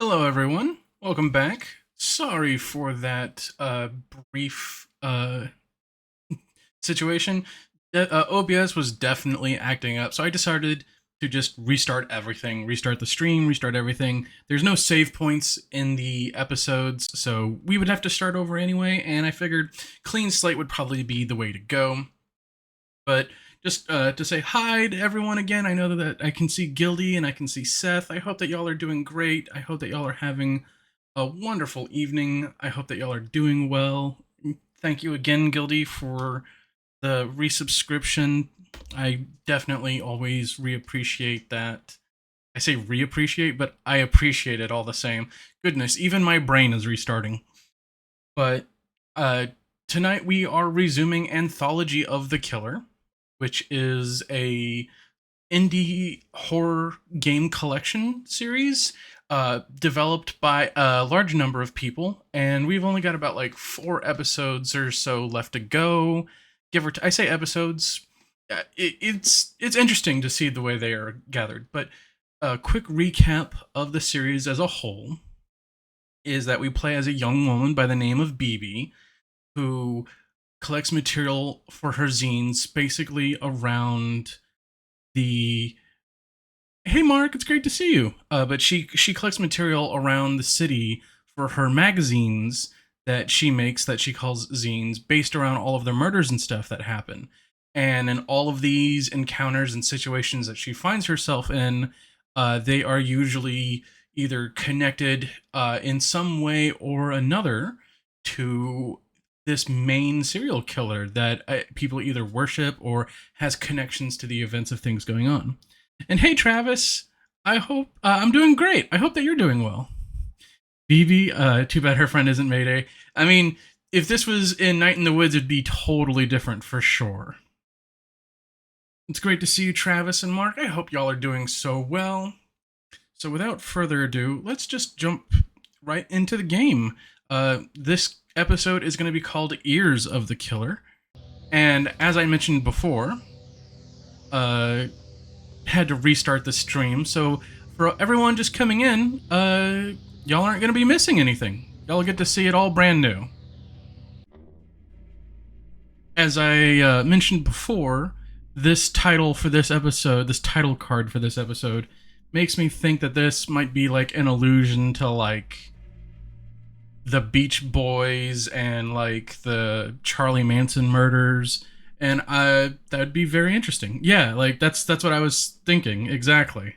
Hello, everyone. Welcome back. Sorry for that brief situation. OBS was definitely acting up, so I decided to just restart everything, restart the stream, restart everything. There's no save points in the episodes, so we would have to start over anyway, and I figured clean slate would probably be the way to go. But just to say hi to everyone again, I know that I can see Gildy and I can see Seth. I hope that y'all are doing great. I hope that y'all are having a wonderful evening. I hope that y'all are doing well. Thank you again, Gildy, for the resubscription. I definitely always reappreciate that. I say reappreciate, but I appreciate it all the same. Goodness, even my brain is restarting. But uh, tonight we are resuming Anthology of the Killer, which is a indie horror game collection series developed by a large number of people, and we've only got about like 4 episodes or so left to go. I say episodes. It's interesting to see the way they are gathered, but a quick recap of the series as a whole is that we play as a young woman by the name of BB who collects material for her zines basically around the hey Mark, it's great to see you. But she collects material around the city for her magazines that she makes that she calls zines based around all of the murders and stuff that happen. And in all of these encounters and situations that she finds herself in, they are usually either connected in some way or another to this main serial killer that people either worship or has connections to the events of things going on. And hey, Travis, I hope I'm doing great. I hope that you're doing well. Phoebe, too bad her friend isn't Mayday. I mean, if this was in Night in the Woods, it'd be totally different for sure. It's great to see you, Travis and Mark. I hope y'all are doing so well. So without further ado, let's just jump right into the game. This episode is going to be called Ears of the Killer. And as I mentioned before, had to restart the stream. So for everyone just coming in, y'all aren't going to be missing anything. Y'all get to see it all brand new. As I mentioned before, this title for this episode, this title card for this episode, makes me think that this might be like an allusion to like the Beach Boys and like the Charlie Manson murders, and that'd be very interesting. Yeah, like that's what I was thinking exactly.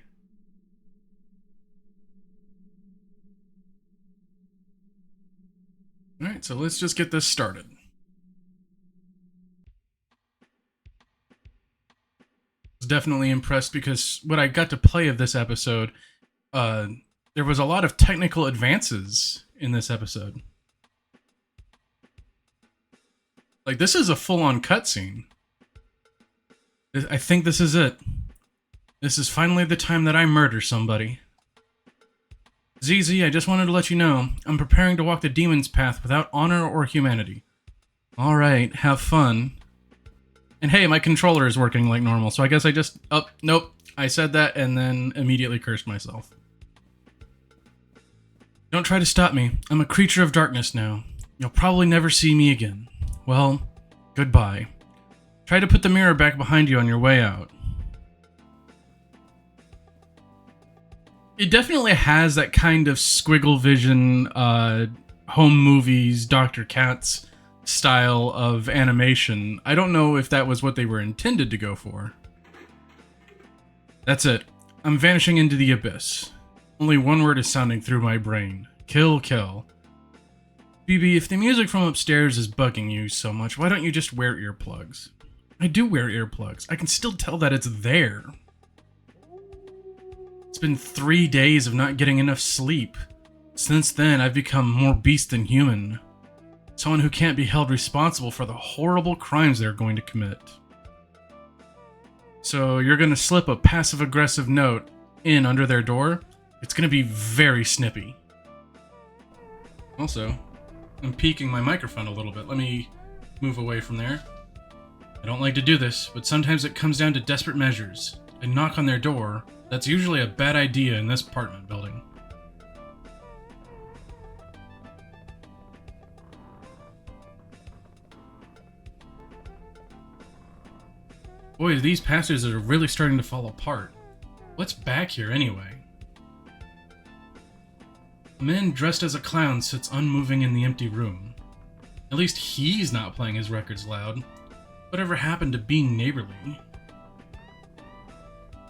All right, so let's just get this started. I was definitely impressed because what I got to play of this episode, uh, there was a lot of technical advances in this episode. Like, this is a full-on cutscene. I think this is it. This is finally the time that I murder somebody. ZZ, I just wanted to let you know, I'm preparing to walk the demon's path without honor or humanity. Alright, have fun. And hey, my controller is working like normal, so I guess I just... Oh, nope. I said that and then immediately cursed myself. Don't try to stop me. I'm a creature of darkness now. You'll probably never see me again. Well, goodbye. Try to put the mirror back behind you on your way out. It definitely has that kind of squiggle vision, home movies, Dr. Katz style of animation. I don't know if that was what they were intended to go for. That's it. I'm vanishing into the abyss. Only one word is sounding through my brain. Kill, kill. BB, if the music from upstairs is bugging you so much, why don't you just wear earplugs? I do wear earplugs. I can still tell that it's there. It's been 3 days of not getting enough sleep. Since then, I've become more beast than human. Someone who can't be held responsible for the horrible crimes they're going to commit. So you're going to slip a passive-aggressive note in under their door? It's going to be very snippy. Also, I'm peeking my microphone a little bit. Let me move away from there. I don't like to do this, but sometimes it comes down to desperate measures. I knock on their door. That's usually a bad idea in this apartment building. Boy, these passages are really starting to fall apart. What's back here anyway? A man dressed as a clown sits unmoving in the empty room. At least he's not playing his records loud. Whatever happened to being neighborly?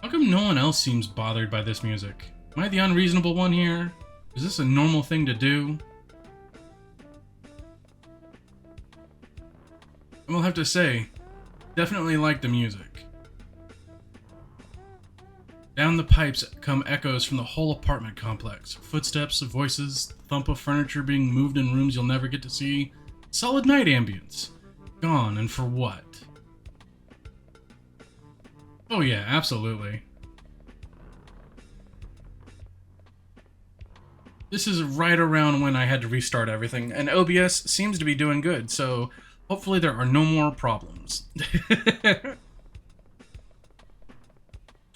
How come no one else seems bothered by this music? Am I the unreasonable one here? Is this a normal thing to do? I will have to say, definitely like the music. Down the pipes come echoes from the whole apartment complex. Footsteps, voices, thump of furniture being moved in rooms you'll never get to see. Solid night ambience. Gone, and for what? Oh yeah, absolutely. This is right around when I had to restart everything, and OBS seems to be doing good, so hopefully there are no more problems.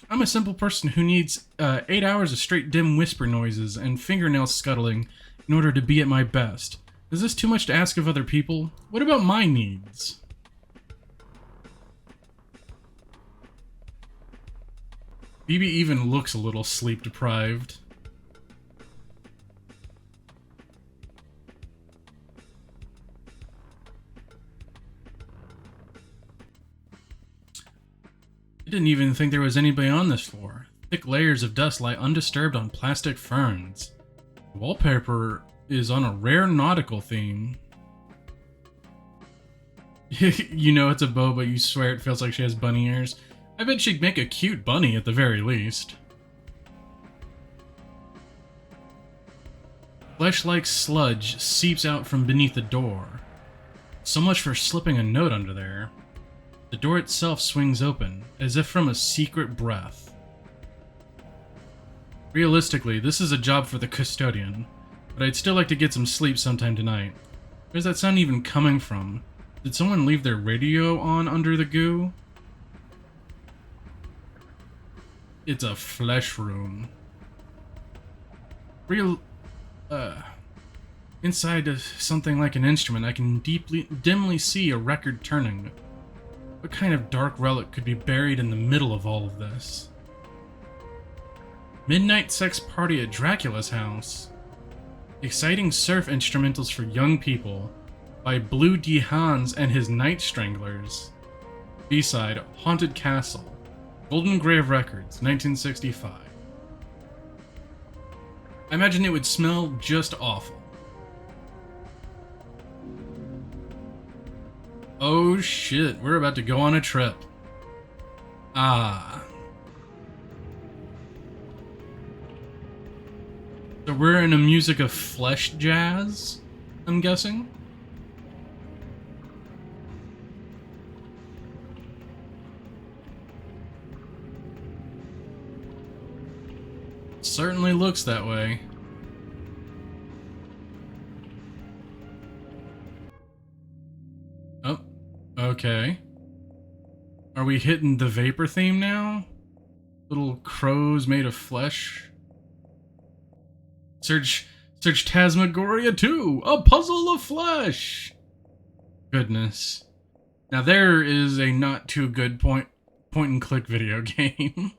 I'm a simple person who needs 8 hours of straight dim whisper noises and fingernail scuttling in order to be at my best. Is this too much to ask of other people? What about my needs? Phoebe even looks a little sleep deprived. I didn't even think there was anybody on this floor. Thick layers of dust lie undisturbed on plastic ferns. The wallpaper is on a rare nautical theme. You know it's a bow, but you swear it feels like she has bunny ears. I bet she'd make a cute bunny at the very least. Flesh-like sludge seeps out from beneath the door. So much for slipping a note under there. The door itself swings open, as if from a secret breath. Realistically, this is a job for the custodian, but I'd still like to get some sleep sometime tonight. Where's that sound even coming from? Did someone leave their radio on under the goo? It's a flesh room. Inside of something like an instrument, I can dimly see a record turning. What kind of dark relic could be buried in the middle of all of this? Midnight sex party at Dracula's house. Exciting surf instrumentals for young people by Blue D. Hans and his Night Stranglers. B-side, Haunted Castle. Golden Grave Records, 1965. I imagine it would smell just awful. Oh shit, we're about to go on a trip. Ah. So we're in a music of flesh jazz, I'm guessing? Certainly looks that way. Oh, okay. Are we hitting the vapor theme now? Little crows made of flesh. Serge Tasmagoria 2, a puzzle of flesh. Goodness. Now there is a not too good point and click video game.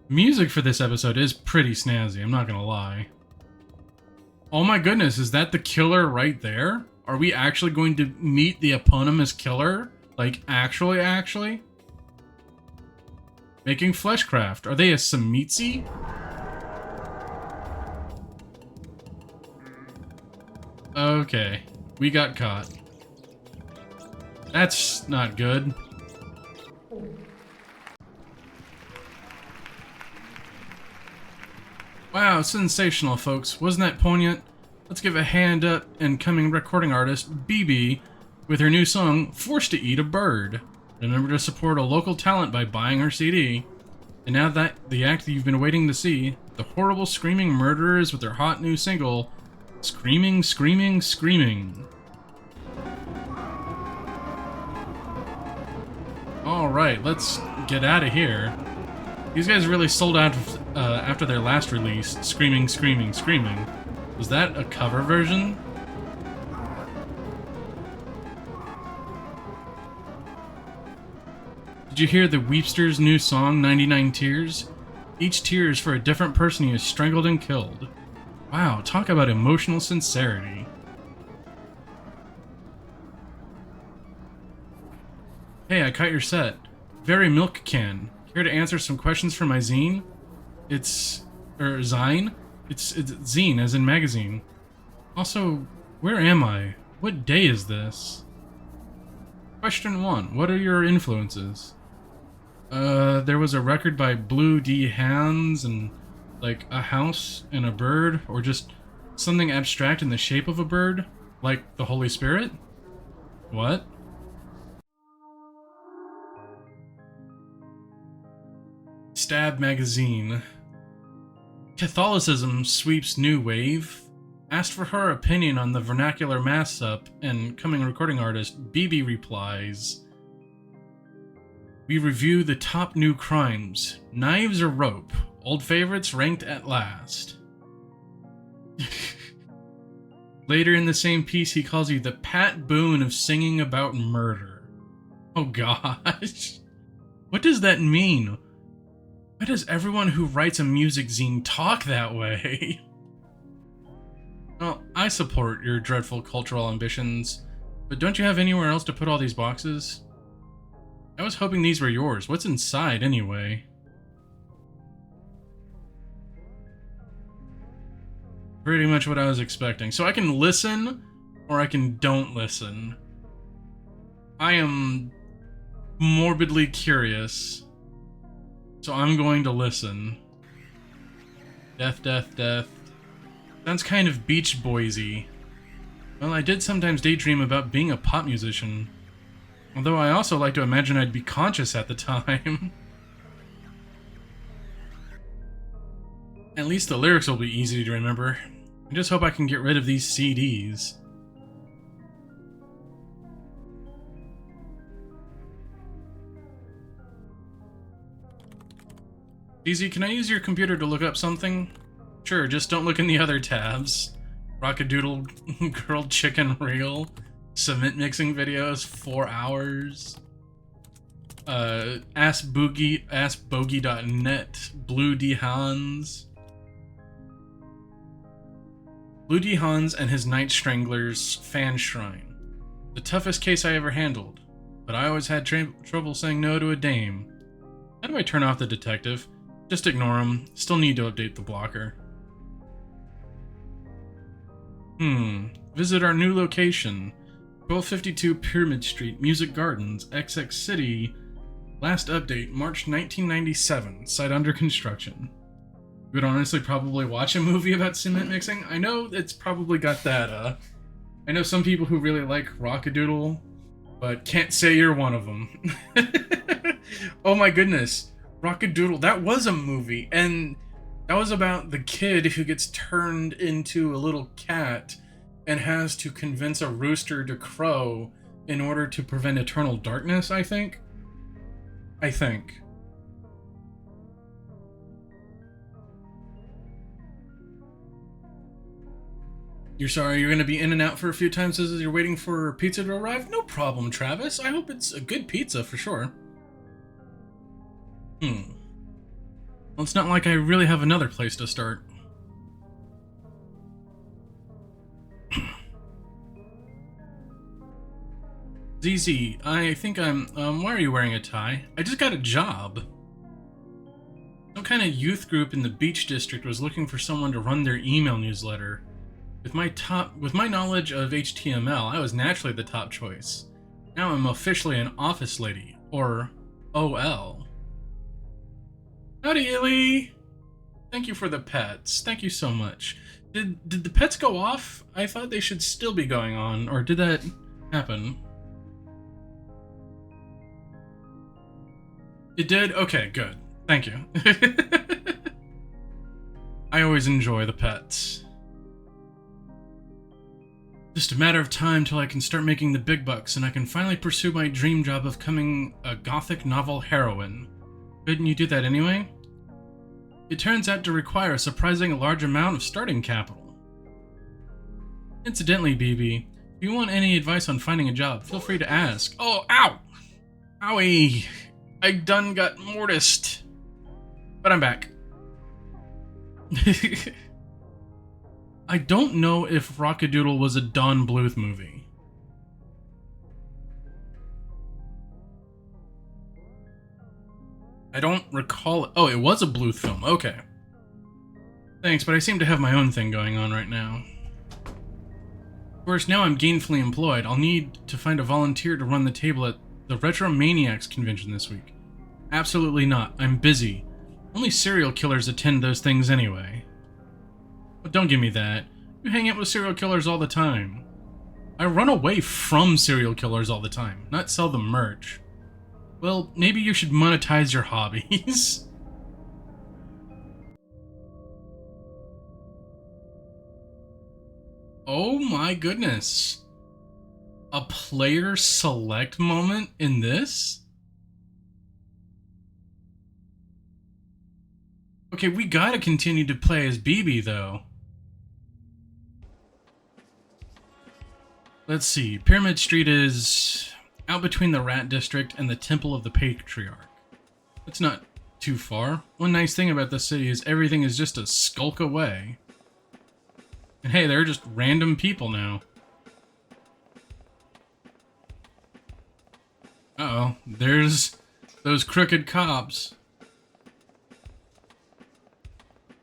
Music for this episode is pretty snazzy, I'm not gonna lie. Oh my goodness, is that the killer right there? Are we actually going to meet the eponymous killer? Like, actually? Making fleshcraft. Are they a Samitsi? Okay, we got caught. That's not good. Wow, sensational, folks. Wasn't that poignant? Let's give a hand up incoming recording artist, BB, with her new song, Forced to Eat a Bird. Remember to support a local talent by buying her CD. And now that the act that you've been waiting to see, the horrible screaming murderers with their hot new single, Screaming, Screaming, Screaming. Alright, let's get out of here. These guys really sold out after their last release, Screaming, Screaming, Screaming. Was that a cover version? Did you hear the Weepster's new song, 99 Tears? Each tear is for a different person he has strangled and killed. Wow, talk about emotional sincerity. Hey, I caught your set. Very milk can. Here to answer some questions for my zine? Zine? It's zine, as in magazine. Also, where am I? What day is this? Question 1. What are your influences? There was a record by Blue D. Hands and, like, a house and a bird, or just something abstract in the shape of a bird, like the Holy Spirit? What? Stab Magazine. Catholicism sweeps new wave. Asked for her opinion on the vernacular mass-up, and coming recording artist BB replies, we review the top new crimes. Knives or rope? Old favorites ranked at last. Later in the same piece, he calls you the Pat Boone of singing about murder. Oh gosh. What does that mean? Why does everyone who writes a music zine talk that way? Well, I support your dreadful cultural ambitions, but don't you have anywhere else to put all these boxes? I was hoping these were yours. What's inside, anyway? Pretty much what I was expecting. So I can listen, or I can don't listen. I am morbidly curious, so I'm going to listen. Death, death, death. Sounds kind of Beach Boys-y. Well, I did sometimes daydream about being a pop musician. Although I also like to imagine I'd be conscious at the time. At least the lyrics will be easy to remember. I just hope I can get rid of these CDs. Easy, can I use your computer to look up something? Sure, just don't look in the other tabs. Rockadoodle Grilled Chicken Reel. Cement mixing videos, 4 hours. Askbogey.net. Blue D. Hans. Blue D. Hans and his Night Stranglers fan shrine. The toughest case I ever handled, but I always had trouble saying no to a dame. How do I turn off the detective? Just ignore him. Still need to update the blocker. Visit our new location. 1252 Pyramid Street, Music Gardens, XX City. Last update, March 1997. Site under construction. You would honestly probably watch a movie about cement mixing. I know it's probably got that, I know some people who really like Rockadoodle, but can't say you're one of them. Oh my goodness. Rockadoodle, that was a movie, and that was about the kid who gets turned into a little cat and has to convince a rooster to crow in order to prevent eternal darkness, I think. You're sorry you're going to be in and out for a few times as you're waiting for pizza to arrive? No problem, Travis. I hope it's a good pizza for sure. Well, it's not like I really have another place to start. ZZ, I think why are you wearing a tie? I just got a job. Some kind of youth group in the Beach District was looking for someone to run their email newsletter. With my knowledge of HTML, I was naturally the top choice. Now I'm officially an office lady, or OL. Howdy, Illy! Thank you for the pets. Thank you so much. Did the pets go off? I thought they should still be going on, or did that happen? It did? Okay, good. Thank you. I always enjoy the pets. Just a matter of time till I can start making the big bucks and I can finally pursue my dream job of becoming a gothic novel heroine. Couldn't you do that anyway? It turns out to require a surprising large amount of starting capital. Incidentally, BB, if you want any advice on finding a job, feel free to ask. Oh, ow! Owie! I done got mortised. But I'm back. I don't know if Rockadoodle was a Don Bluth movie. I don't recall it. Oh, it was a Bluth film. Okay. Thanks, but I seem to have my own thing going on right now. Of course, now I'm gainfully employed. I'll need to find a volunteer to run the table at the Retro Maniacs convention this week. Absolutely not. I'm busy. Only serial killers attend those things anyway. But don't give me that. You hang out with serial killers all the time. I run away from serial killers all the time, not sell them merch. Well, maybe you should monetize your hobbies. Oh my goodness. A player select moment in this? Okay, we gotta continue to play as BB though. Let's see, Pyramid Street is out between the Rat District and the Temple of the Patriarch. It's not too far. One nice thing about this city is everything is just a skulk away. And hey, they're just random people now. Uh-oh, there's those crooked cops.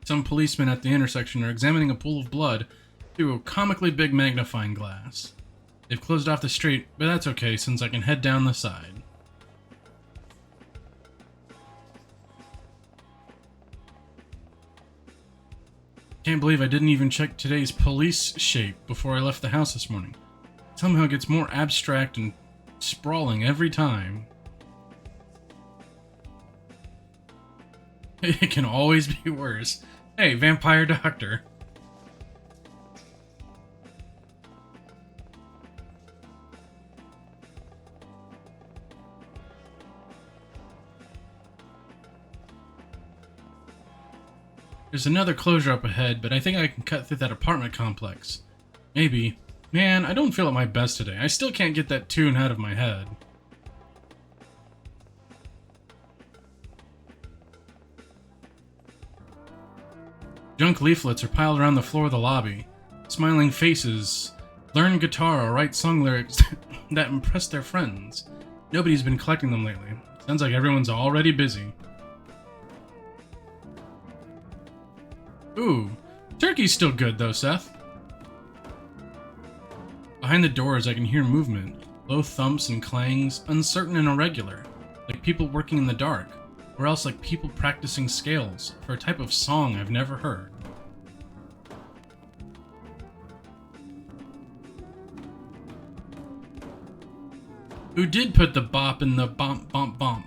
Some policemen at the intersection are examining a pool of blood through a comically big magnifying glass. They've closed off the street, but that's okay since I can head down the side. Can't believe I didn't even check today's police shape before I left the house this morning. It somehow gets more abstract and sprawling every time. It can always be worse. Hey, vampire doctor. There's another closure up ahead, but I think I can cut through that apartment complex. Maybe. Man, I don't feel at my best today. I still can't get that tune out of my head. Junk leaflets are piled around the floor of the lobby. Smiling faces learn guitar or write song lyrics that impress their friends. Nobody's been collecting them lately. Sounds like everyone's already busy. Ooh, turkey's still good though, Seth. Behind the doors I can hear movement. Low thumps and clangs, uncertain and irregular. Like people working in the dark. Or else like people practicing scales for a type of song I've never heard. Who did put the bop in the bump bump bump?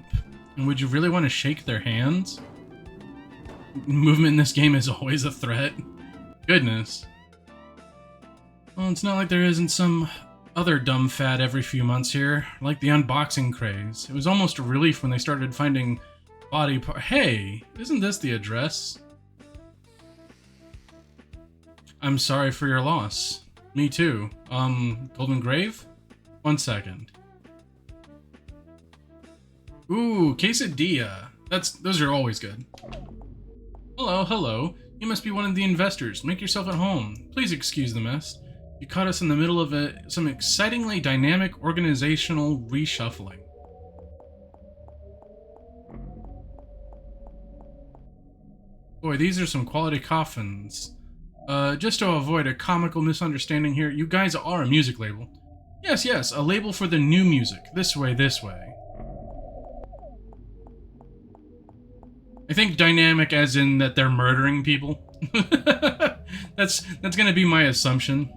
And would you really want to shake their hands? Movement in this game is always a threat. Goodness. Well, it's not like there isn't some other dumb fad every few months here, like the unboxing craze. It was almost a relief when they started finding body part. Hey, isn't this the address? I'm sorry for your loss. Me too. Golden Grave? 1 second. Ooh, quesadilla. Those are always good. Hello, hello. You must be one of the investors. Make yourself at home. Please excuse the mess. You caught us in the middle of some excitingly dynamic organizational reshuffling. Boy, these are some quality coffins. Just to avoid a comical misunderstanding here, you guys are a music label. Yes, yes, a label for the new music. This way, this way. I think dynamic as in that they're murdering people. That's gonna be my assumption.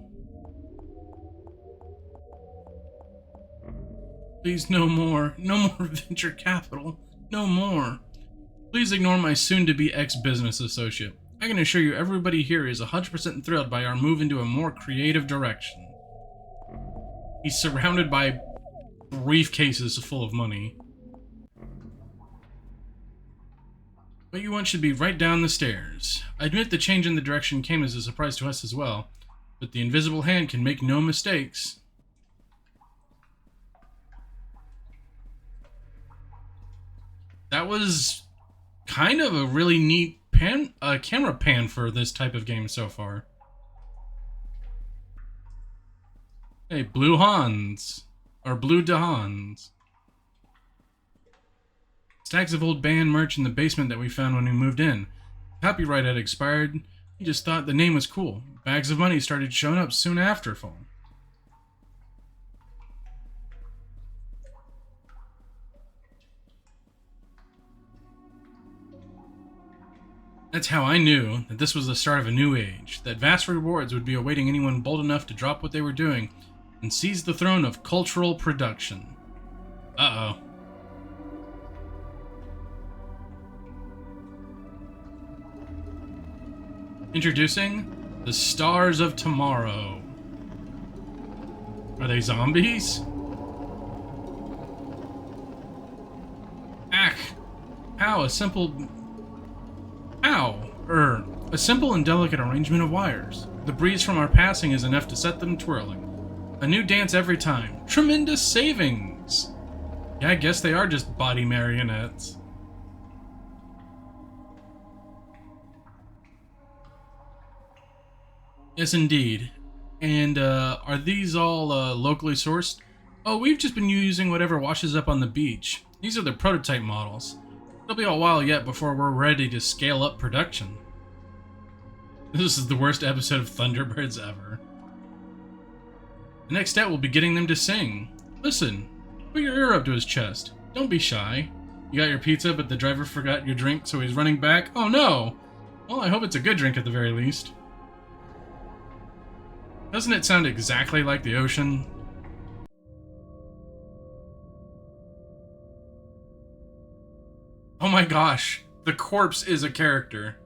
Please, no more. No more venture capital. No more. Please ignore my soon-to-be ex-business associate. I can assure you everybody here is 100% thrilled by our move into a more creative direction. He's surrounded by briefcases full of money. What you want should be right down the stairs. I admit the change in the direction came as a surprise to us as well. but the invisible hand can make no mistakes. That was kind of a really neat camera pan for this type of game so far. Hey, Blue Hans. Or Blue DeHans. Stacks of old band merch in the basement that we found when we moved in. Copyright had expired. We just thought the name was cool. Bags of money started showing up soon after fall. That's how I knew that this was the start of a new age, that vast rewards would be awaiting anyone bold enough to drop what they were doing and seize the throne of cultural production. Uh-oh. Introducing the Stars of Tomorrow. Are they zombies? How a simple and delicate arrangement of wires. The breeze from our passing is enough to set them twirling. A new dance every time. Tremendous savings! Yeah, I guess they are just body marionettes. Yes, indeed. And, are these all, locally sourced? Oh, we've just been using whatever washes up on the beach. These are the prototype models. It'll be a while yet before we're ready to scale up production. This is the worst episode of Thunderbirds ever. The next step will be getting them to sing. Listen, put your ear up to his chest. Don't be shy. You got your pizza, but the driver forgot your drink, so he's running back? Oh no! Well, I hope it's a good drink at the very least. Doesn't it sound exactly like the ocean? Oh my gosh, the corpse is a character.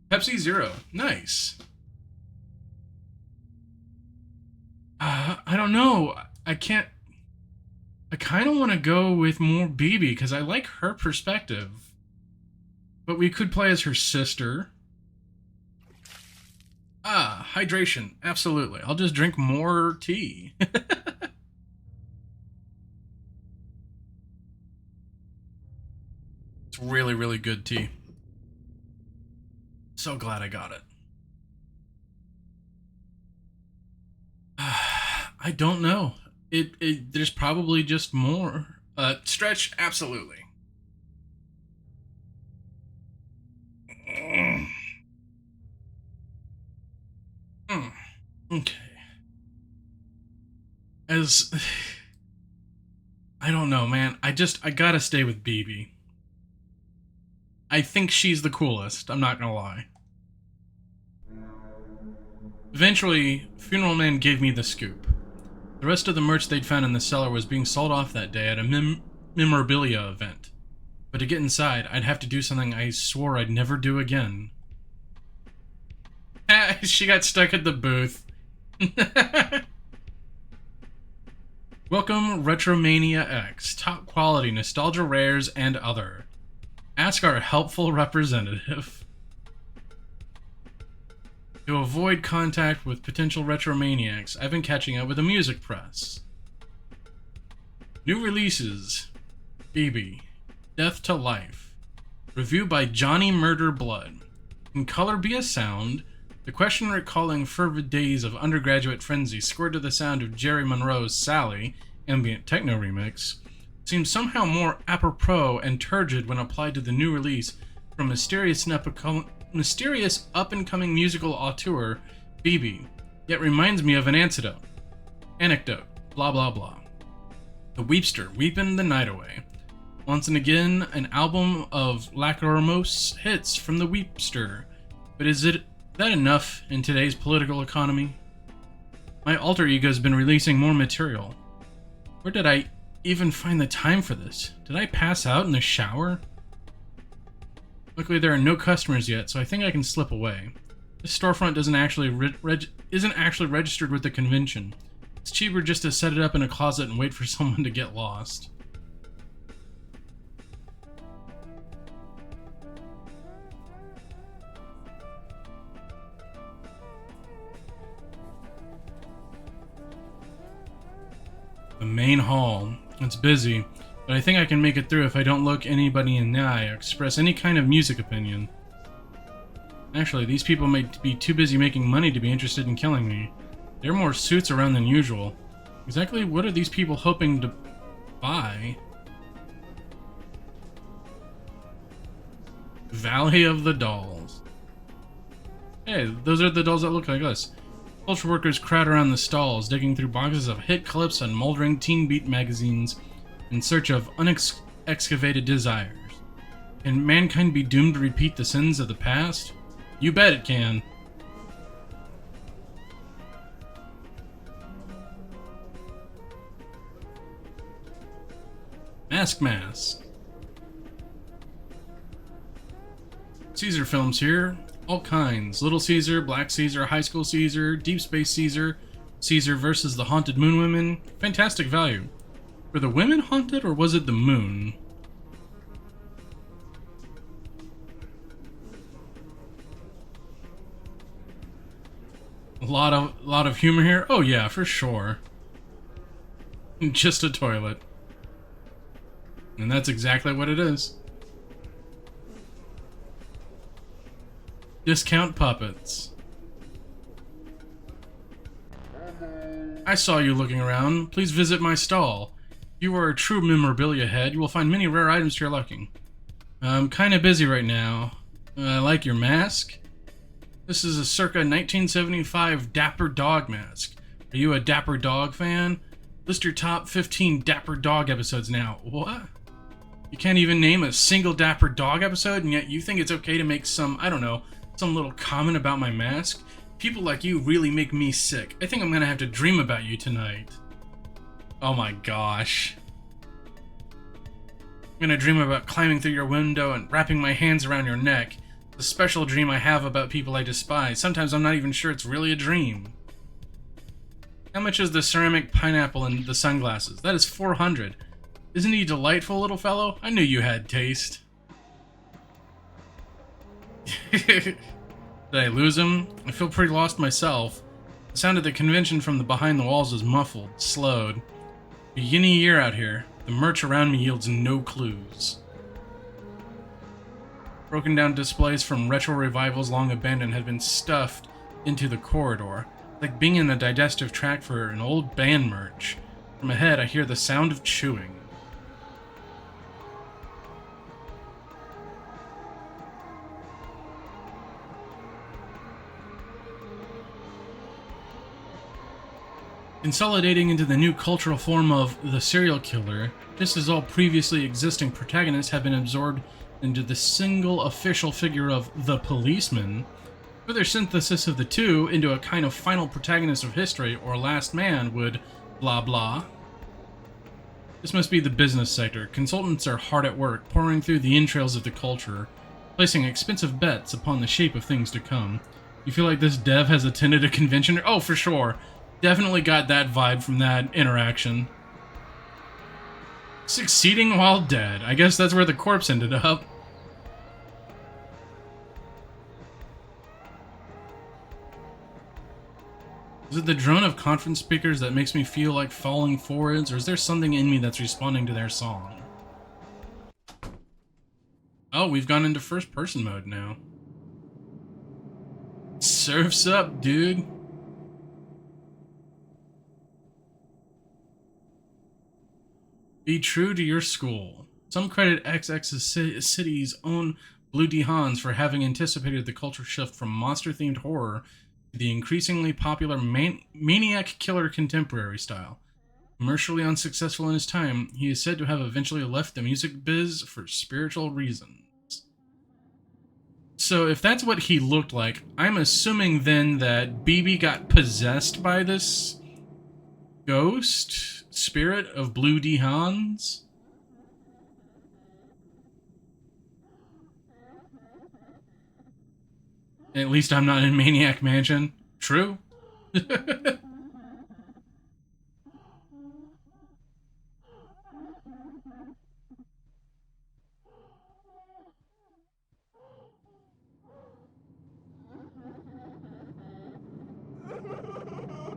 Pepsi Zero, nice. I don't know, I kind of want to go with more BB because I like her perspective. But we could play as her sister. Hydration. Absolutely. I'll just drink more tea. It's really, really good tea. So glad I got it. I don't know. There's probably just more. Stretch, absolutely. Okay. I don't know, man. I gotta stay with BB. I think she's the coolest, I'm not gonna lie. Eventually, Funeral Man gave me the scoop. The rest of the merch they'd found in the cellar was being sold off that day at a memorabilia event. But to get inside, I'd have to do something I swore I'd never do again. She got stuck at the booth. Welcome, Retromania X. Top quality, nostalgia rares, and other. Ask our helpful representative. To avoid contact with potential retromaniacs, I've been catching up with the music press. New releases. BB. Death to Life. Review by Johnny Murder Blood. Can color be a sound? The question recalling fervid days of undergraduate frenzy scored to the sound of Jerry Monroe's Sally, ambient techno remix, seems somehow more apropos and turgid when applied to the new release from mysterious up-and-coming musical auteur, BB, yet reminds me of an anecdote, blah blah blah. The Weepster, weepin' the night away. Once and again, an album of lachrymose hits from the Weepster, but is that enough in today's political economy? My alter ego's been releasing more material. Where did I even find the time for this? Did I pass out in the shower? Luckily, there are no customers yet, so I think I can slip away. This storefront doesn't actually isn't actually registered with the convention. It's cheaper just to set it up in a closet and wait for someone to get lost. The main hall. It's busy, but I think I can make it through if I don't look anybody in the eye or express any kind of music opinion. Actually, these people may be too busy making money to be interested in killing me. There are more suits around than usual. Exactly what are these people hoping to buy? Valley of the Dolls. Hey, those are the dolls that look like us. Culture workers crowd around the stalls, digging through boxes of hit clips and moldering Teen Beat magazines in search of unexcavated desires. Can mankind be doomed to repeat the sins of the past? You bet it can. Mask. Caesar films here. All kinds. Little Caesar, Black Caesar, High School Caesar, Deep Space Caesar, Caesar versus the Haunted Moon Women. Fantastic value. Were the women haunted, or was it the moon? A lot of humor here. Oh yeah, for sure. Just a toilet. And that's exactly what it is. Discount puppets. I saw you looking around. Please visit my stall. If you are a true memorabilia head, you will find many rare items to your liking. I'm kinda busy right now. I like your mask. This is a circa 1975 Dapper Dog mask. Are you a Dapper Dog fan? List your top 15 Dapper Dog episodes now. What? You can't even name a single Dapper Dog episode, and yet you think it's okay to make some, I don't know, some little comment about my mask? People like you really make me sick. I think I'm gonna have to dream about you tonight. Oh my gosh. I'm gonna dream about climbing through your window and wrapping my hands around your neck. The special dream I have about people I despise. Sometimes I'm not even sure it's really a dream. How much is the ceramic pineapple and the sunglasses? That is 400. Isn't he delightful, little fellow? I knew you had taste. Did I lose him? I feel pretty lost myself. The sound of the convention from the behind the walls is muffled, slowed. Beginning a year out here. The merch around me yields no clues. Broken down displays from retro revivals long abandoned had been stuffed into the corridor, like being in a digestive tract for an old band merch. From ahead, I hear the sound of chewing. Consolidating into the new cultural form of the serial killer, just as all previously existing protagonists have been absorbed into the single official figure of the policeman, further synthesis of the two into a kind of final protagonist of history or last man would blah blah. This must be the business sector. Consultants are hard at work, pouring through the entrails of the culture, placing expensive bets upon the shape of things to come. You feel like this dev has attended a convention? Oh, for sure. Definitely got that vibe from that interaction. Succeeding while dead. I guess that's where the corpse ended up. Is it the drone of conference speakers that makes me feel like falling forwards, or is there something in me that's responding to their song? Oh, we've gone into first-person mode now. Surf's up, dude. Be true to your school. Some credit XX's city's own Blue D. Hans for having anticipated the culture shift from monster-themed horror to the increasingly popular maniac killer contemporary style. Commercially unsuccessful in his time, he is said to have eventually left the music biz for spiritual reasons. So if that's what he looked like, I'm assuming then that BB got possessed by this ghost spirit of Blue D. Hans? At least I'm not in Maniac Mansion. True.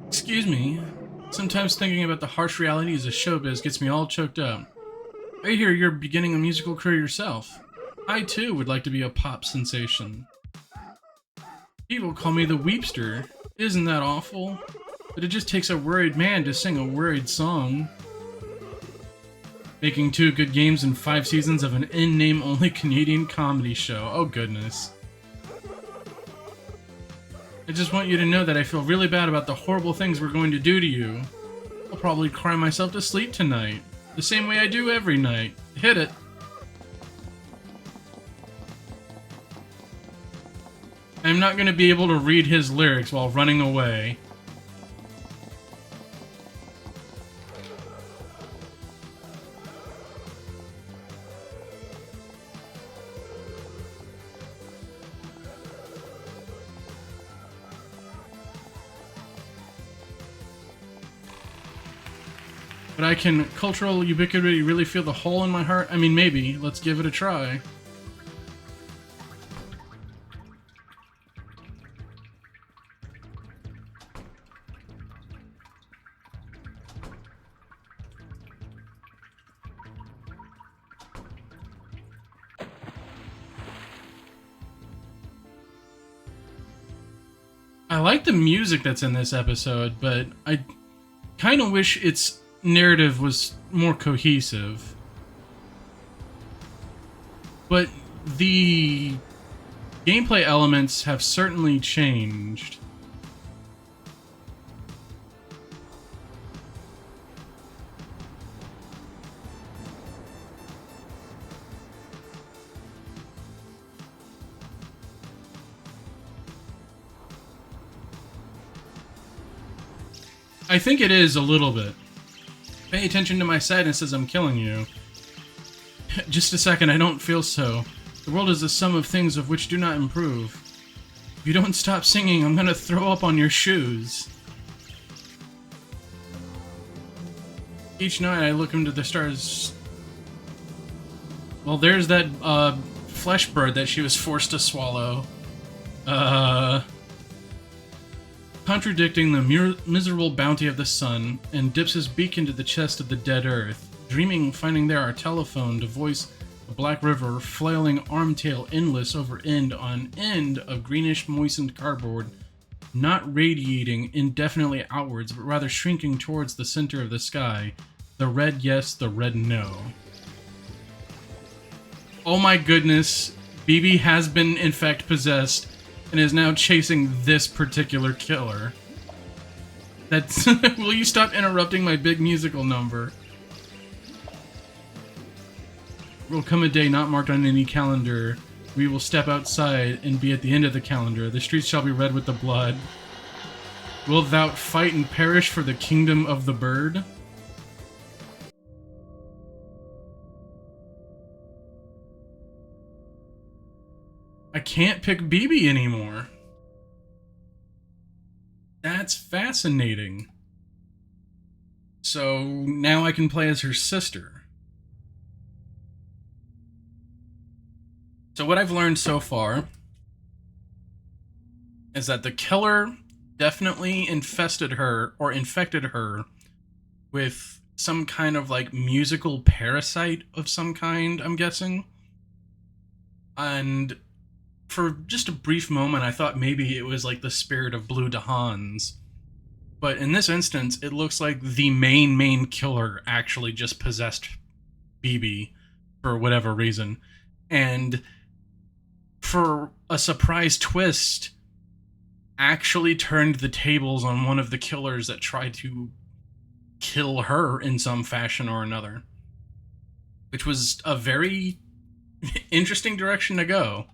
Excuse me. Sometimes thinking about the harsh realities of showbiz gets me all choked up. I hear you're beginning a musical career yourself. I too would like to be a pop sensation. People call me the Weepster. Isn't that awful? But it just takes a worried man to sing a worried song. Making 2 good games and 5 seasons of an in-name only Canadian comedy show. Oh goodness. I just want you to know that I feel really bad about the horrible things we're going to do to you. I'll probably cry myself to sleep tonight. The same way I do every night. Hit it. I'm not going to be able to read his lyrics while running away. But I can cultural ubiquity really feel the hole in my heart? I mean, maybe. Let's give it a try. I like the music that's in this episode, but I kind of wish its narrative was more cohesive. But the gameplay elements have certainly changed. I think it is a little bit. Pay attention to my sadness as I'm killing you. Just a second, I don't feel so. The world is a sum of things of which do not improve. If you don't stop singing, I'm gonna throw up on your shoes. Each night I look into the stars. Well, there's that, flesh bird that she was forced to swallow. Contradicting the miserable bounty of the sun, and dips his beak into the chest of the dead earth, dreaming finding there our telephone to voice a black river flailing armtail endless over end on end of greenish moistened cardboard, not radiating indefinitely outwards, but rather shrinking towards the center of the sky, the red yes, the red no. Oh my goodness, BB has been in fact possessed, and is now chasing this particular killer. That's... Will you stop interrupting my big musical number? Will come a day not marked on any calendar. We will step outside and be at the end of the calendar. The streets shall be red with the blood. Wilt thou fight and perish for the kingdom of the bird? I can't pick BB anymore. That's fascinating. So now I can play as her sister. So what I've learned so far is that the killer definitely infested her, or infected her, with some kind of like musical parasite of some kind, I'm guessing. And for just a brief moment, I thought maybe it was like the spirit of Blue DeHaan's. But in this instance, it looks like the main killer actually just possessed BB for whatever reason. And for a surprise twist, actually turned the tables on one of the killers that tried to kill her in some fashion or another. Which was a very interesting direction to go.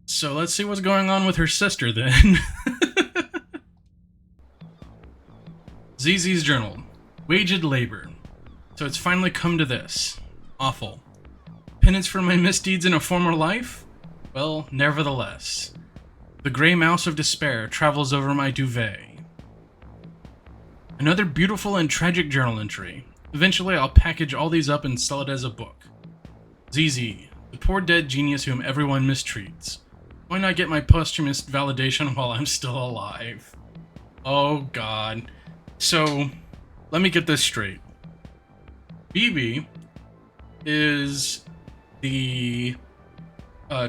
So let's see what's going on with her sister then. ZZ's journal. Waged labor. So it's finally come to this. Awful. Penance for my misdeeds in a former life? Well, nevertheless. The gray mouse of despair travels over my duvet. Another beautiful and tragic journal entry. Eventually I'll package all these up and sell it as a book. ZZ. The poor dead genius whom everyone mistreats. Why not get my posthumous validation while I'm still alive? Oh god. So, let me get this straight. BB is the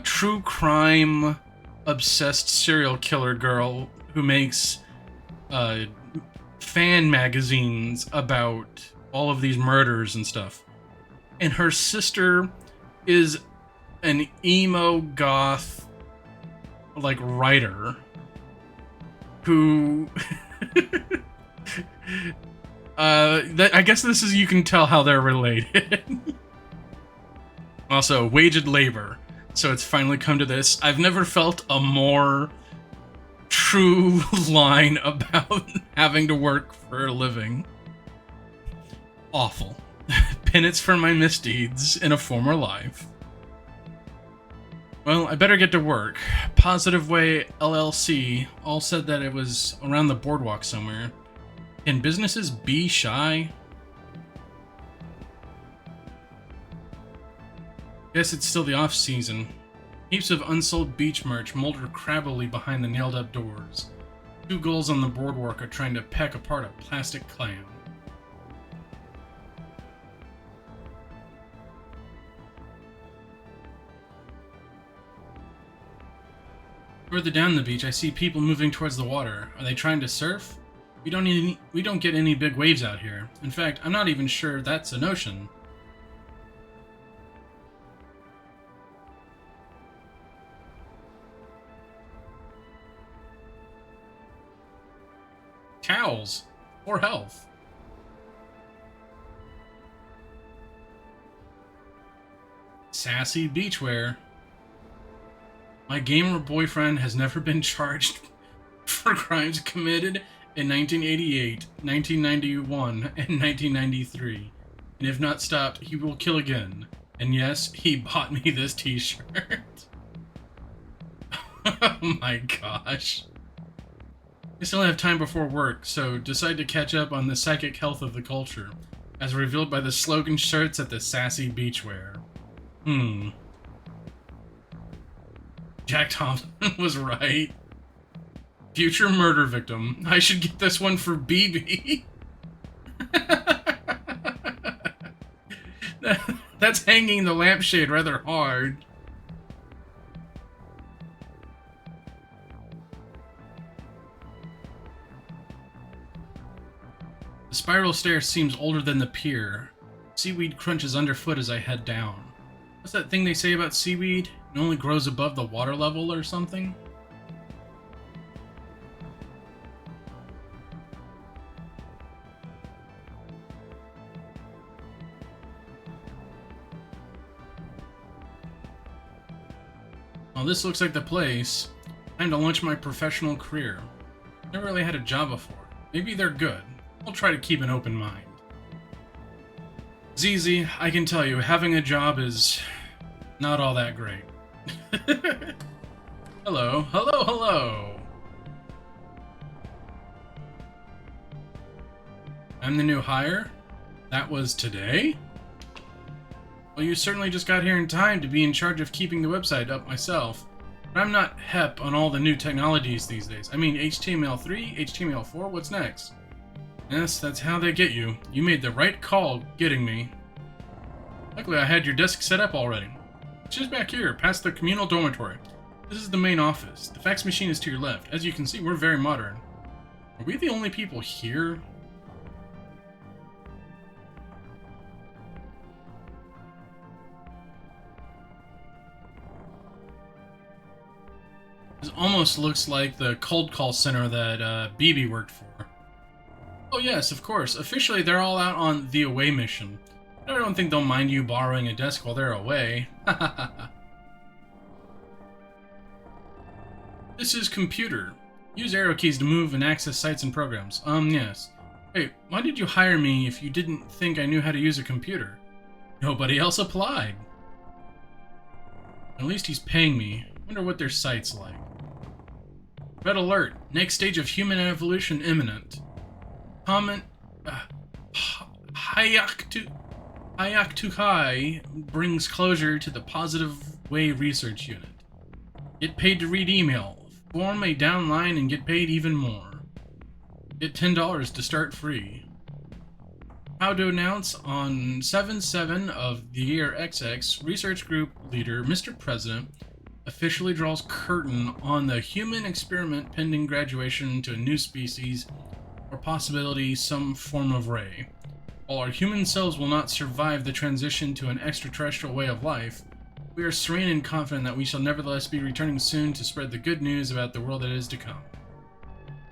true crime obsessed serial killer girl who makes fan magazines about all of these murders and stuff. And her sister is an emo goth like writer who I guess this is, you can tell how they're related. Also, waged labor. So it's finally come to this. I've never felt a more true line about having to work for a living. Awful. Penance for my misdeeds in a former life. Well, I better get to work. Positive Way LLC all said that it was around the boardwalk somewhere. Can businesses be shy? Guess it's still the off-season. Heaps of unsold beach merch molder crabbily behind the nailed-up doors. Two gulls on the boardwalk are trying to peck apart a plastic clam. Further down the beach, I see people moving towards the water. Are they trying to surf? We don't get any big waves out here. In fact, I'm not even sure that's an ocean. Towels for health. Sassy beachwear. My gamer boyfriend has never been charged for crimes committed in 1988, 1991, and 1993. And if not stopped, he will kill again. And yes, he bought me this t-shirt. Oh my gosh. I still have time before work, so decide to catch up on the psychic health of the culture, as revealed by the slogan shirts at the Sassy Beachwear. Jack Thompson was right. Future murder victim. I should get this one for BB. That's hanging the lampshade rather hard. The spiral stair seems older than the pier. Seaweed crunches underfoot as I head down. What's that thing they say about seaweed? It only grows above the water level or something? Well, this looks like the place. Time to launch my professional career. Never really had a job before. Maybe they're good. I'll try to keep an open mind. ZZ, I can tell you, having a job is not all that great. Hello, hello, hello! I'm the new hire? That was today? Well, you certainly just got here in time to be in charge of keeping the website up myself. But I'm not hep on all the new technologies these days. I mean, HTML3, HTML4, what's next? Yes, that's how they get you. You made the right call getting me. Luckily, I had your desk set up already. It's just back here, past the communal dormitory. This is the main office. The fax machine is to your left. As you can see, we're very modern. Are we the only people here? This almost looks like the cold call center that BB worked for. Oh yes, of course. Officially, they're all out on the away mission. I don't think they'll mind you borrowing a desk while they're away. This is computer. Use arrow keys to move and access sites and programs. Yes. Wait, why did you hire me if you didn't think I knew how to use a computer? Nobody else applied. At least he's paying me. Wonder what their site's like. Red alert. Next stage of human evolution imminent. Comment. Hayaktukai brings closure to the Positive Way Research Unit. Get paid to read email. Form a downline and get paid even more. Get $10 to start free. How to announce on 7/7 of the year XX, research group leader Mr. President officially draws curtain on the human experiment pending graduation to a new species or possibility some form of ray. While our human selves will not survive the transition to an extraterrestrial way of life, we are serene and confident that we shall nevertheless be returning soon to spread the good news about the world that is to come.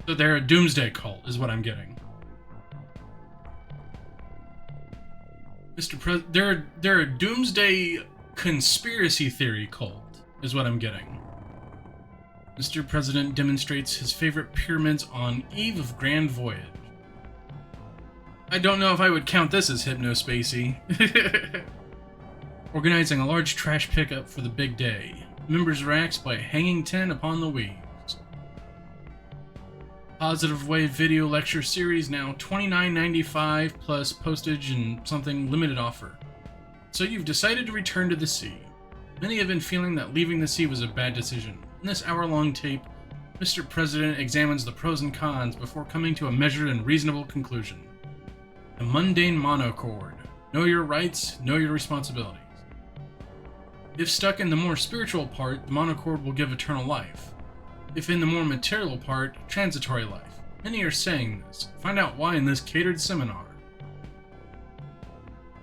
So they're a doomsday cult, is what I'm getting. They're a doomsday conspiracy theory cult, is what I'm getting. Mr. President demonstrates his favorite pyramids on eve of grand voyage. I don't know if I would count this as hypnospacey. Organizing a large trash pickup for the big day. Members relax by hanging 10 upon the weaves. Positive Wave video lecture series now $29.95 plus postage and something limited offer. So you've decided to return to the sea. Many have been feeling that leaving the sea was a bad decision. In this hour-long tape, Mr. President examines the pros and cons before coming to a measured and reasonable conclusion. The mundane monochord. Know your rights, know your responsibilities. If stuck in the more spiritual part, the monochord will give eternal life. If in the more material part, transitory life. Many are saying this. Find out why in this catered seminar.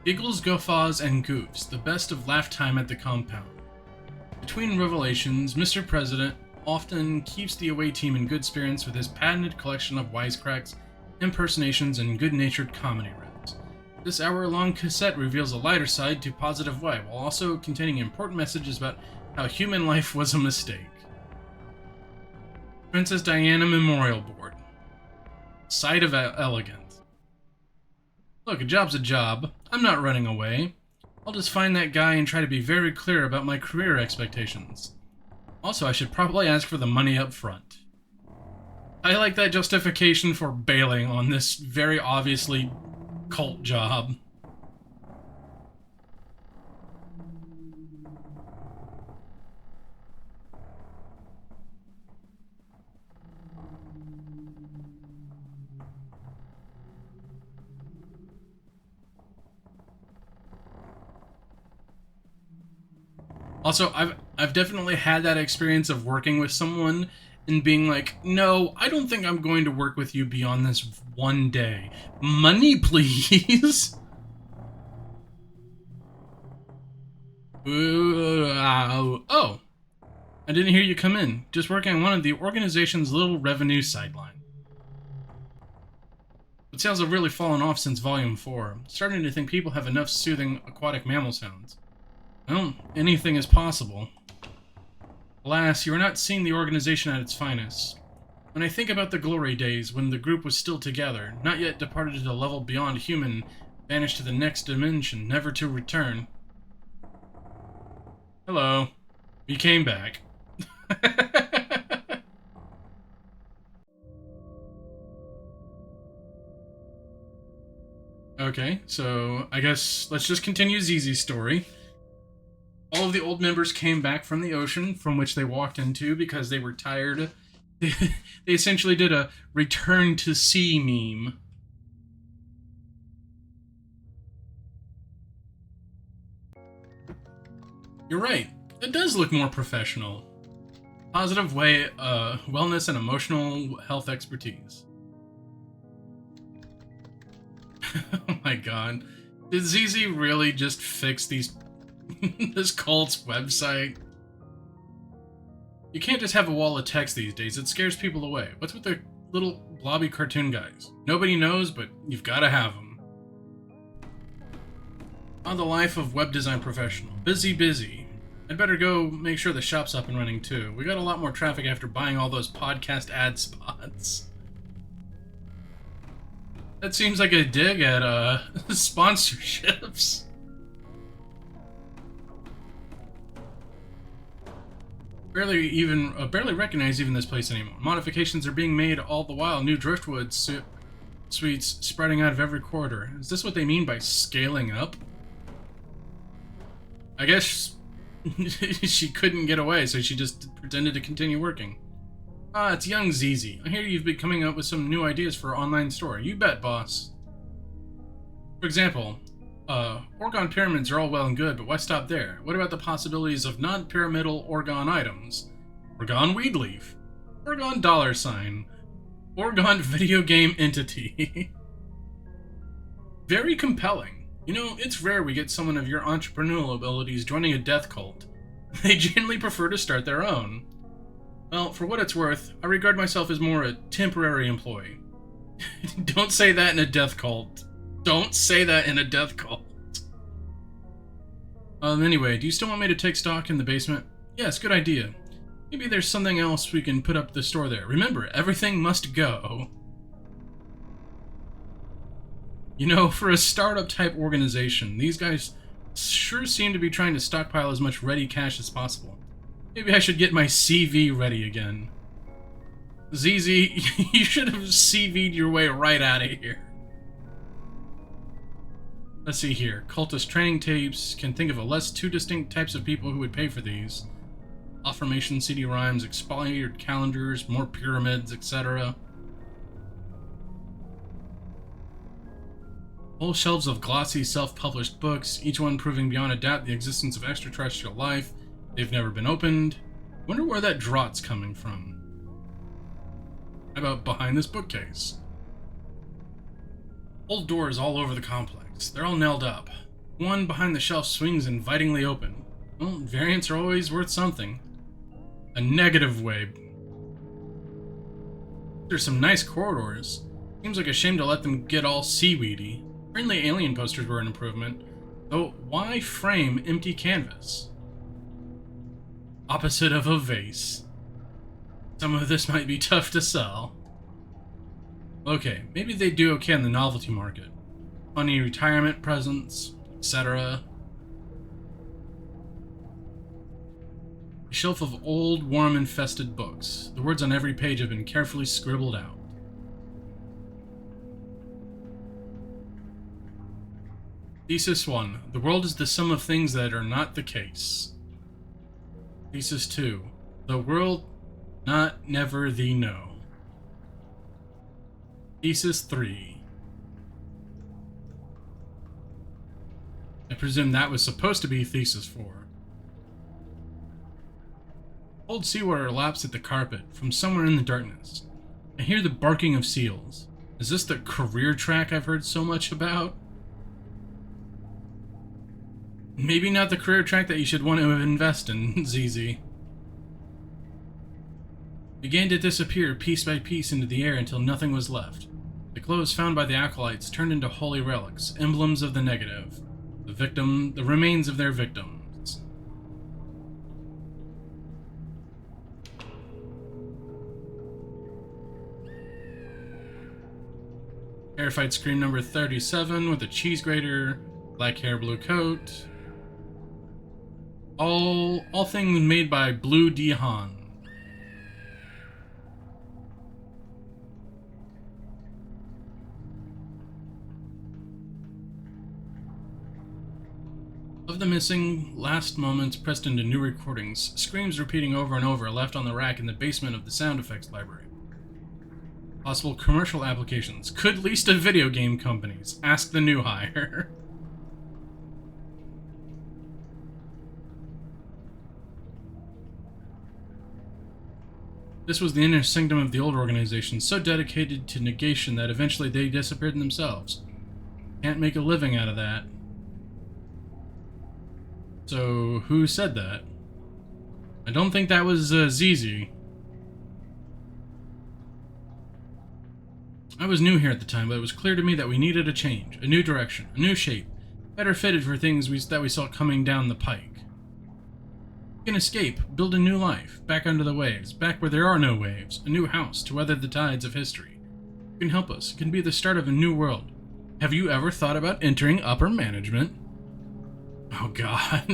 Giggles, guffaws, and goofs, the best of laugh time at the compound. Between revelations, Mr. President often keeps the away team in good spirits with his patented collection of wisecracks, impersonations, and good-natured comedy rips. This hour-long cassette reveals a lighter side to Positive Way, while also containing important messages about how human life was a mistake. Princess Diana Memorial Board. Site of elegance. Look, a job's a job. I'm not running away. I'll just find that guy and try to be very clear about my career expectations. Also, I should probably ask for the money up front. I like that justification for bailing on this very obviously cult job. Also, I've definitely had that experience of working with someone and being like, no, I don't think I'm going to work with you beyond this one day. Money, please. Oh, I didn't hear you come in. Just working on one of the organization's little revenue sideline. But sales have really fallen off since Volume 4. I'm starting to think people have enough soothing aquatic mammal sounds. Well, anything is possible. Alas, you are not seeing the organization at its finest. When I think about the glory days when the group was still together, not yet departed to the level beyond human, vanished to the next dimension, never to return. Hello. We came back. Okay, so I guess let's just continue ZZ's story. All of the old members came back from the ocean from which they walked into because they were tired. They essentially did a return to sea meme. You're right. It does look more professional. Positive Way, wellness and emotional health expertise. Oh my god. Did ZZ really just fix these this cult's website? You can't just have a wall of text these days. It scares people away. What's with the little blobby cartoon guys? Nobody knows, but you've got to have them. On the life of web design professional. Busy. I'd better go make sure the shop's up and running too. We got a lot more traffic after buying all those podcast ad spots. That seems like a dig at sponsorships. Barely recognize even this place anymore. Modifications are being made all the while. New driftwood suites spreading out of every quarter. Is this what they mean by scaling up? I guess she couldn't get away, so she just pretended to continue working. Ah, it's young ZZ. I hear you've been coming up with some new ideas for our online store. You bet, boss. For example, Orgon pyramids are all well and good, but why stop there? What about the possibilities of non-pyramidal Orgon items? Orgon weed leaf. Orgon dollar sign. Orgon video game entity. Very compelling. You know, it's rare we get someone of your entrepreneurial abilities joining a death cult. They generally prefer to start their own. Well, for what it's worth, I regard myself as more a temporary employee. Don't say that in a death cult. Don't say that in a death cult. Anyway, do you still want me to take stock in the basement? Yes, good idea. Maybe there's something else we can put up the store there. Remember, everything must go. You know, for a startup-type organization, these guys sure seem to be trying to stockpile as much ready cash as possible. Maybe I should get my CV ready again. ZZ, you should have CV'd your way right out of here. Let's see here. Cultist training tapes. Can think of a less two distinct types of people who would pay for these. Affirmation CD rhymes, expired calendars, more pyramids, etc. Whole shelves of glossy, self-published books, each one proving beyond a doubt the existence of extraterrestrial life. They've never been opened. Wonder where that draught's coming from. How about behind this bookcase? Old doors all over the complex. They're all nailed up. One behind the shelf swings invitingly open. Well, variants are always worth something. A negative way. There's some nice corridors. Seems like a shame to let them get all seaweedy. Friendly alien posters were an improvement. Though, why frame empty canvas? Opposite of a vase. Some of this might be tough to sell. Okay, maybe they do okay on the novelty market. Funny retirement presents, etc. A shelf of old, worm-infested books. The words on every page have been carefully scribbled out. Thesis 1. The world is the sum of things that are not the case. Thesis 2. The world, not never the no. Thesis 3. I presume that was supposed to be Thesis 4. Old seawater laps at the carpet from somewhere in the darkness. I hear the barking of seals. Is this the career track I've heard so much about? Maybe not the career track that you should want to invest in, ZZ. Began to disappear piece by piece into the air until nothing was left. The clothes found by the acolytes turned into holy relics, emblems of the negative. The remains of their victims. Airfight screen number 37 with a cheese grater, black hair, blue coat. All things made by Blue D. Han. Of the missing last moments pressed into new recordings, screams repeating over and over left on the rack in the basement of the sound effects library. Possible commercial applications. Could lease to video game companies. Ask the new hire. This was the inner sanctum of the old organization, so dedicated to negation that eventually they disappeared themselves. Can't make a living out of that. So, who said that? I don't think that was ZZ. I was new here at the time, but it was clear to me that we needed a change, a new direction, a new shape, better fitted for things that we saw coming down the pike. We can escape, build a new life, back under the waves, back where there are no waves, a new house to weather the tides of history. You can help us, it can be the start of a new world. Have you ever thought about entering upper management? Oh god.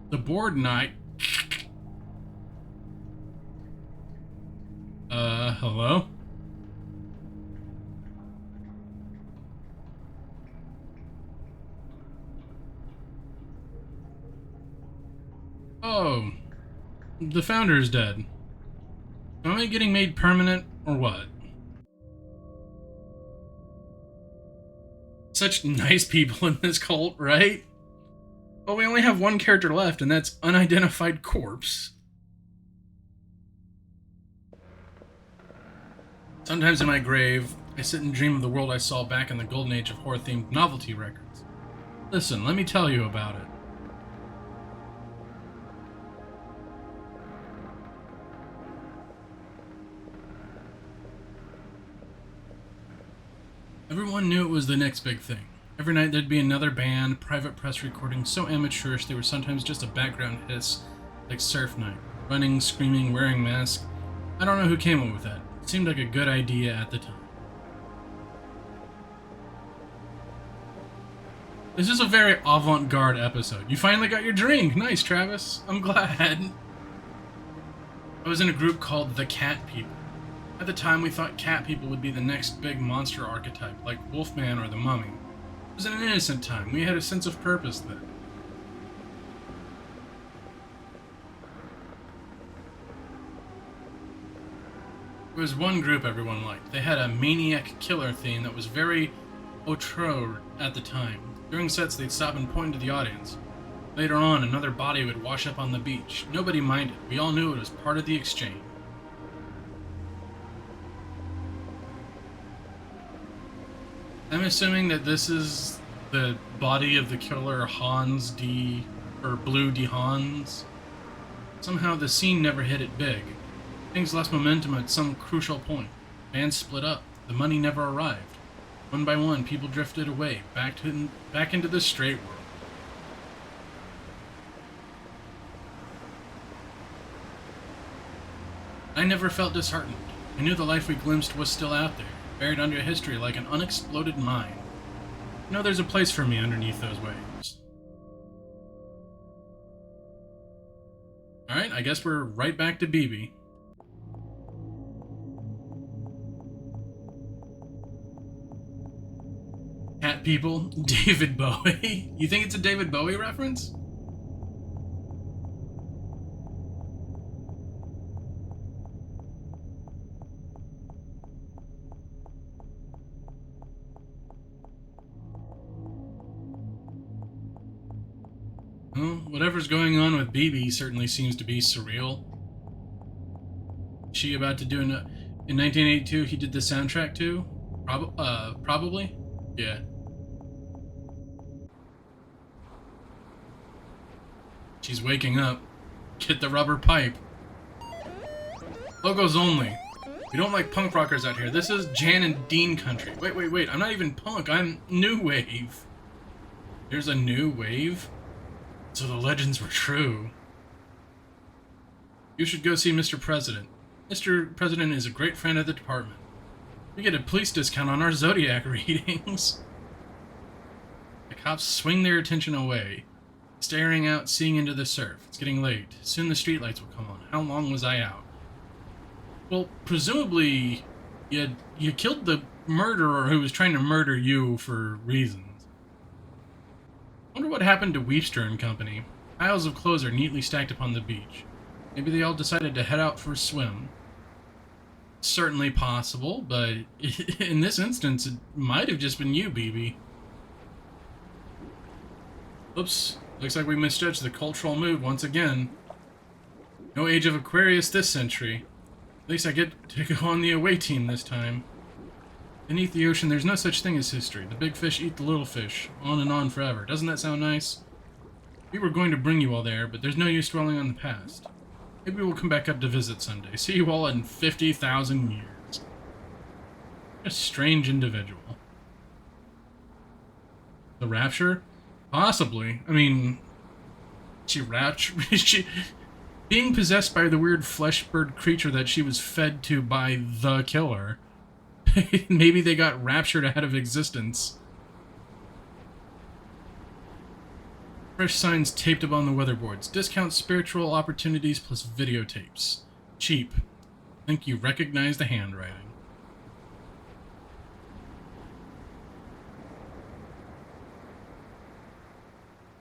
The board night. Hello? Oh, the founder's dead. Am I getting made permanent, or what? Such nice people in this cult, right? Well, we only have one character left, and that's Unidentified Corpse. Sometimes in my grave, I sit and dream of the world I saw back in the golden age of horror-themed novelty records. Listen, let me tell you about it. Everyone knew it was the next big thing. Every night there'd be another band, private press recordings so amateurish they were sometimes just a background hiss, like Surf Night. Running, screaming, wearing masks. I don't know who came up with that. It seemed like a good idea at the time. This is a very avant-garde episode. You finally got your drink! Nice, Travis. I'm glad. I was in a group called the Cat People. At the time, we thought cat people would be the next big monster archetype, like Wolfman or the Mummy. It was an innocent time. We had a sense of purpose then. There was one group everyone liked. They had a maniac killer theme that was very outre at the time. During sets, they'd stop and point to the audience. Later on, another body would wash up on the beach. Nobody minded. We all knew it was part of the exchange. I'm assuming that this is the body of the killer Hans D. or Blue D. Hans. Somehow the scene never hit it big. Things lost momentum at some crucial point. Bands split up. The money never arrived. One by one, people drifted away, back into the straight world. I never felt disheartened. I knew the life we glimpsed was still out there, buried under history like an unexploded mine. I know there's a place for me underneath those waves. Alright, I guess we're right back to BB. Cat people, David Bowie. You think it's a David Bowie reference? Well, whatever's going on with BB certainly seems to be surreal. She about to do in 1982 he did the soundtrack too? Probably? Yeah. She's waking up. Get the rubber pipe. Logos only. We don't like punk rockers out here. This is Jan and Dean country. Wait. I'm not even punk. I'm new wave. There's a new wave? So the legends were true. You should go see Mr. President. Mr. President is a great friend of the department. We get a police discount on our Zodiac readings. The cops swing their attention away. Staring out, seeing into the surf. It's getting late. Soon the streetlights will come on. How long was I out? Well, presumably, you killed the murderer who was trying to murder you for reasons. Wonder what happened to Weepster and Company. Piles of clothes are neatly stacked upon the beach. Maybe they all decided to head out for a swim. Certainly possible, but in this instance, it might have just been you, BB. Oops. Looks like we misjudged the cultural mood once again. No Age of Aquarius this century. At least I get to go on the away team this time. Beneath the ocean, there's no such thing as history. The big fish eat the little fish. On and on forever. Doesn't that sound nice? We were going to bring you all there, but there's no use dwelling on the past. Maybe we'll come back up to visit someday. See you all in 50,000 years. A strange individual. The Rapture? Possibly. I mean, being possessed by the weird flesh bird creature that she was fed to by the killer. Maybe they got raptured out of existence. Fresh signs taped up on the weatherboards. Discount spiritual opportunities plus videotapes. Cheap. Think you recognize the handwriting.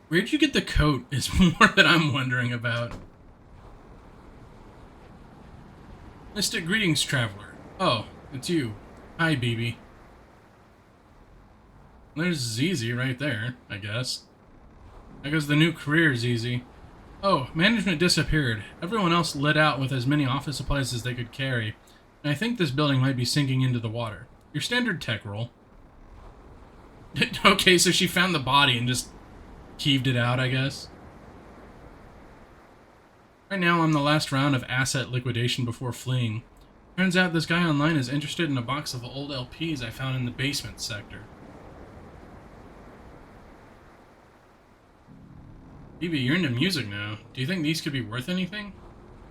Where'd you get the coat is more that I'm wondering about. Mystic greetings, traveler. Oh, it's you. Hi, BB. There's ZZ right there, I guess. That goes the new career, ZZ. Oh, management disappeared. Everyone else lit out with as many office supplies as they could carry. And I think this building might be sinking into the water. Your standard tech roll. Okay, so she found the body and just heaved it out, I guess. Right now, I'm the last round of asset liquidation before fleeing. Turns out this guy online is interested in a box of old LPs I found in the basement sector. BB, you're into music now. Do you think these could be worth anything?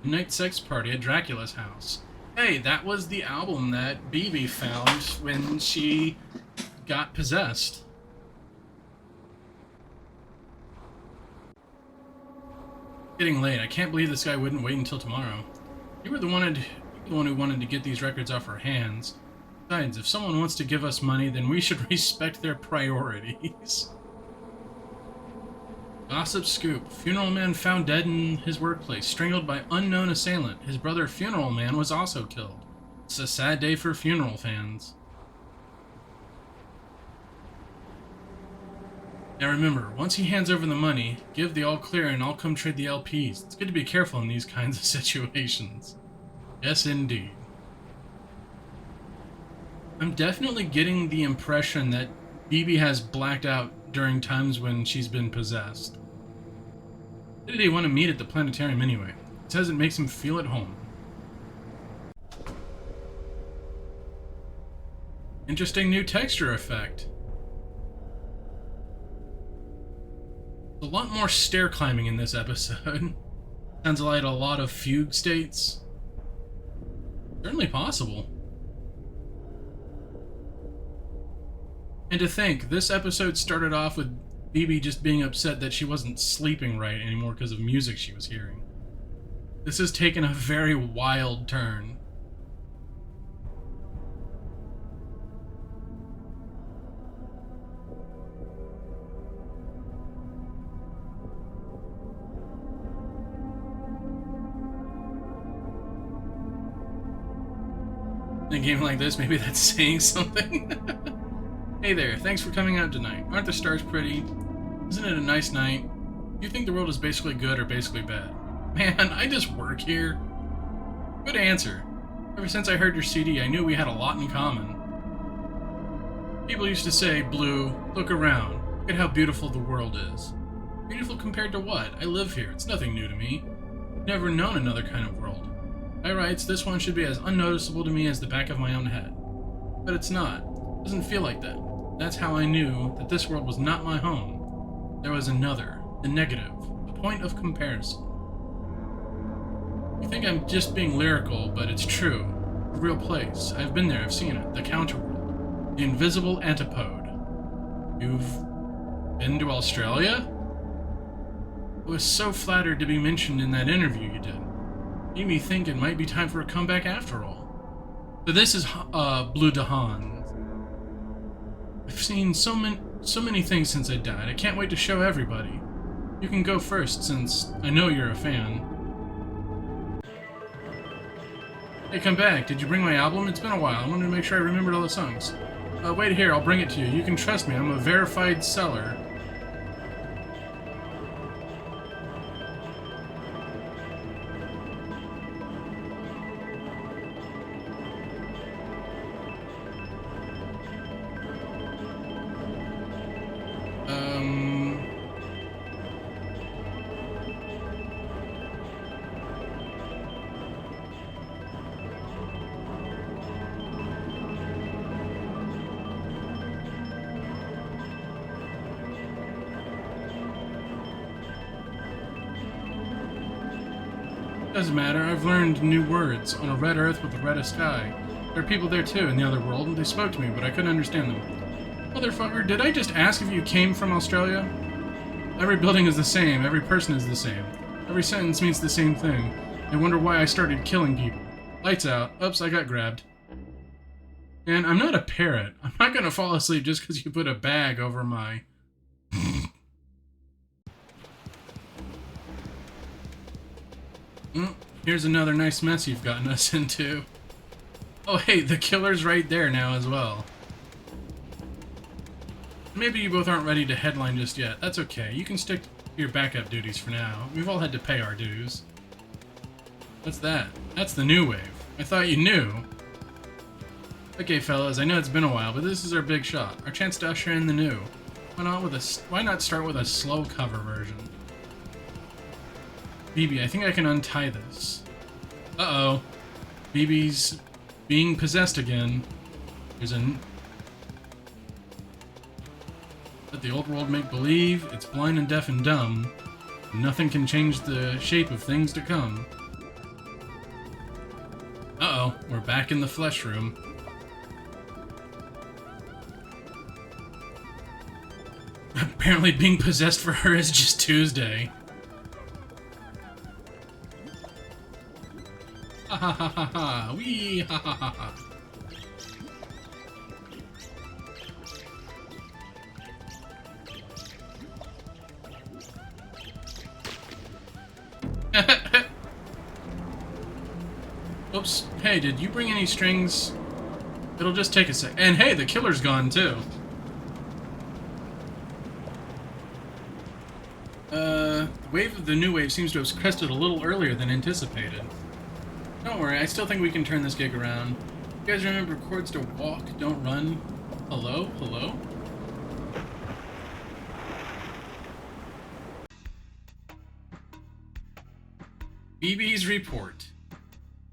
Midnight Sex Party at Dracula's house. Hey, that was the album that BB found when she got possessed. Getting late. I can't believe this guy wouldn't wait until tomorrow. You were the one who wanted to get these records off our hands. Besides, if someone wants to give us money, then we should respect their priorities. Gossip scoop. Funeral man found dead in his workplace, strangled by unknown assailant. His brother, Funeral Man, was also killed. It's a sad day for funeral fans. Now remember, once he hands over the money, give the all clear and I'll come trade the LPs. It's good to be careful in these kinds of situations. Yes, indeed. I'm definitely getting the impression that BB has blacked out during times when she's been possessed. Why did he want to meet at the planetarium anyway? It says it makes him feel at home. Interesting new texture effect. A lot more stair climbing in this episode. Sounds like a lot of fugue states. Certainly possible. And to think, this episode started off with BB just being upset that she wasn't sleeping right anymore because of music she was hearing. This has taken a very wild turn. In a game like this, maybe that's saying something. Hey there, thanks for coming out tonight. Aren't the stars pretty? Isn't it a nice night? Do you think the world is basically good or basically bad? Man, I just work here. Good answer. Ever since I heard your CD, I knew we had a lot in common. People used to say, Blue, look around. Look at how beautiful the world is. Beautiful compared to what? I live here. It's nothing new to me. I've never known another kind of world. By rights, this one should be as unnoticeable to me as the back of my own head. But it's not. It doesn't feel like that. That's how I knew that this world was not my home. There was another, the negative, the point of comparison. You think I'm just being lyrical, but it's true. A real place. I've been there, I've seen it. The counterworld. The invisible antipode. You've been to Australia? I was so flattered to be mentioned in that interview you did. Made me think it might be time for a comeback after all. So this is Blue Dahan. I've seen so many things since I died. I can't wait to show everybody. You can go first, since I know you're a fan. Hey, come back. Did you bring my album? It's been a while. I wanted to make sure I remembered all the songs. Wait here. I'll bring it to you. You can trust me. I'm a verified seller. Doesn't matter, I've learned new words. On a red earth with a redder sky. There are people there too, in the other world, and they spoke to me, but I couldn't understand them. Motherfucker, did I just ask if you came from Australia? Every building is the same, every person is the same. Every sentence means the same thing. I wonder why I started killing people. Lights out. Oops, I got grabbed. And I'm not a parrot. I'm not gonna fall asleep just because you put a bag over my... Mm, here's another nice mess you've gotten us into. Oh hey, the killer's right there now as well. Maybe you both aren't ready to headline just yet. That's okay. You can stick to your backup duties for now. We've all had to pay our dues. What's that? That's the new wave. I thought you knew. Okay, fellas, I know it's been a while, but this is our big shot. Our chance to usher in the new. Why not start with a slow cover version? BB, I think I can untie this. Uh-oh. BB's being possessed again. There's a... Let the old world make believe it's blind and deaf and dumb. Nothing can change the shape of things to come. Uh-oh, we're back in the flesh room. Apparently being possessed for her is just Tuesday. Ha ha ha ha ha, wee ha ha ha ha. Oops. Hey, did you bring any strings? It'll just take a sec. And hey, the killer's gone too. The wave of the new wave seems to have crested a little earlier than anticipated. Don't worry, I still think we can turn this gig around. You guys remember chords to walk, don't run? Hello? Hello? BB's report.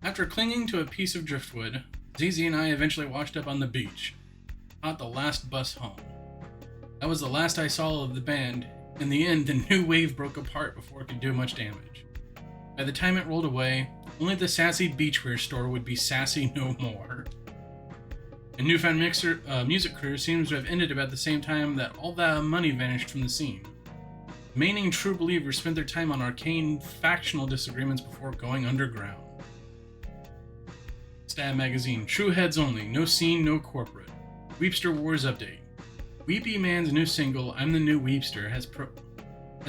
After clinging to a piece of driftwood, ZZ and I eventually washed up on the beach, caught the last bus home. That was the last I saw of the band. In the end, the new wave broke apart before it could do much damage. By the time it rolled away, only the sassy beachwear store would be sassy no more. A newfound music career seems to have ended about the same time that all that money vanished from the scene. Remaining true believers spent their time on arcane factional disagreements before going underground. Stab Magazine, true heads only, no scene, no corporate. Weepster Wars update. Weepy Man's new single, I'm the New Weepster, has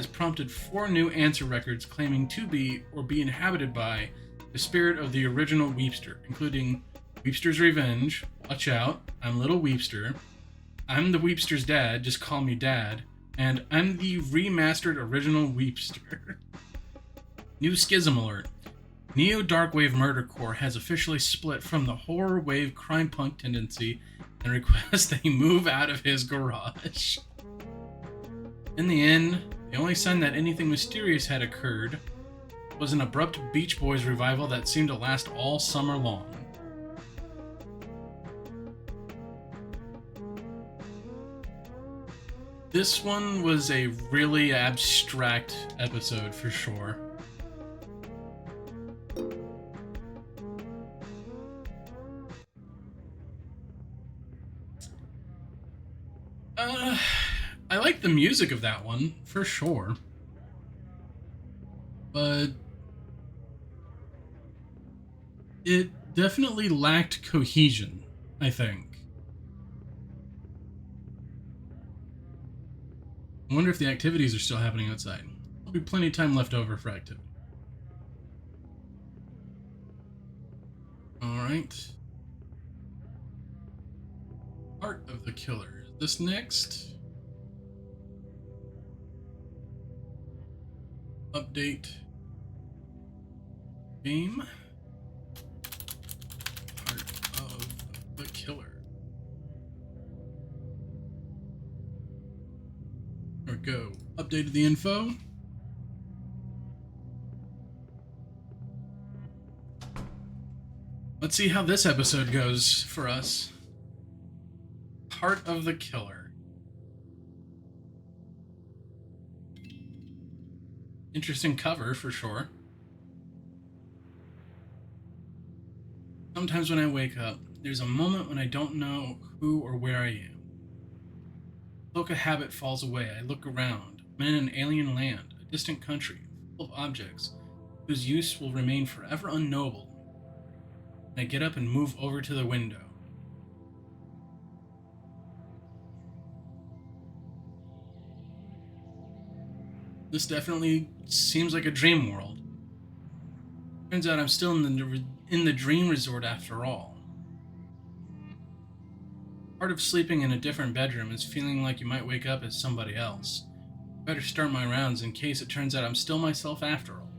prompted 4 new answer records claiming to be or be inhabited by the spirit of the original Weepster, including Weepster's Revenge, Watch Out, I'm Little Weepster, I'm the Weepster's Dad, Just Call Me Dad, and I'm the remastered original Weepster. New Schism alert. Neo Darkwave Murdercore has officially split from the horror wave crime punk tendency and requests that he move out of his garage. In the end, the only sign that anything mysterious had occurred was an abrupt Beach Boys revival that seemed to last all summer long. This one was a really abstract episode for sure. I like the music of that one, for sure. But it definitely lacked cohesion, I think. I wonder if the activities are still happening outside. There'll be plenty of time left over for activity. Alright. Heart of the Killer. This next update game. Heart of the Killer. There we go. Updated the info. Let's see how this episode goes for us. Heart of the Killer. Interesting cover for sure. Sometimes when I wake up, there's a moment when I don't know who or where I am. The cloak of habit falls away. I look around. I'm in an alien land, a distant country, full of objects whose use will remain forever unknowable. I get up and move over to the window. This definitely seems like a dream world. Turns out I'm still in the dream resort after all. Part of sleeping in a different bedroom is feeling like you might wake up as somebody else. Better start my rounds in case it turns out I'm still myself after all.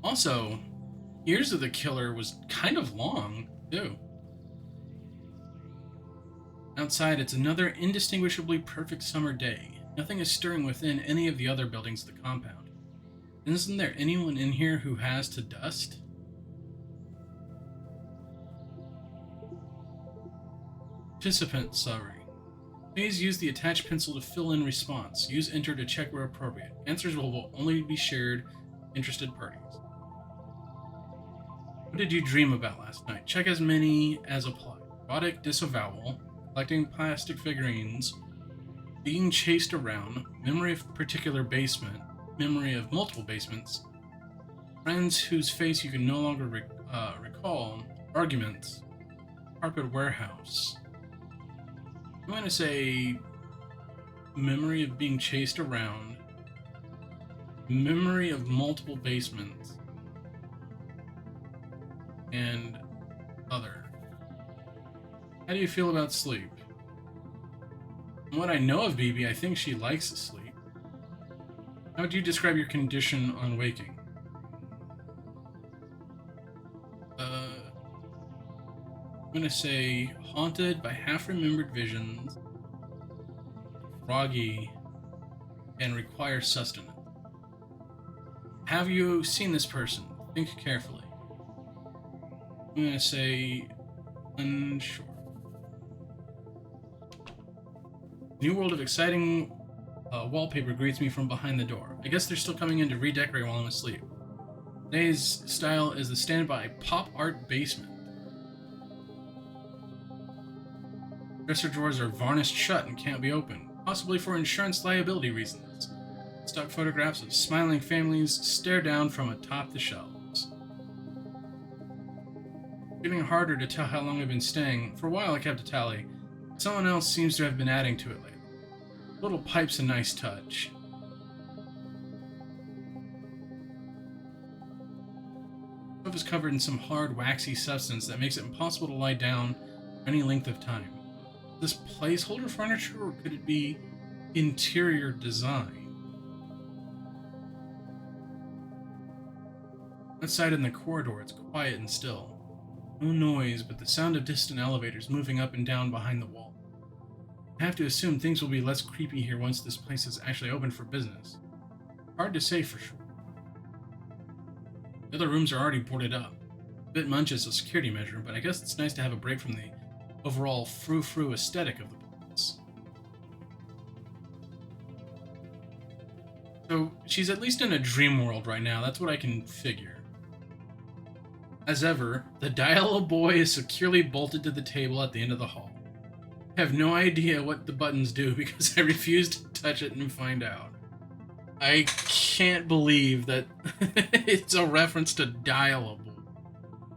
Also, Ears of the Killer was kind of long, too. Outside, it's another indistinguishably perfect summer day. Nothing is stirring within any of the other buildings of the compound. Isn't there anyone in here who has to dust? Participant summary. Please use the attached pencil to fill in response. Use enter to check where appropriate. Answers will only be shared interested parties. What did you dream about last night? Check as many as apply. Erotic disavowal, collecting plastic figurines, being chased around, memory of particular basement, memory of multiple basements, friends whose face you can no longer recall, arguments, carpet warehouse. I'm going to say memory of being chased around, memory of multiple basements, and other. How do you feel about sleep? From what I know of BB, I think she likes to sleep. How would you describe your condition on waking? I'm gonna say haunted by half-remembered visions, groggy, and require sustenance. Have you seen this person? Think carefully. I'm gonna say unsure. New world of exciting wallpaper greets me from behind the door. I guess they're still coming in to redecorate while I'm asleep. Today's style is the standby pop art basement. Dresser drawers are varnished shut and can't be opened, possibly for insurance liability reasons. Stock photographs of smiling families stare down from atop the shelves. Getting harder to tell how long I've been staying. For a while I kept a tally. Someone else seems to have been adding to it lately. Little pipe's a nice touch. The roof is covered in some hard, waxy substance that makes it impossible to lie down for any length of time. Is this placeholder furniture, or could it be interior design? Outside in the corridor, it's quiet and still. No noise, but the sound of distant elevators moving up and down behind the wall. I have to assume things will be less creepy here once this place is actually open for business. Hard to say for sure. The other rooms are already boarded up. A bit much as a security measure, but I guess it's nice to have a break from the overall frou-frou aesthetic of the place. So, she's at least in a dream world right now, that's what I can figure. As ever, the dial-a boy is securely bolted to the table at the end of the hall. I have no idea what the buttons do because I refuse to touch it and find out. I can't believe that it's a reference to dial-a boy.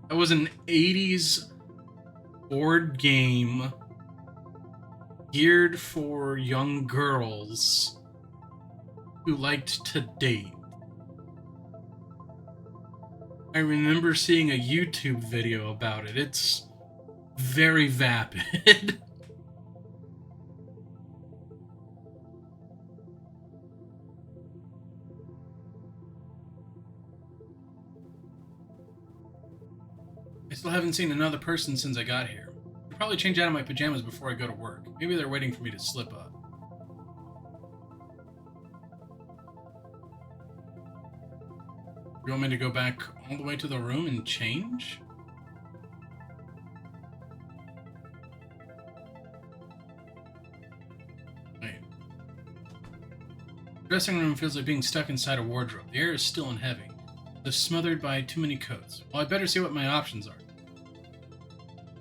That was an 80s board game geared for young girls who liked to date. I remember seeing a YouTube video about it. It's very vapid. I still haven't seen another person since I got here. I'll probably change out of my pajamas before I go to work. Maybe they're waiting for me to slip up. You want me to go back all the way to the room and change? Wait. The dressing room feels like being stuck inside a wardrobe. The air is still and heavy. They're smothered by too many coats. Well, I better see what my options are.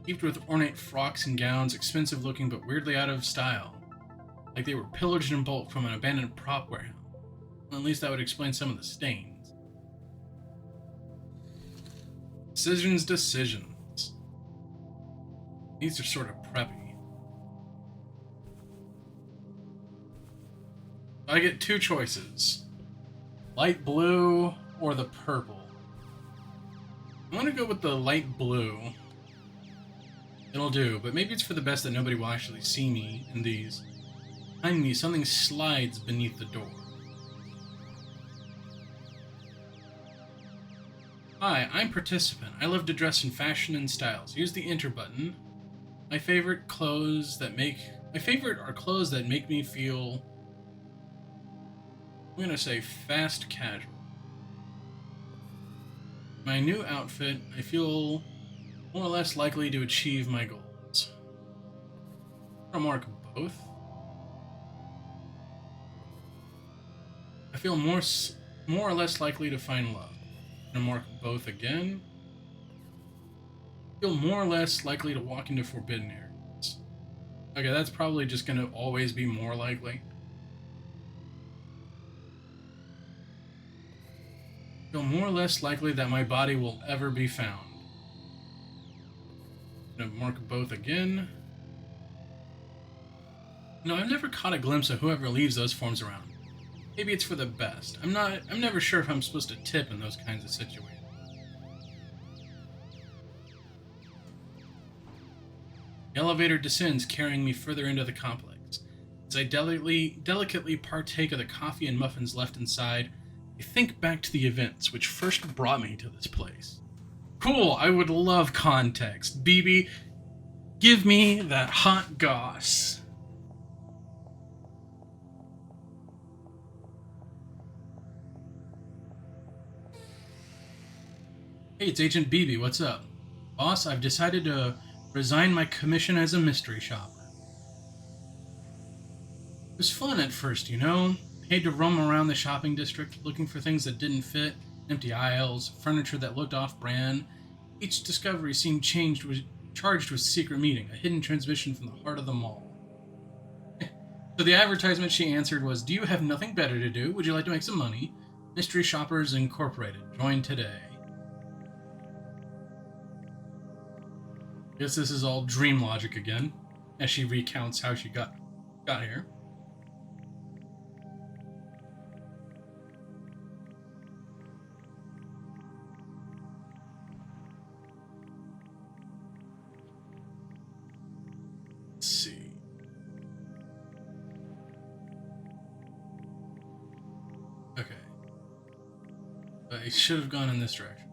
Heaped with ornate frocks and gowns, expensive looking but weirdly out of style. Like they were pillaged in bulk from an abandoned prop warehouse. Well, at least that would explain some of the stains. Decisions. These are sort of preppy. I get two choices. Light blue or the purple. I'm gonna go with the light blue. It'll do, but maybe it's for the best that nobody will actually see me in these. Behind me, something slides beneath the door. Hi, I'm participant. I love to dress in fashion and styles. Use the enter button. My favorite are clothes that make me feel, I'm gonna say, fast casual. My new outfit, I feel more or less likely to achieve my goals. I'll mark both. I feel more or less likely to find love. I'm gonna mark both again. I feel more or less likely to walk into forbidden areas. Okay, that's probably just gonna always be more likely. I feel more or less likely that my body will ever be found. I'm gonna mark both again. No, I've never caught a glimpse of whoever leaves those forms around. Maybe it's for the best. I'm never sure if I'm supposed to tip in those kinds of situations. The elevator descends, carrying me further into the complex. As I delicately partake of the coffee and muffins left inside, I think back to the events which first brought me to this place. Cool, I would love context. BB, give me that hot goss. Hey, it's Agent BB, what's up? Boss, I've decided to resign my commission as a mystery shopper. It was fun at first, you know? Paid to roam around the shopping district looking for things that didn't fit, empty aisles, furniture that looked off-brand. Each discovery seemed charged with secret meaning, a hidden transmission from the heart of the mall. So the advertisement she answered was, "Do you have nothing better to do? Would you like to make some money? Mystery Shoppers Incorporated. Join today." Guess this is all dream logic again, as she recounts how she got here. Let's see. Okay. I should have gone in this direction.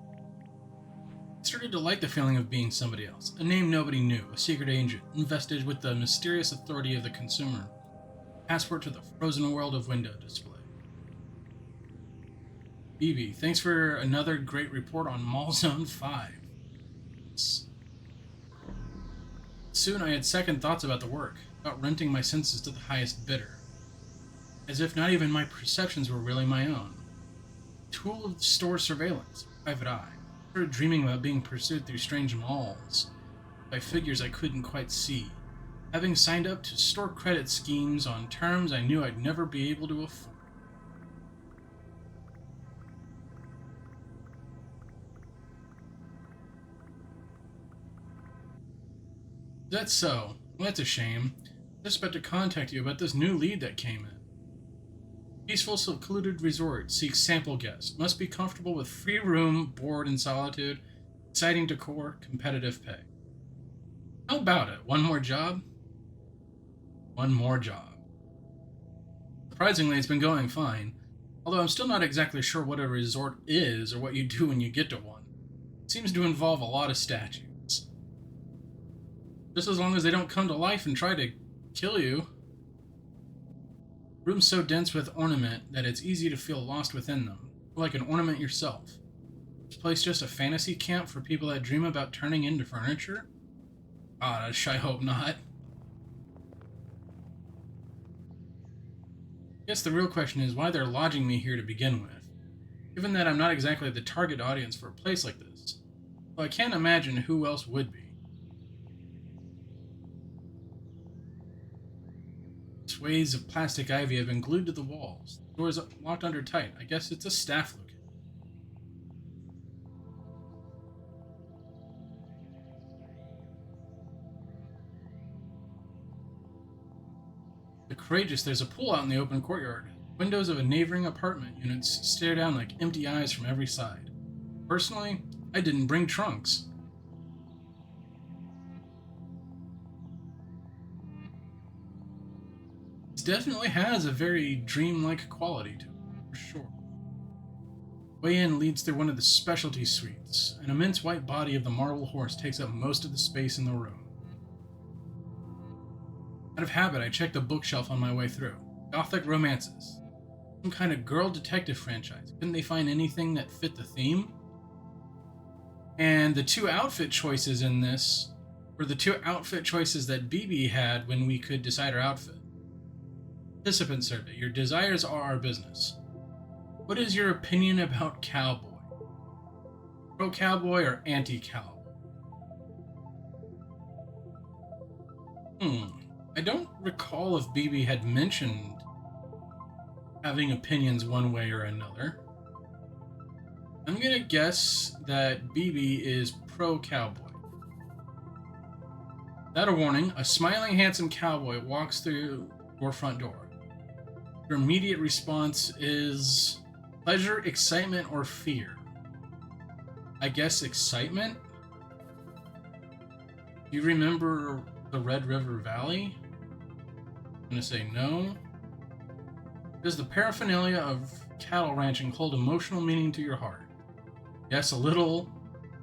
I started to like the feeling of being somebody else, a name nobody knew, a secret agent, invested with the mysterious authority of the consumer, passport to the frozen world of window display. BB, thanks for another great report on Mall Zone 5. Soon I had second thoughts about the work, about renting my senses to the highest bidder, as if not even my perceptions were really my own. Tool of store surveillance, private eye. I started dreaming about being pursued through strange malls by figures I couldn't quite see, having signed up to store credit schemes on terms I knew I'd never be able to afford. Is that so? Well, that's a shame. Just about to contact you about this new lead that came in. Peaceful, secluded resort seeks sample guests. Must be comfortable with free room, board, and solitude. Exciting decor, competitive pay. How about it? One more job? One more job. Surprisingly, it's been going fine. Although I'm still not exactly sure what a resort is or what you do when you get to one. It seems to involve a lot of statues. Just as long as they don't come to life and try to kill you. Rooms so dense with ornament that it's easy to feel lost within them, like an ornament yourself. This place just a fantasy camp for people that dream about turning into furniture? Gosh, I hope not. I guess the real question is why they're lodging me here to begin with, given that I'm not exactly the target audience for a place like this. Well, I can't imagine who else would be. Sways of plastic ivy have been glued to the walls. The door is locked under tight. I guess it's a staff location. The courageous, there's a pool out in the open courtyard. Windows of a neighboring apartment units stare down like empty eyes from every side. Personally, I didn't bring trunks. It definitely has a very dreamlike quality to it, for sure. Way in leads through one of the specialty suites. An immense white body of the marble horse takes up most of the space in the room. Out of habit, I checked the bookshelf on my way through. Gothic romances. Some kind of girl detective franchise. Couldn't they find anything that fit the theme? And the two outfit choices in this were the two outfit choices that BB had when we could decide our outfit. Participant survey. Your desires are our business. What is your opinion about cowboy? Pro cowboy or anti cowboy? I don't recall if BB had mentioned having opinions one way or another. I'm gonna guess that BB is pro cowboy. Without a warning, a smiling, handsome cowboy walks through your front door. Your immediate response is pleasure, excitement, or fear. I guess excitement? Do you remember the Red River Valley? I'm gonna say no. Does the paraphernalia of cattle ranching hold emotional meaning to your heart? Yes, a little.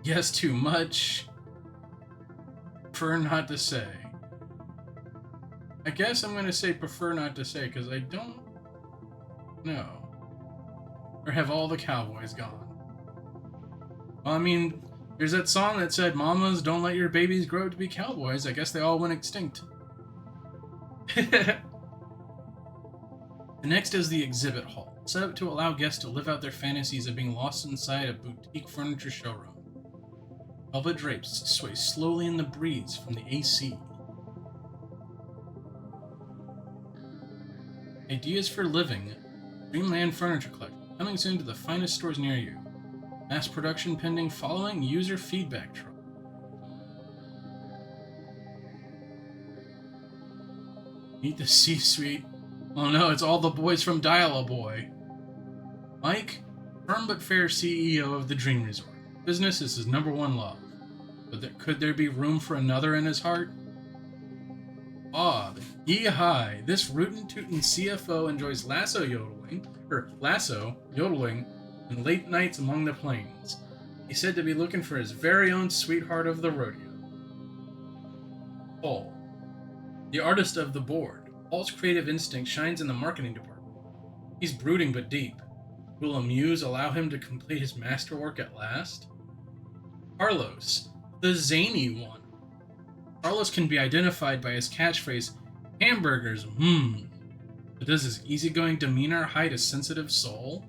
Yes, too much. Prefer not to say. I guess I'm gonna say prefer not to say because I don't know. Or have all the cowboys gone? Well, I mean, there's that song that said, "Mamas, don't let your babies grow up to be cowboys." I guess they all went extinct. The next is the exhibit hall, set up to allow guests to live out their fantasies of being lost inside a boutique furniture showroom. Velvet drapes sway slowly in the breeze from the AC. Ideas for living. Dreamland Furniture Collection. Coming soon to the finest stores near you. Mass production pending following user feedback trial. Meet the C-suite. Oh no, it's all the boys from Dial-A-Boy. Mike, firm but fair CEO of the Dream Resort. Business is his number one love. But could there be room for another in his heart? Bob, yee-hi, this rootin' tootin' CFO enjoys lasso yodeling, in late nights among the plains. He's said to be looking for his very own sweetheart of the rodeo. Paul, the artist of the board. Paul's creative instinct shines in the marketing department. He's brooding but deep. Will a muse allow him to complete his masterwork at last? Carlos, the zany one. Carlos can be identified by his catchphrase, hamburgers, But does his easygoing demeanor hide a sensitive soul?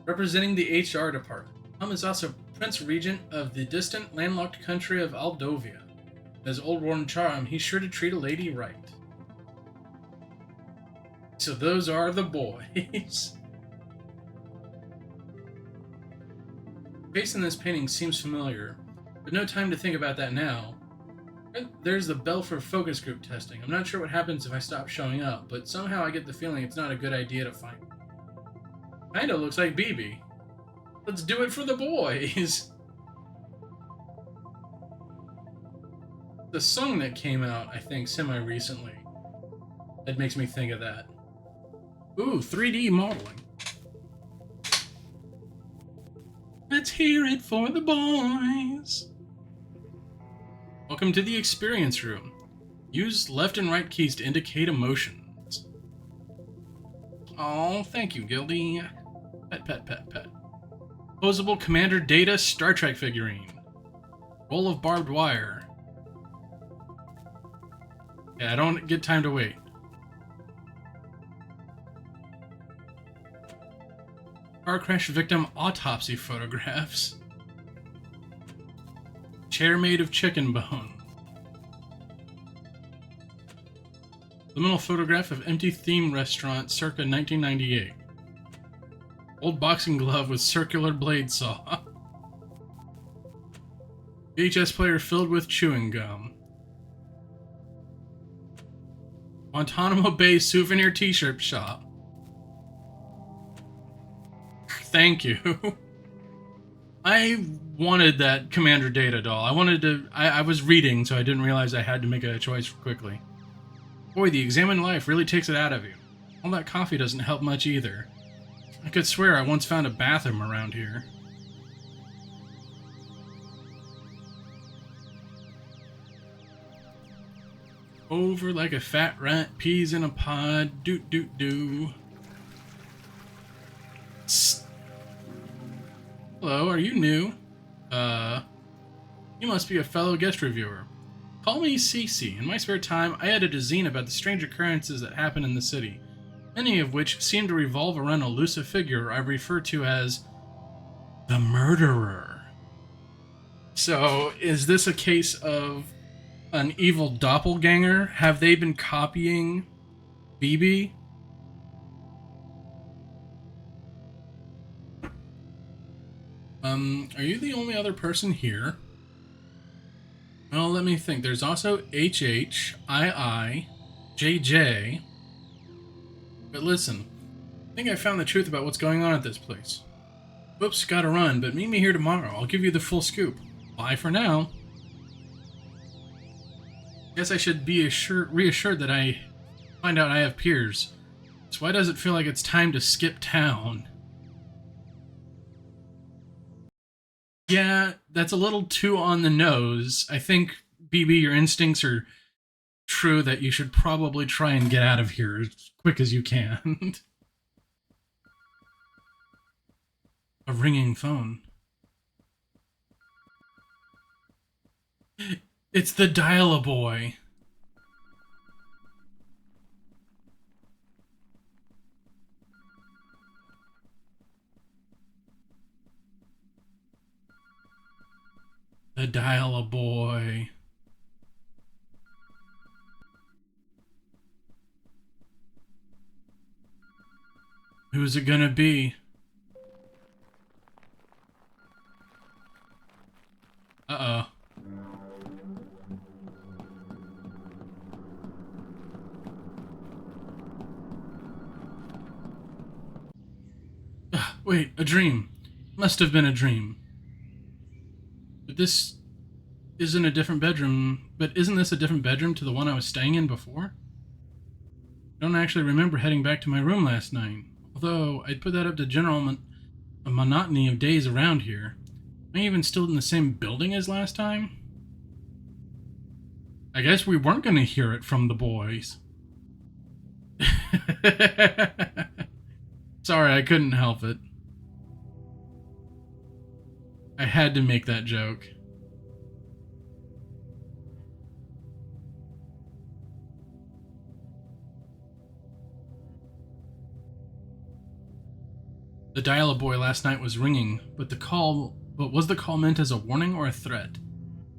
Representing the HR department. Is also Prince Regent of the distant landlocked country of Aldovia. As old worn charm, he's sure to treat a lady right. So those are the boys. The face in this painting seems familiar, but no time to think about that now. There's the bell for focus group testing. I'm not sure what happens if I stop showing up, but somehow I get the feeling it's not a good idea to find it. Kinda looks like BB. Let's do it for the boys! The song that came out, I think, semi-recently, that makes me think of that. Ooh, 3D modeling. Let's hear it for the boys! Welcome to the experience room. Use left and right keys to indicate emotions. Oh, thank you, Gildy. Pet, pet, pet, pet. Posable Commander Data Star Trek figurine. Roll of barbed wire. Yeah, I don't get time to wait. Car crash victim autopsy photographs. Chair made of chicken bone. Liminal photograph of empty theme restaurant circa 1998. Old boxing glove with circular blade saw. VHS player filled with chewing gum. Guantanamo Bay souvenir t-shirt shop. Thank you. I wanted that Commander Data doll. I was reading, so I didn't realize I had to make a choice quickly. Boy, the examined life really takes it out of you. All that coffee doesn't help much either. I could swear I once found a bathroom around here. Over like a fat rat, peas in a pod, doot doot doo. Hello, are you new? You must be a fellow guest reviewer. Call me Cece. In my spare time, I edit a zine about the strange occurrences that happen in the city, many of which seem to revolve around an elusive figure I refer to as the murderer. So, is this a case of an evil doppelganger? Have they been copying BB? Are you the only other person here? Well, let me think. There's also HH, II, JJ. But listen, I think I found the truth about what's going on at this place. Whoops, gotta run, but meet me here tomorrow. I'll give you the full scoop. Bye for now. Guess I should be reassured that I find out I have peers. So why does it feel like it's time to skip town? Yeah, that's a little too on the nose. I think, BB, your instincts are true that you should probably try and get out of here as quick as you can. A ringing phone. It's the dial-a-boy. The dial-a-boy. Who's it gonna be? Uh-oh. Wait, a dream. Must have been a dream. But this isn't a different bedroom. But isn't this a different bedroom to the one I was staying in before? I don't actually remember heading back to my room last night. Although, I'd put that up to general monotony of days around here. Am I even still in the same building as last time? I guess we weren't going to hear it from the boys. Sorry, I couldn't help it. I had to make that joke. The dial-a-boy last night was ringing, but was the call meant as a warning or a threat?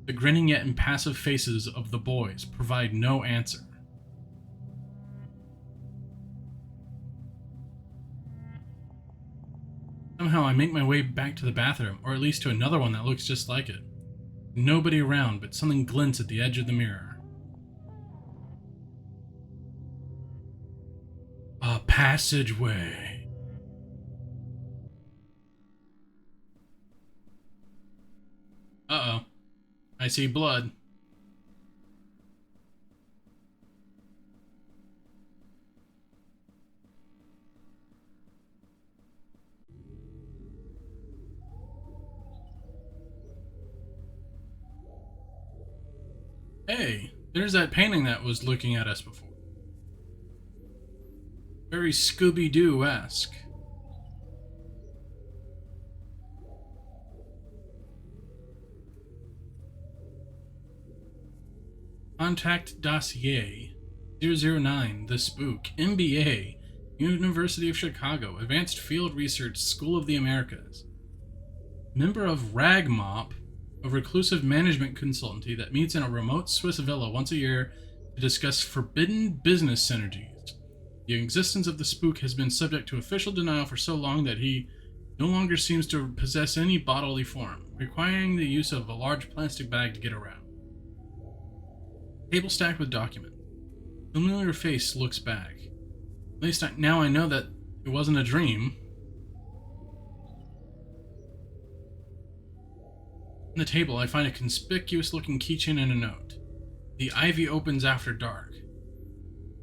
The grinning yet impassive faces of the boys provide no answer. Somehow I make my way back to the bathroom, or at least to another one that looks just like it. Nobody around, but something glints at the edge of the mirror. A passageway. Uh-oh. I see blood. Hey, there's that painting that was looking at us before. Very Scooby-Doo-esque. Contact Dossier 009, The Spook, MBA, University of Chicago, Advanced Field Research, School of the Americas. Member of RAGMOP, a reclusive management consultancy that meets in a remote Swiss villa once a year to discuss forbidden business synergies. The existence of the spook has been subject to official denial for so long that he no longer seems to possess any bodily form, requiring the use of a large plastic bag to get around. Table stacked with documents. Familiar face looks back. At least now I know that it wasn't a dream. On the table, I find a conspicuous-looking keychain and a note. The ivy opens after dark.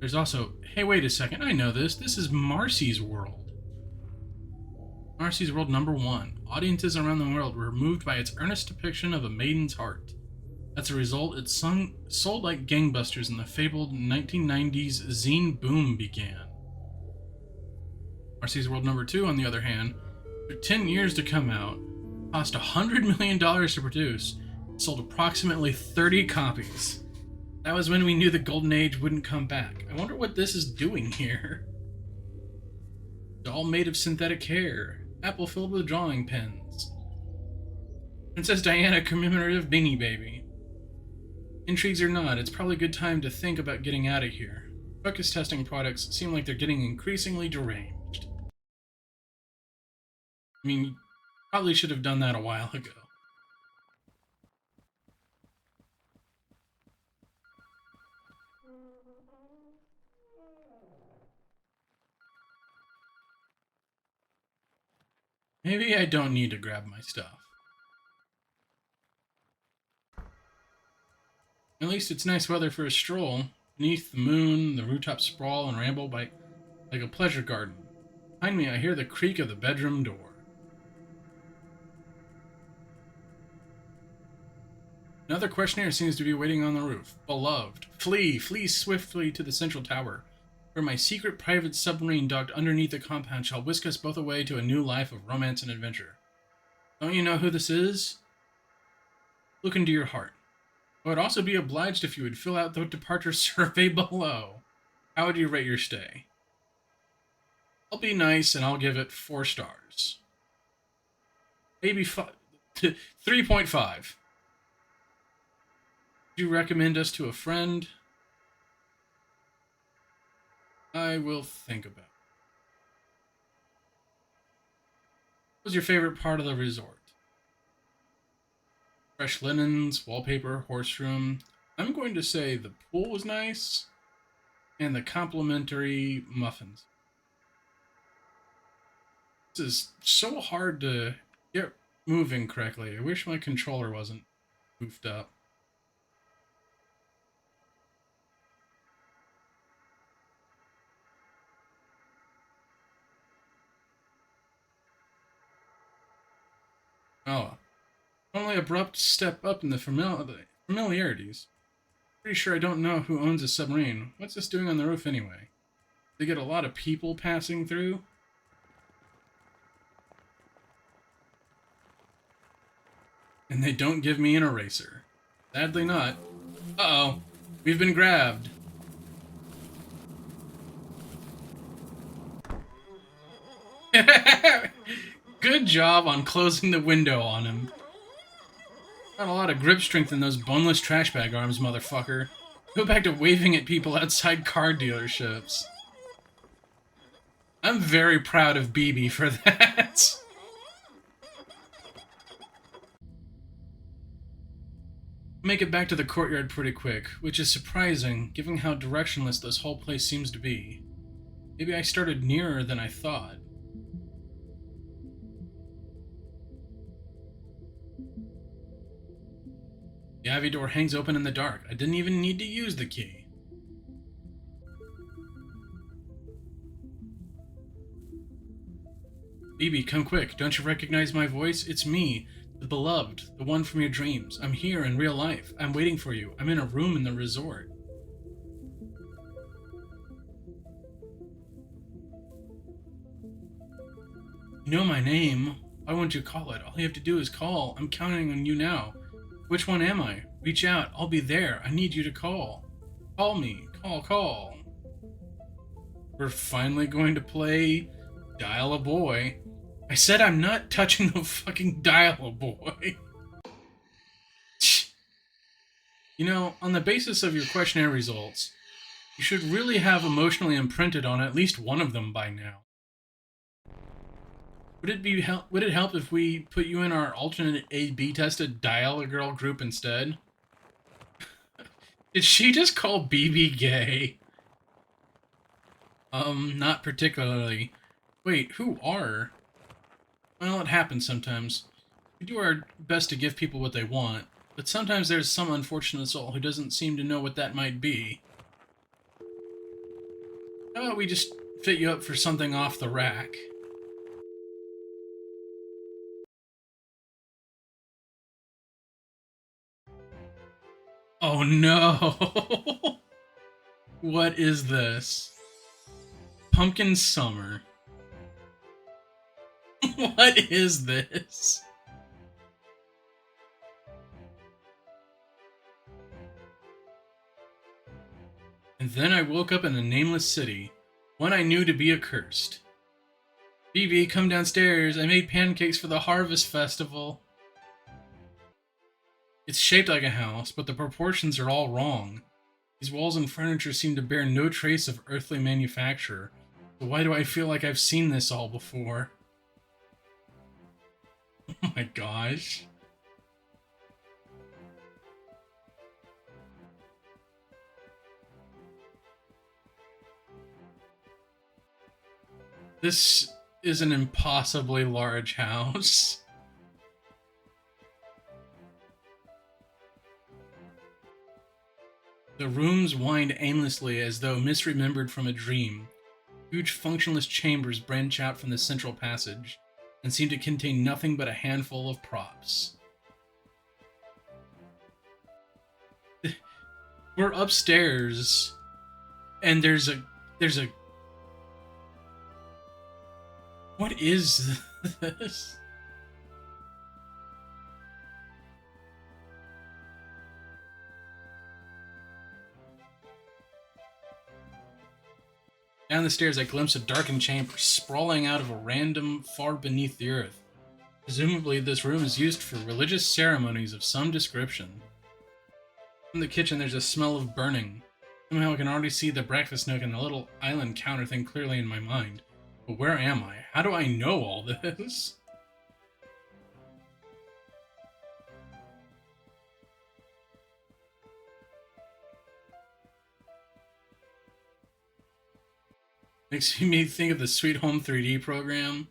There's also... Hey, wait a second. I know this. This is Marcy's World. Marcy's World #1. Audiences around the world were moved by its earnest depiction of a maiden's heart. As a result, it sold like gangbusters and the fabled 1990s zine boom began. Marcy's World #2, on the other hand, took 10 years to come out, cost $100 million to produce, sold approximately 30 copies. That was when we knew the golden age wouldn't come back. I wonder what this is doing here. Doll made of synthetic hair. Apple filled with drawing pens. Princess Diana commemorative Beanie Baby. Intrigues or not, it's probably a good time to think about getting out of here. Focus testing products seem like they're getting increasingly deranged. I mean, probably should have done that a while ago. Maybe I don't need to grab my stuff. At least it's nice weather for a stroll. Beneath the moon, the rooftops sprawl and ramble by like a pleasure garden. Behind me, I hear the creak of the bedroom door. Another questionnaire seems to be waiting on the roof. Beloved, flee swiftly to the central tower, where my secret private submarine docked underneath the compound shall whisk us both away to a new life of romance and adventure. Don't you know who this is? Look into your heart. I would also be obliged if you would fill out the departure survey below. How would you rate your stay? I'll be nice and I'll give it 4 stars. Maybe 3.5. Would you recommend us to a friend? I will think about it. What was your favorite part of the resort? Fresh linens, wallpaper, horse room. I'm going to say the pool was nice, and the complimentary muffins. This is so hard to get moving correctly. I wish my controller wasn't goofed up. Oh. Only abrupt step up in the familiarities. Pretty sure I don't know who owns a submarine. What's this doing on the roof anyway? They get a lot of people passing through? And they don't give me an eraser. Sadly not. Uh-oh. We've been grabbed. Good job on closing the window on him. Got a lot of grip strength in those boneless trash bag arms, motherfucker. Go back to waving at people outside car dealerships. I'm very proud of BB for that. Make it back to the courtyard pretty quick, which is surprising, given how directionless this whole place seems to be. Maybe I started nearer than I thought. The ivy door hangs open in the dark. I didn't even need to use the key. Phoebe, come quick. Don't you recognize my voice? It's me, the beloved, the one from your dreams. I'm here in real life. I'm waiting for you. I'm in a room in the resort. You know my name. Why won't you call it? All you have to do is call. I'm counting on you now. Which one am I? Reach out. I'll be there. I need you to call. Call me. Call. We're finally going to play Dial a Boy. I said I'm not touching the fucking Dial a Boy. You know, on the basis of your questionnaire results, you should really have emotionally imprinted on at least one of them by now. Would it help if we put you in our alternate A/B tested Dial-A-Girl group instead? Did she just call BB gay? Not particularly. Wait, who are? Well, it happens sometimes. We do our best to give people what they want, but sometimes there's some unfortunate soul who doesn't seem to know what that might be. How about we just fit you up for something off the rack? Oh no! What is this? Pumpkin Summer. What is this? And then I woke up in a nameless city, one I knew to be accursed. Phoebe, come downstairs. I made pancakes for the Harvest Festival. It's shaped like a house, but the proportions are all wrong. These walls and furniture seem to bear no trace of earthly manufacture. So why do I feel like I've seen this all before? Oh my gosh. This is an impossibly large house. The rooms wind aimlessly as though misremembered from a dream. Huge functionless chambers branch out from the central passage and seem to contain nothing but a handful of props. We're upstairs and there's a what is this? Down the stairs, I glimpse a darkened chamber sprawling out of a random far beneath the earth. Presumably, this room is used for religious ceremonies of some description. In the kitchen, there's a smell of burning. Somehow, I can already see the breakfast nook and the little island counter thing clearly in my mind. But where am I? How do I know all this? Makes me think of the Sweet Home 3D program.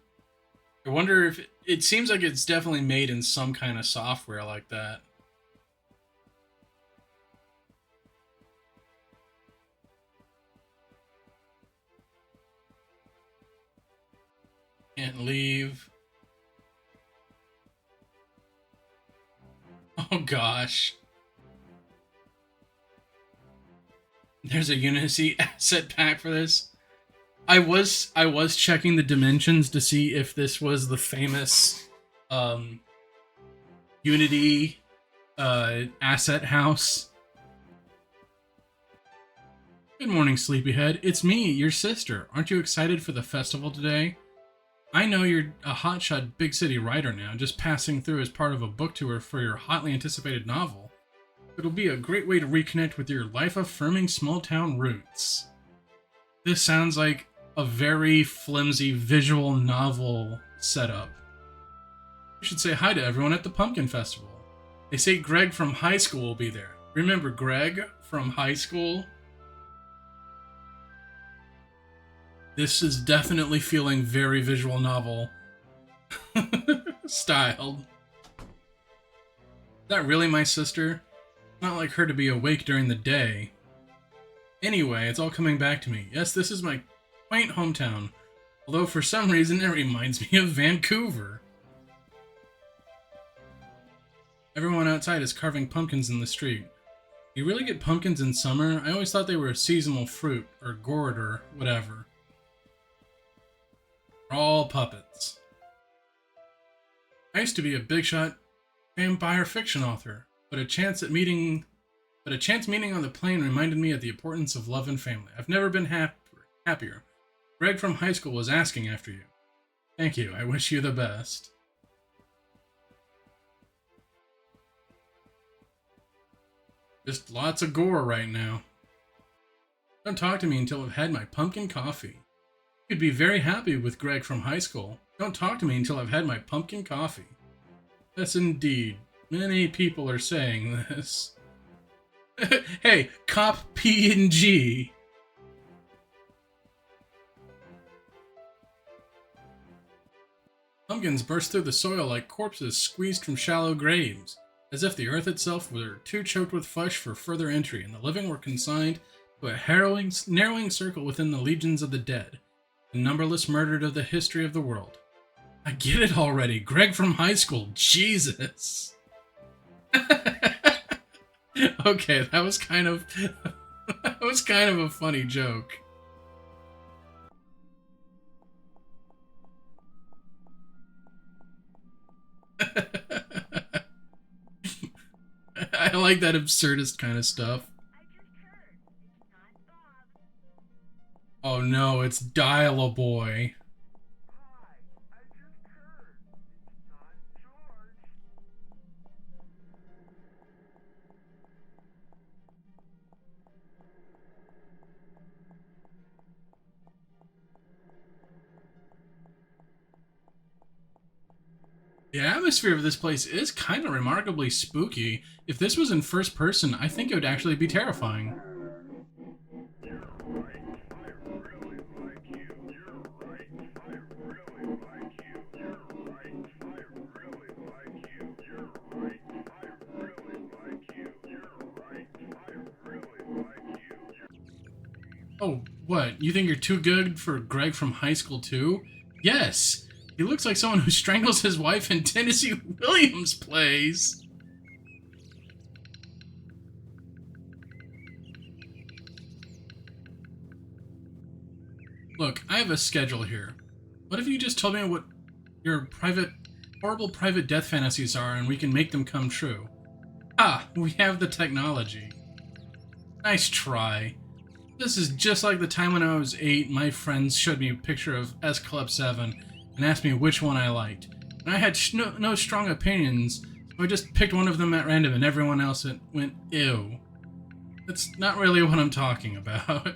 I wonder if it seems like it's definitely made in some kind of software like that. Can't leave. Oh gosh. There's a Unity asset pack for this. I was checking the dimensions to see if this was the famous um Unity asset house. Good morning, sleepyhead. It's me, your sister. Aren't you excited for the festival today? I know you're a hotshot big city writer now, just passing through as part of a book tour for your hotly anticipated novel. It'll be a great way to reconnect with your life-affirming small-town roots. This sounds like a very flimsy visual novel setup. You should say hi to everyone at the Pumpkin Festival. They say Greg from high school will be there. Remember Greg from high school? This is definitely feeling very visual novel styled. Is that really my sister? Not like her to be awake during the day. Anyway, it's all coming back to me. Yes, this is my quaint hometown. Although for some reason it reminds me of Vancouver. Everyone outside is carving pumpkins in the street. You really get pumpkins in summer? I always thought they were a seasonal fruit, or gourd, or whatever. They're all puppets. I used to be a big shot vampire fiction author, but a chance meeting on the plane reminded me of the importance of love and family. I've never been happier. Greg from high school was asking after you. Thank you. I wish you the best. Just lots of gore right now. Don't talk to me until I've had my pumpkin coffee. You'd be very happy with Greg from high school. Don't talk to me until I've had my pumpkin coffee. Yes, indeed. Many people are saying this. Hey, cop P and G. Pumpkins burst through the soil like corpses squeezed from shallow graves, as if the earth itself were too choked with flesh for further entry, and the living were consigned to a narrowing circle within the legions of the dead, the numberless murdered of the history of the world. I get it already. Greg from high school. Jesus. Okay, that was kind of a funny joke. I like that absurdist kind of stuff. Oh no, it's Dial-A-Boy. The atmosphere of this place is kind of remarkably spooky. If this was in first person, I think it would actually be terrifying. Oh, what? You think you're too good for Greg from high school too? Yes! He looks like someone who strangles his wife in Tennessee Williams plays. Look, I have a schedule here. What if you just told me what your horrible private death fantasies are and we can make them come true? Ah, we have the technology. Nice try. This is just like the time when I was 8 and my friends showed me a picture of S Club 7 and asked me which one I liked. And I had no strong opinions, so I just picked one of them at random and everyone else went, ew. That's not really what I'm talking about.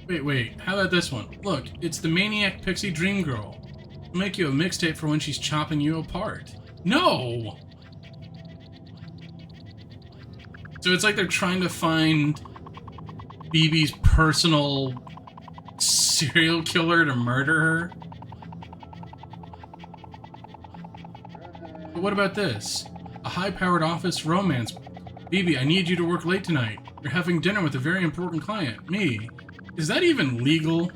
Wait, how about this one? Look, it's the Maniac Pixie Dream Girl. I'll make you a mixtape for when she's chopping you apart. No! So it's like they're trying to find BB's personal serial killer to murder her? But what about this? A high-powered office romance. BB, I need you to work late tonight. You're having dinner with a very important client, me. Is that even legal?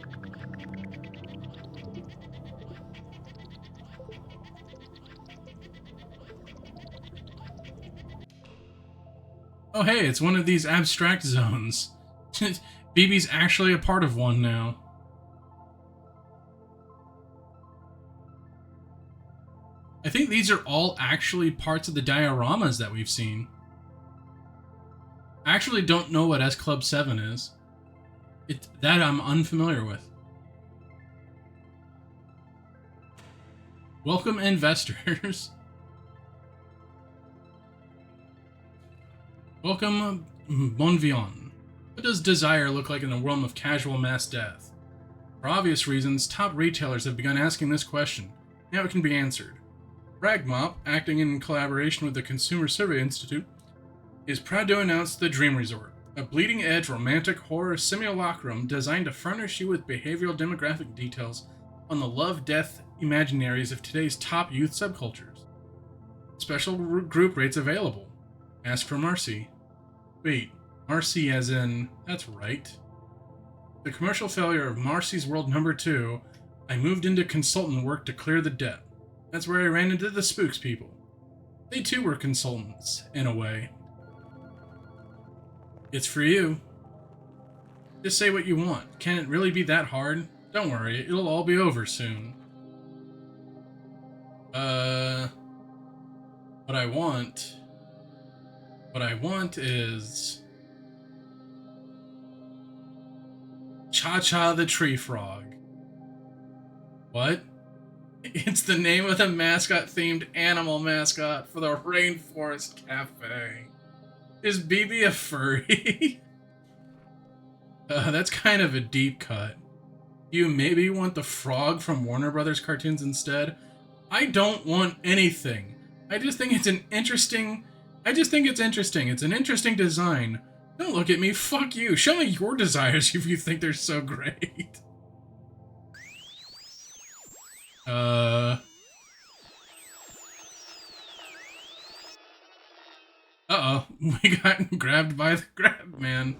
Oh hey, it's one of these abstract zones. BB's actually a part of one now. I think these are all actually parts of the dioramas that we've seen. I actually don't know what S Club 7 is. That I'm unfamiliar with. Welcome, investors. Welcome, bon vivant. What does desire look like in the realm of casual mass death? For obvious reasons, top retailers have begun asking this question. Now it can be answered. Ragmop, acting in collaboration with the Consumer Survey Institute, is proud to announce The Dream Resort, a bleeding-edge romantic horror simulacrum designed to furnish you with behavioral demographic details on the love-death imaginaries of today's top youth subcultures. Special group rates available. Ask for Marcy. Wait, Marcy as in, that's right. The commercial failure of Marcy's World #2, I moved into consultant work to clear the debt. That's where I ran into the Spooks people. They too were consultants, in a way. It's for you. Just say what you want. Can it really be that hard? Don't worry, it'll all be over soon. What I want is... Cha-Cha the Tree Frog. What? It's the name of the mascot-themed animal mascot for the Rainforest Cafe. Is BB a furry? That's kind of a deep cut. You maybe want the frog from Warner Brothers cartoons instead? I don't want anything. I just think it's interesting. It's an interesting design. Don't look at me. Fuck you. Show me your desires if you think they're so great. Uh. Uh-oh. We got grabbed by the grab man.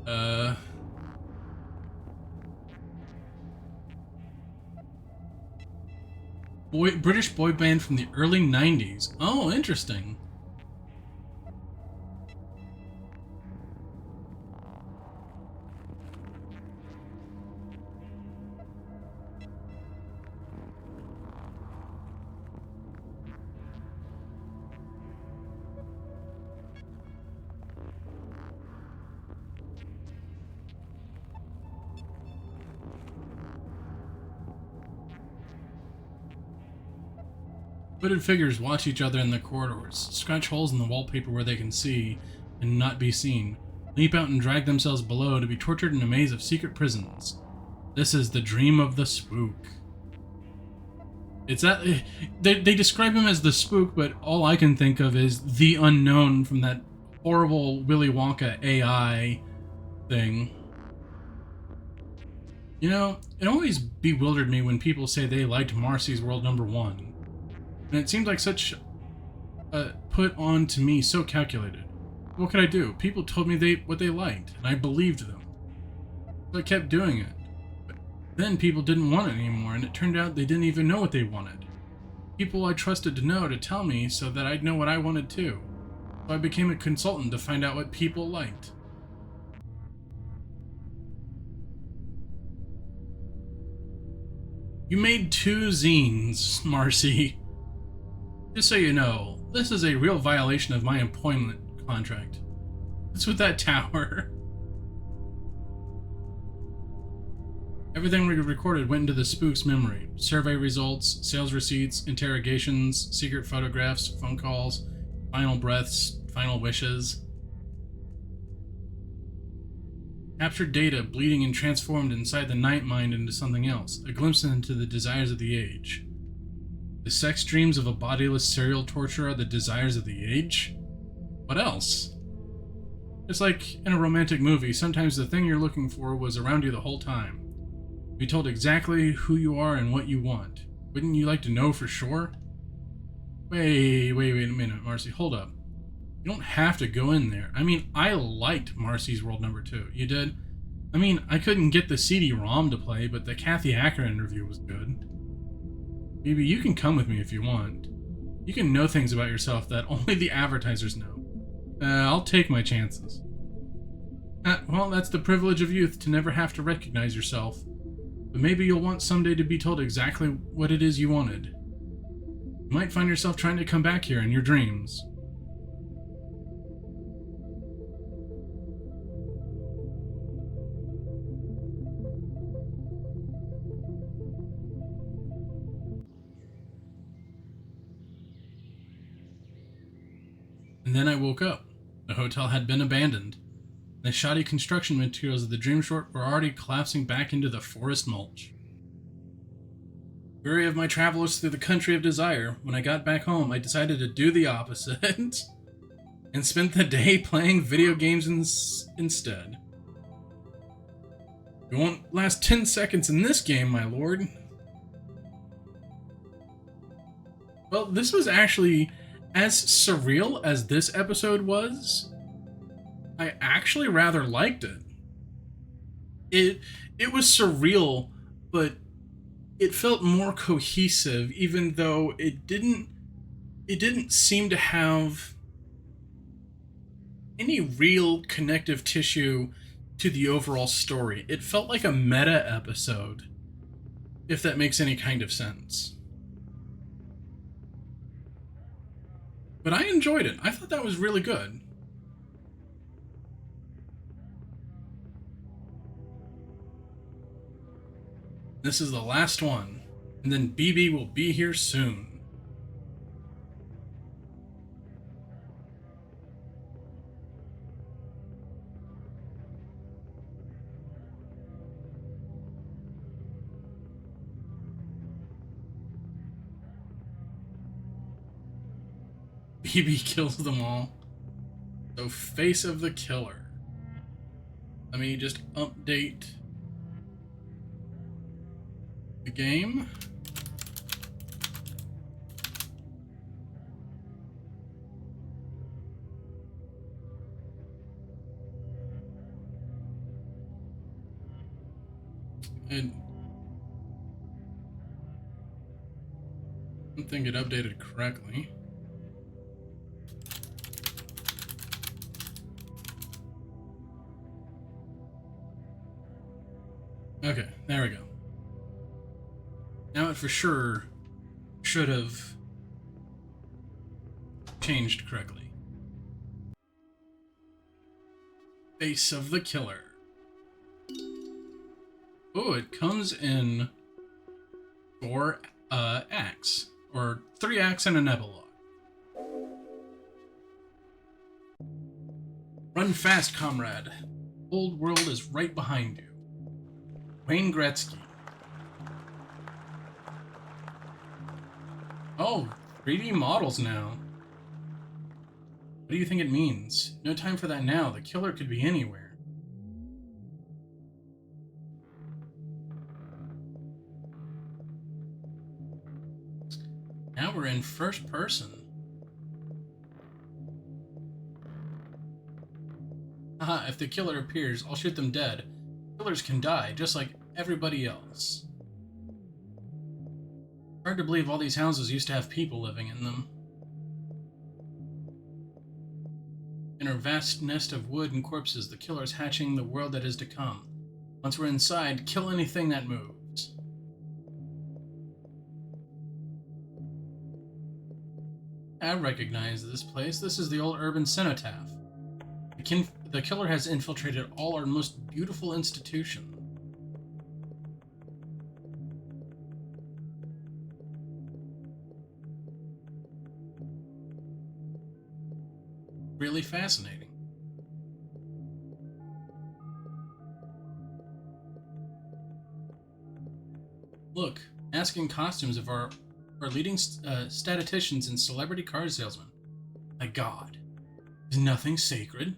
Uh. British boy band from the early 90s. Oh, interesting. Hooded figures watch each other in the corridors, scratch holes in the wallpaper where they can see and not be seen, leap out and drag themselves below to be tortured in a maze of secret prisons. This is the dream of the spook. It's that they describe him as the spook, but all I can think of is the unknown from that horrible Willy Wonka AI thing. You know, it always bewildered me when people say they liked Marcy's World #1. And it seemed like such a put on to me, so calculated. What could I do? People told me what they liked, and I believed them. So I kept doing it. But then people didn't want it anymore, and it turned out they didn't even know what they wanted. People I trusted to know to tell me so that I'd know what I wanted too. So I became a consultant to find out what people liked. You made 2 zines, Marcy. Just so you know, this is a real violation of my employment contract. What's with that tower? Everything we recorded went into the spook's memory. Survey results, sales receipts, interrogations, secret photographs, phone calls, final breaths, final wishes. Captured data bleeding and transformed inside the night mind into something else, a glimpse into the desires of the age. The sex dreams of a bodiless serial torturer are the desires of the age? What else? It's like in a romantic movie, sometimes the thing you're looking for was around you the whole time. Be told exactly who you are and what you want. Wouldn't you like to know for sure? Wait a minute, Marcy, hold up. You don't have to go in there. I mean, I liked Marcy's World #2. You did? I mean, I couldn't get the CD-ROM to play, but the Kathy Hacker interview was good. Maybe you can come with me if you want. You can know things about yourself that only the advertisers know. I'll take my chances. Well, that's the privilege of youth, to never have to recognize yourself. But maybe you'll want someday to be told exactly what it is you wanted. You might find yourself trying to come back here in your dreams. And then I woke up. The hotel had been abandoned. The shoddy construction materials of the dream short were already collapsing back into the forest mulch. Weary of my travels through the country of desire, when I got back home, I decided to do the opposite and spent the day playing video games instead. It won't last 10 seconds in this game, my lord. Well, this was actually as surreal as this episode was. I actually rather liked it. It was surreal, but it felt more cohesive, even though it didn't seem to have any real connective tissue to the overall story. It felt like a meta episode, if that makes any kind of sense. But I enjoyed it. I thought that was really good. This is the last one, and then BB will be here soon. BB kills them all. So, face of the killer. Let me just update the game. I don't think it updated correctly. Okay, there we go. Now it for sure should have changed correctly. Face of the killer. Oh, it comes in 4 acts, or 3 acts and an epilogue. Run fast, comrade. Old world is right behind you. Wayne Gretzky. Oh, 3D models now. What do you think it means? No time for that now. The killer could be anywhere. Now we're in first person. Haha, if the killer appears, I'll shoot them dead. Killers can die, just like everybody else. Hard to believe all these houses used to have people living in them. In our vast nest of wood and corpses, the killer's hatching the world that is to come. Once we're inside, kill anything that moves. I recognize this place. This is the old urban cenotaph. The killer has infiltrated all our most beautiful institutions. Really fascinating. Look, asking costumes of our leading statisticians and celebrity car salesmen. My God, is nothing sacred?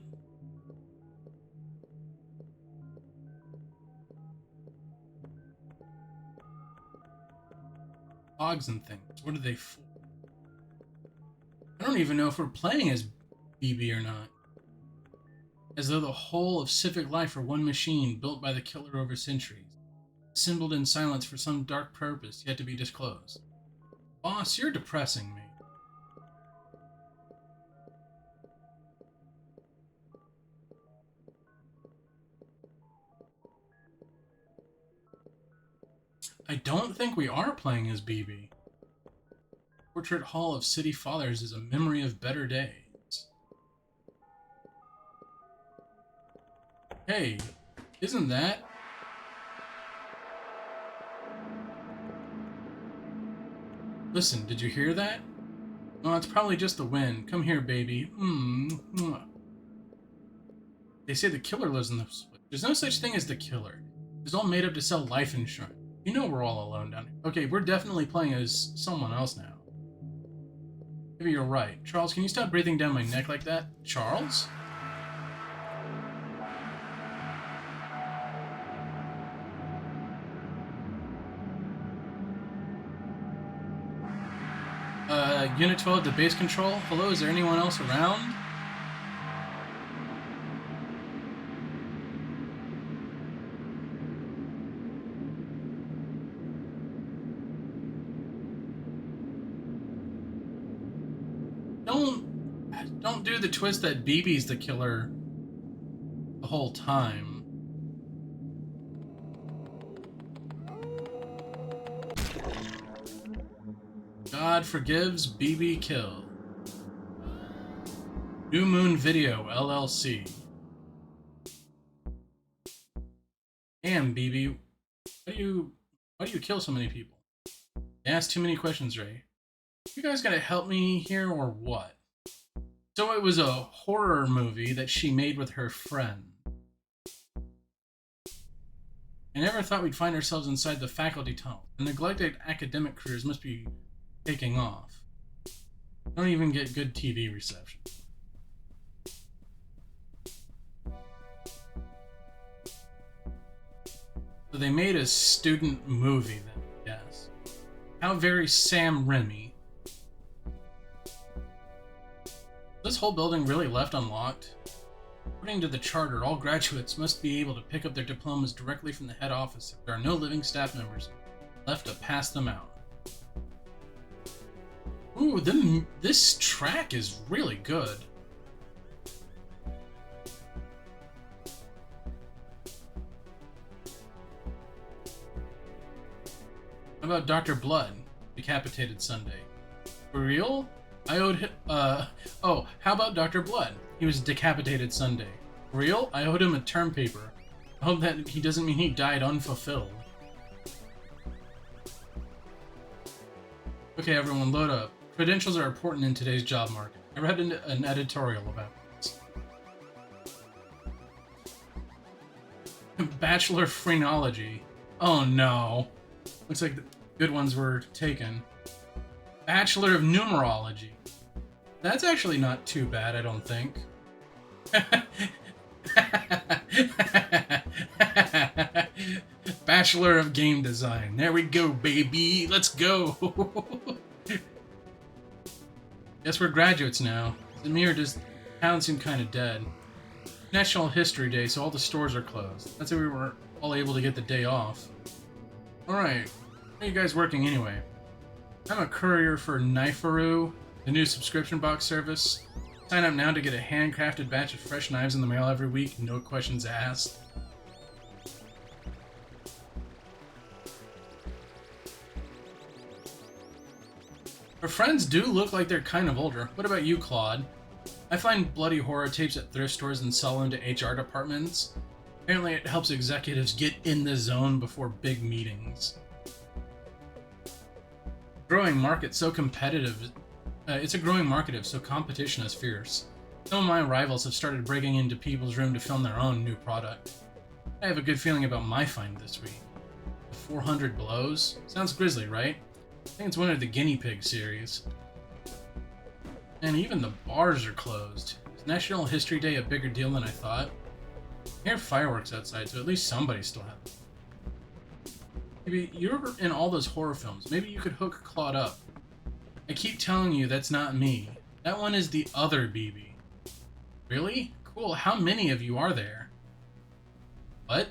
Logs and things. What are they for? I don't even know if we're playing as BB or not. As though the whole of civic life were one machine built by the killer over centuries, assembled in silence for some dark purpose yet to be disclosed. Boss, you're depressing me. I don't think we are playing as BB. Portrait Hall of City Fathers is a memory of better days. Hey, isn't that? Listen, did you hear that? Oh, it's probably just the wind. Come here, baby. They say the killer lives in this place. There's no such thing as the killer. It's all made up to sell life insurance. You know we're all alone down here. Okay, we're definitely playing as someone else now. Maybe you're right. Charles, can you stop breathing down my neck like that? Charles? Unit 12 to base control. Hello, is there anyone else around? Don't do the twist that BB's the killer the whole time. God forgives, BB kill. New Moon Video, LLC. Damn, BB. Why do you kill so many people? You ask too many questions, Ray. You guys gotta help me here or what? So it was a horror movie that she made with her friend. I never thought we'd find ourselves inside the faculty tunnel. The neglected academic careers must be taking off. I don't even get good TV reception. So they made a student movie then, I How very Sam Raimi. This whole building really left unlocked? According to the charter, all graduates must be able to pick up their diplomas directly from the head office if there are no living staff members left to pass them out. Ooh, this track is really good. How about Dr. Blood? Decapitated Sunday. For real? I owed him, oh, how about Dr. Blood? He was decapitated Sunday. For real? I owed him a term paper. I hope that he doesn't mean he died unfulfilled. Okay, everyone, load up. Credentials are important in today's job market. I read an editorial about this. Bachelor of Phrenology. Oh no. Looks like the good ones were taken. Bachelor of Numerology. That's actually not too bad, I don't think. Bachelor of Game Design. There we go, baby. Let's go. Guess we're graduates now. Is it me or does the town seem kind of dead? National History Day, so all the stores are closed. That's why we were all able to get the day off. Alright. How are you guys working anyway? I'm a courier for Kniferoo, the new subscription box service. Sign up now to get a handcrafted batch of fresh knives in the mail every week, no questions asked. Our friends do look like they're kind of older. What about you, Claude? I find bloody horror tapes at thrift stores and sell them to HR departments. Apparently it helps executives get in the zone before big meetings. Growing market so competitive. It's a growing market, so competition is fierce. Some of my rivals have started breaking into people's room to film their own new product. I have a good feeling about my find this week. The 400 blows? Sounds grisly, right? I think it's one of the guinea pig series. And even the bars are closed. Is National History Day a bigger deal than I thought? I hear fireworks outside, so at least somebody still has them. Maybe you're in all those horror films. Maybe you could hook Claude up. I keep telling you that's not me. That one is the other BB. Really? Cool. How many of you are there? What?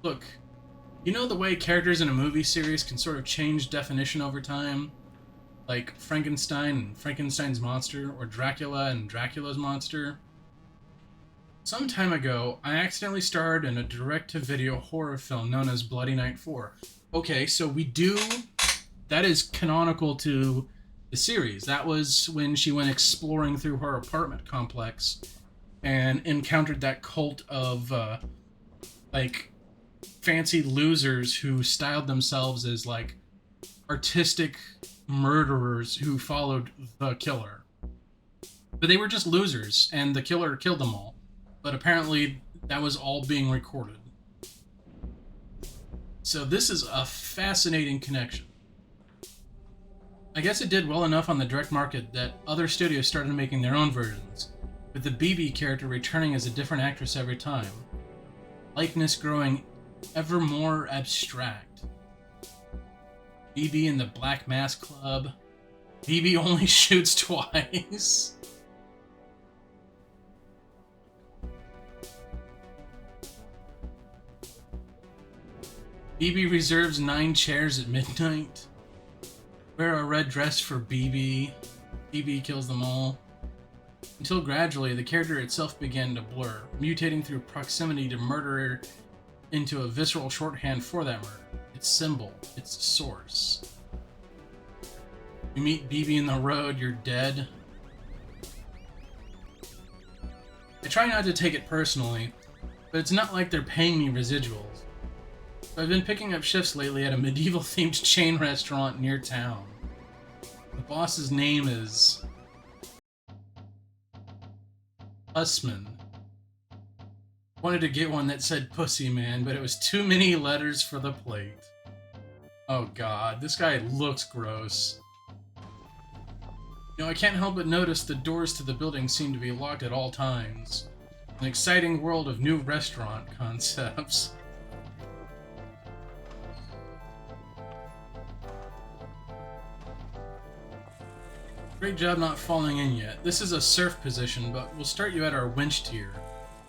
Look, you know the way characters in a movie series can sort of change definition over time? Like Frankenstein and Frankenstein's monster, or Dracula and Dracula's monster? Some time ago, I accidentally starred in a direct-to-video horror film known as Bloody Night 4. Okay, so we do... That is canonical to the series. That was when she went exploring through her apartment complex and encountered that cult of, like, fancy losers who styled themselves as, like, artistic murderers who followed the killer. But they were just losers, and the killer killed them all. But apparently, that was all being recorded. So this is a fascinating connection. I guess it did well enough on the direct market that other studios started making their own versions, with the BB character returning as a different actress every time. Likeness growing ever more abstract. BB in the Black Mass Club. BB only shoots twice. BB reserves 9 chairs at midnight. Wear a red dress for BB. BB kills them all. Until gradually, the character itself began to blur, mutating through proximity to murderer into a visceral shorthand for that murder. Its symbol, its source. You meet BB in the road, you're dead. I try not to take it personally, but it's not like they're paying me residuals. So I've been picking up shifts lately at a medieval-themed chain restaurant near town. The boss's name is... Usman. Wanted to get one that said Pussy Man, but it was too many letters for the plate. Oh god, this guy looks gross. You know, I can't help but notice the doors to the building seem to be locked at all times. An exciting world of new restaurant concepts. Great job not falling in yet. This is a surf position, but we'll start you at our winch tier.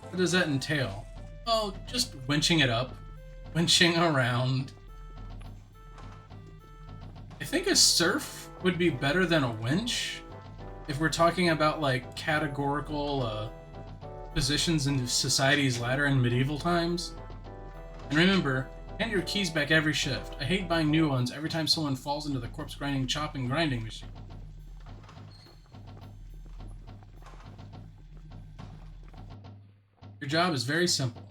What does that entail? Well, just winching it up. Winching around. I think a surf would be better than a winch if we're talking about, like, categorical, positions in society's ladder in medieval times. And remember, hand your keys back every shift. I hate buying new ones every time someone falls into the corpse grinding, chopping, grinding machine. Your job is very simple.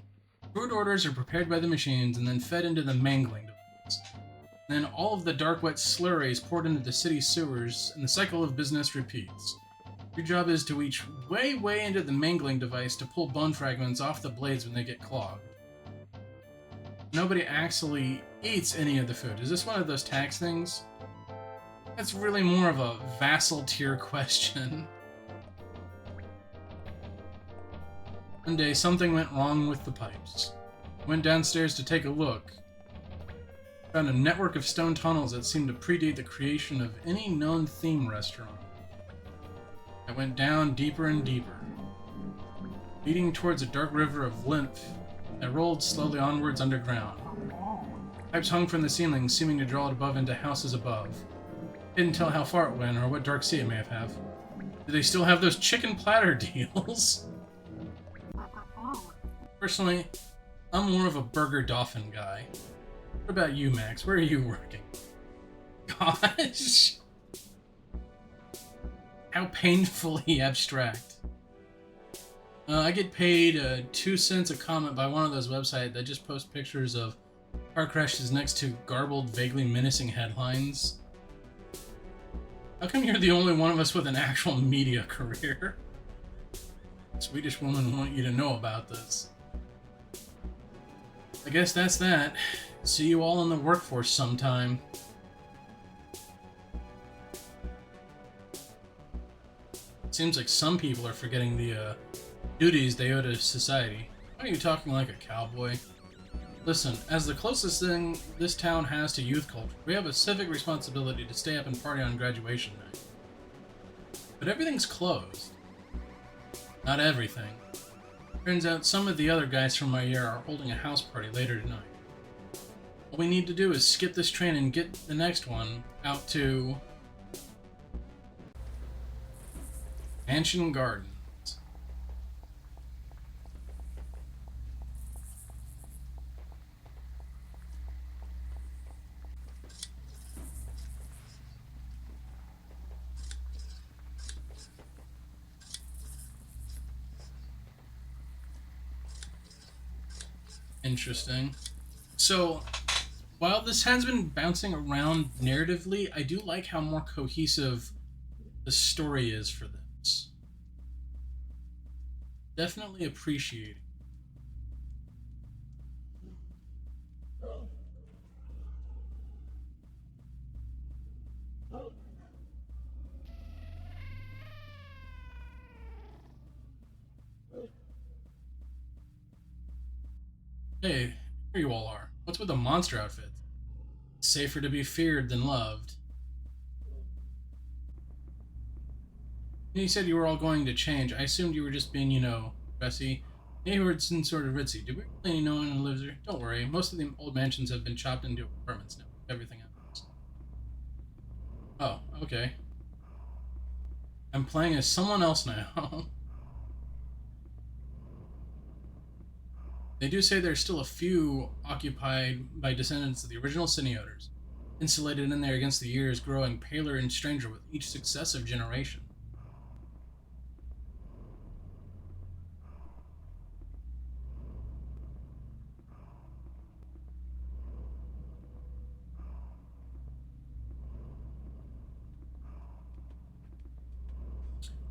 Food orders are prepared by the machines and then fed into the mangling device. Then all of the dark, wet slurry is poured into the city sewers, and the cycle of business repeats. Your job is to reach way, way into the mangling device to pull bone fragments off the blades when they get clogged. Nobody actually eats any of the food. Is this one of those tax things? That's really more of a vassal tier question. One day, something went wrong with the pipes. Went downstairs to take a look. Found a network of stone tunnels that seemed to predate the creation of any known theme restaurant. I went down deeper and deeper, leading towards a dark river of lymph that rolled slowly onwards underground. Pipes hung from the ceiling, seeming to draw it above into houses above. Didn't tell how far it went or what dark sea it may have. Do they still have those chicken platter deals? Personally, I'm more of a burger dolphin guy. What about you, Max? Where are you working? Gosh! How painfully abstract. I get paid 2 cents a comment by one of those websites that just post pictures of car crashes next to garbled, vaguely menacing headlines. How come you're the only one of us with an actual media career? Swedish woman want you to know about this. I guess that's that. See you all in the workforce sometime. Seems like some people are forgetting the duties they owe to society. Why are you talking like a cowboy? Listen, as the closest thing this town has to youth culture, we have a civic responsibility to stay up and party on graduation night. But everything's closed. Not everything. Turns out some of the other guys from my year are holding a house party later tonight. All we need to do is skip this train and get the next one out to Mansion Gardens. Interesting. So, while this has been bouncing around narratively, I do like how more cohesive the story is for this. Definitely appreciating. Hey, here you all are. What's with the monster outfit? Safer to be feared than loved. You said you were all going to change. I assumed you were just being, dressy. Neighborhood's sort of ritzy. Do we really know anyone who lives there? Don't worry. Most of the old mansions have been chopped into apartments now. Everything else. Oh, okay. I'm playing as someone else now. They do say there's still a few occupied by descendants of the original city owners, insulated in there against the years, growing paler and stranger with each successive generation.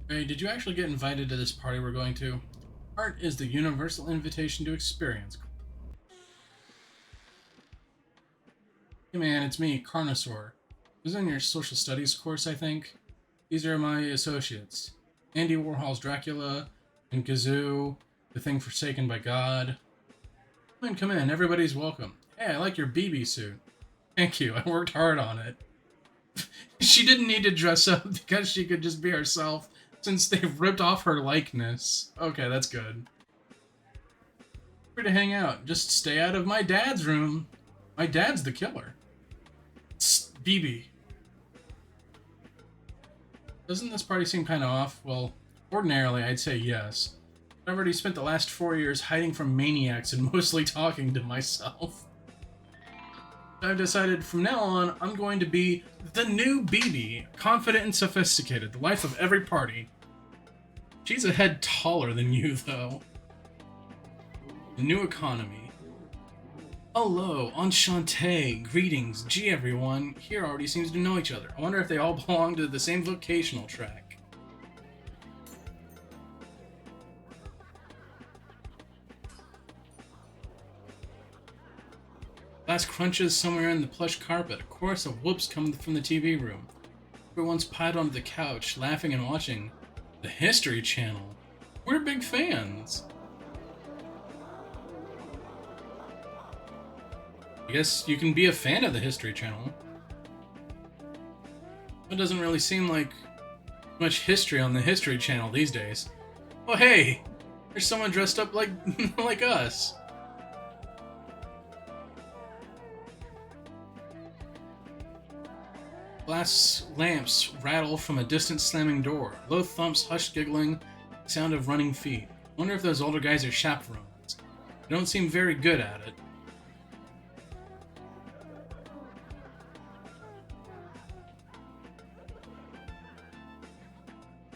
Hey, did you actually get invited to this party we're going to? Art is the universal invitation to experience. Hey man, it's me, Carnosaur. This is in your social studies course, I think. These are my associates. Andy Warhol's Dracula, and Kazoo, the thing forsaken by God. Come in, everybody's welcome. Hey, I like your BB suit. Thank you, I worked hard on it. She didn't need to dress up because she could just be herself since they've ripped off her likeness. Okay, that's good. Free to hang out. Just stay out of my dad's room. My dad's the killer. BB. Doesn't this party seem kind of off? Well, ordinarily I'd say yes. I've already spent the last 4 years hiding from maniacs and mostly talking to myself. I've decided from now on, I'm going to be the new BB, confident and sophisticated, the life of every party. She's a head taller than you, though. The new economy. Hello, enchanté, greetings, gee everyone. Here already seems to know each other. I wonder if they all belong to the same vocational track. Glass crunches somewhere in the plush carpet. A chorus of whoops come from the TV room. Everyone's piled onto the couch, laughing and watching the History Channel. We're big fans. I guess you can be a fan of the History Channel. It doesn't really seem like much history on the History Channel these days. Oh hey, there's someone dressed up like like us. Glass lamps rattle from a distant slamming door. Low thumps, hushed giggling, sound of running feet. Wonder if those older guys are chaperones. They don't seem very good at it.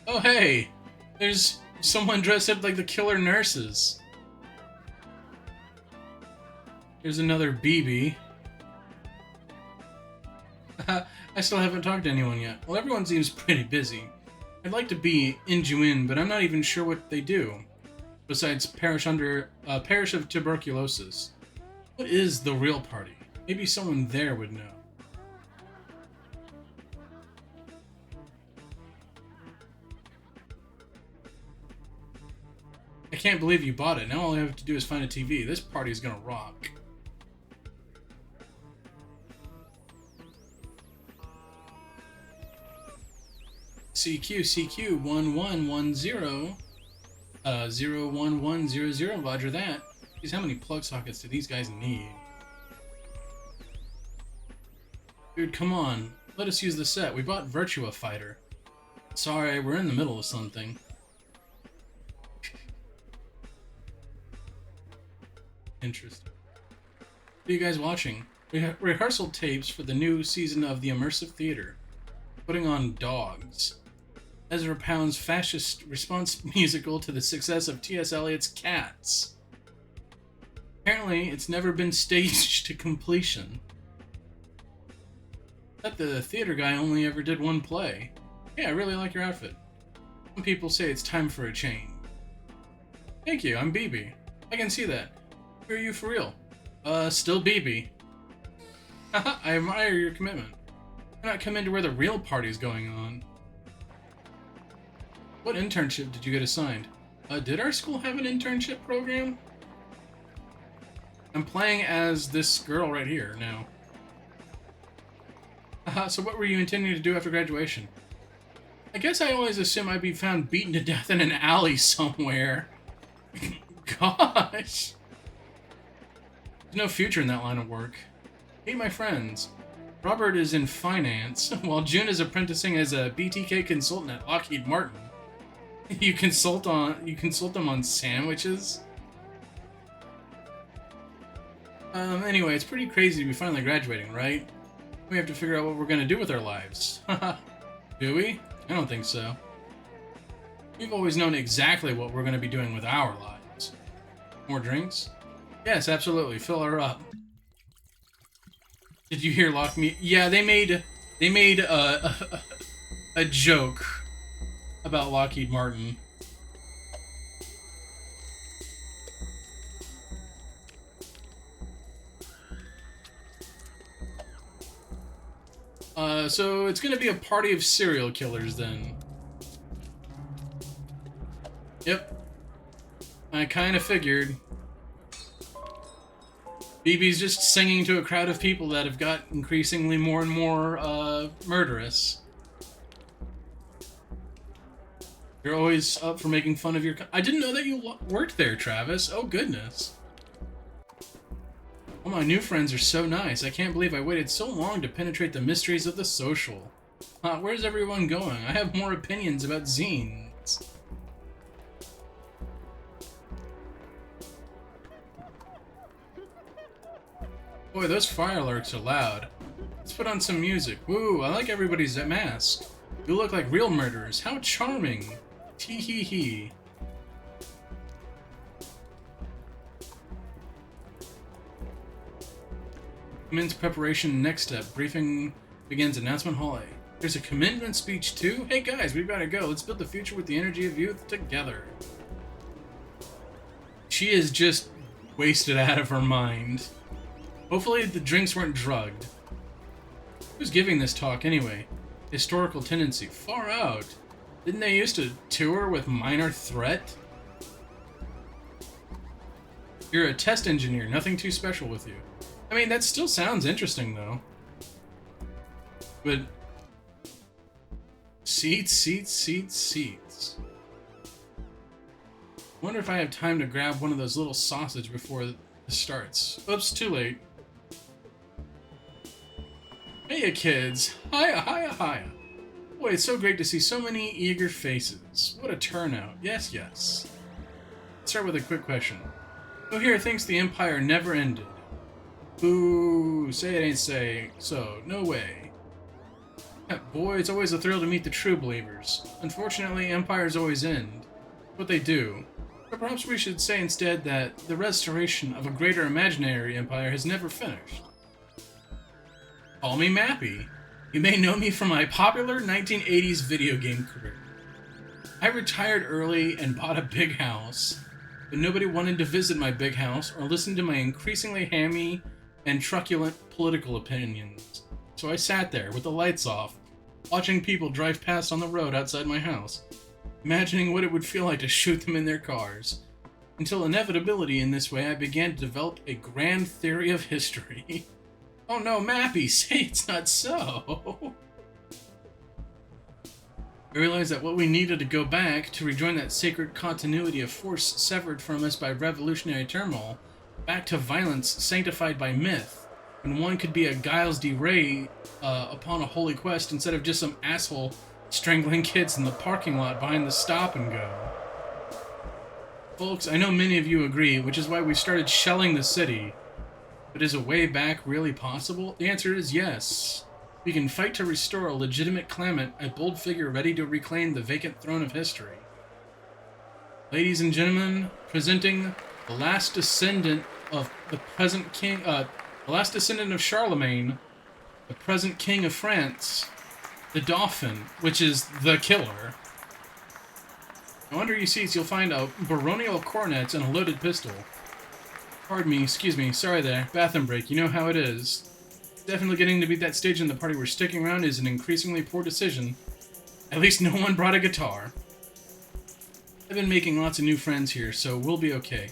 Oh hey! There's someone dressed up like the killer nurses. Here's another BB. I still haven't talked to anyone yet. Well, everyone seems pretty busy. I'd like to be injuin, but I'm not even sure what they do. Besides perish of tuberculosis. What is the real party? Maybe someone there would know. I can't believe you bought it. Now all I have to do is find a TV. This party is gonna rock. CQ 1110 01100. Roger that. Geez, how many plug sockets do these guys need? Dude, come on. Let us use the set. We bought Virtua Fighter. Sorry, we're in the middle of something. Interesting. What are you guys watching? We have rehearsal tapes for the new season of the Immersive Theater. Putting on Dogs. Ezra Pound's fascist response musical to the success of T.S. Eliot's Cats. Apparently, it's never been staged to completion. I thought the theater guy only ever did one play. Hey, I really like your outfit. Some people say it's time for a change. Thank you, I'm BB. I can see that. Who are you for real? Still BB. Haha, I admire your commitment. Why not come into where the real party's going on? What internship did you get assigned? Did our school have an internship program? I'm playing as this girl right here now. So what were you intending to do after graduation? I guess I always assume I'd be found beaten to death in an alley somewhere. Gosh. There's no future in that line of work. Hey, my friends. Robert is in finance, while June is apprenticing as a BTK consultant at Lockheed Martin. You consult them on sandwiches? Anyway, it's pretty crazy to be finally graduating, right? We have to figure out what we're gonna do with our lives. Do we? I don't think so. We've always known exactly what we're gonna be doing with our lives. More drinks? Yes, absolutely. Fill her up. Did you hear Lock Me? Yeah, they made a joke about Lockheed Martin. So it's gonna be a party of serial killers then. Yep. I kinda figured. BB's just singing to a crowd of people that have got increasingly more and more murderous. You're always up for making fun of your... I didn't know that you worked there, Travis. Oh, goodness. All my new friends are so nice. I can't believe I waited so long to penetrate the mysteries of the social. Where's everyone going? I have more opinions about zines. Boy, those fireworks are loud. Let's put on some music. Woo, I like everybody's mask. You look like real murderers. How charming. Tee hee hee. Commence preparation, next step. Briefing begins, announcement hall A. There's a commencement speech too? Hey guys, we gotta go. Let's build the future with the energy of youth together. She is just wasted out of her mind. Hopefully the drinks weren't drugged. Who's giving this talk anyway? Historical tendency. Far out. Didn't they used to tour with Minor Threat? You're a test engineer, nothing too special with you. I mean, that still sounds interesting, though. But... Seats, seats, seats, seats. Wonder if I have time to grab one of those little sausage before it starts. Oops, too late. Hey, kids. Hiya, hiya, hiya. Boy, it's so great to see so many eager faces. What a turnout. Yes, yes. Let's start with a quick question. Who here thinks the Empire never ended? Boo, say it ain't say so. No way. Boy, it's always a thrill to meet the true believers. Unfortunately, empires always end. What they do. But perhaps we should say instead that the restoration of a greater imaginary empire has never finished. Call me Mappy. You may know me from my popular 1980s video game career. I retired early and bought a big house, but nobody wanted to visit my big house or listen to my increasingly hammy and truculent political opinions. So I sat there with the lights off, watching people drive past on the road outside my house, imagining what it would feel like to shoot them in their cars. Until inevitability in this way, I began to develop a grand theory of history. Oh no, Mappy, say it's not so. I realized that what we needed to go back to rejoin that sacred continuity of force severed from us by revolutionary turmoil, back to violence sanctified by myth, when one could be a Giles D. Ray upon a holy quest instead of just some asshole strangling kids in the parking lot behind the stop and go. Folks, I know many of you agree, which is why we started shelling the city. But is a way back really possible? The answer is yes. We can fight to restore a legitimate claimant, a bold figure ready to reclaim the vacant throne of history. Ladies and gentlemen, presenting the last descendant of the present king, the last descendant of Charlemagne, the present king of France, the Dauphin, which is the killer. Now, under your seats, you'll find a baronial cornet and a loaded pistol. Pardon me, excuse me, sorry there, bathroom break, you know how it is. Definitely getting to be that stage in the party where sticking around is an increasingly poor decision. At least no one brought a guitar. I've been making lots of new friends here, so we'll be okay.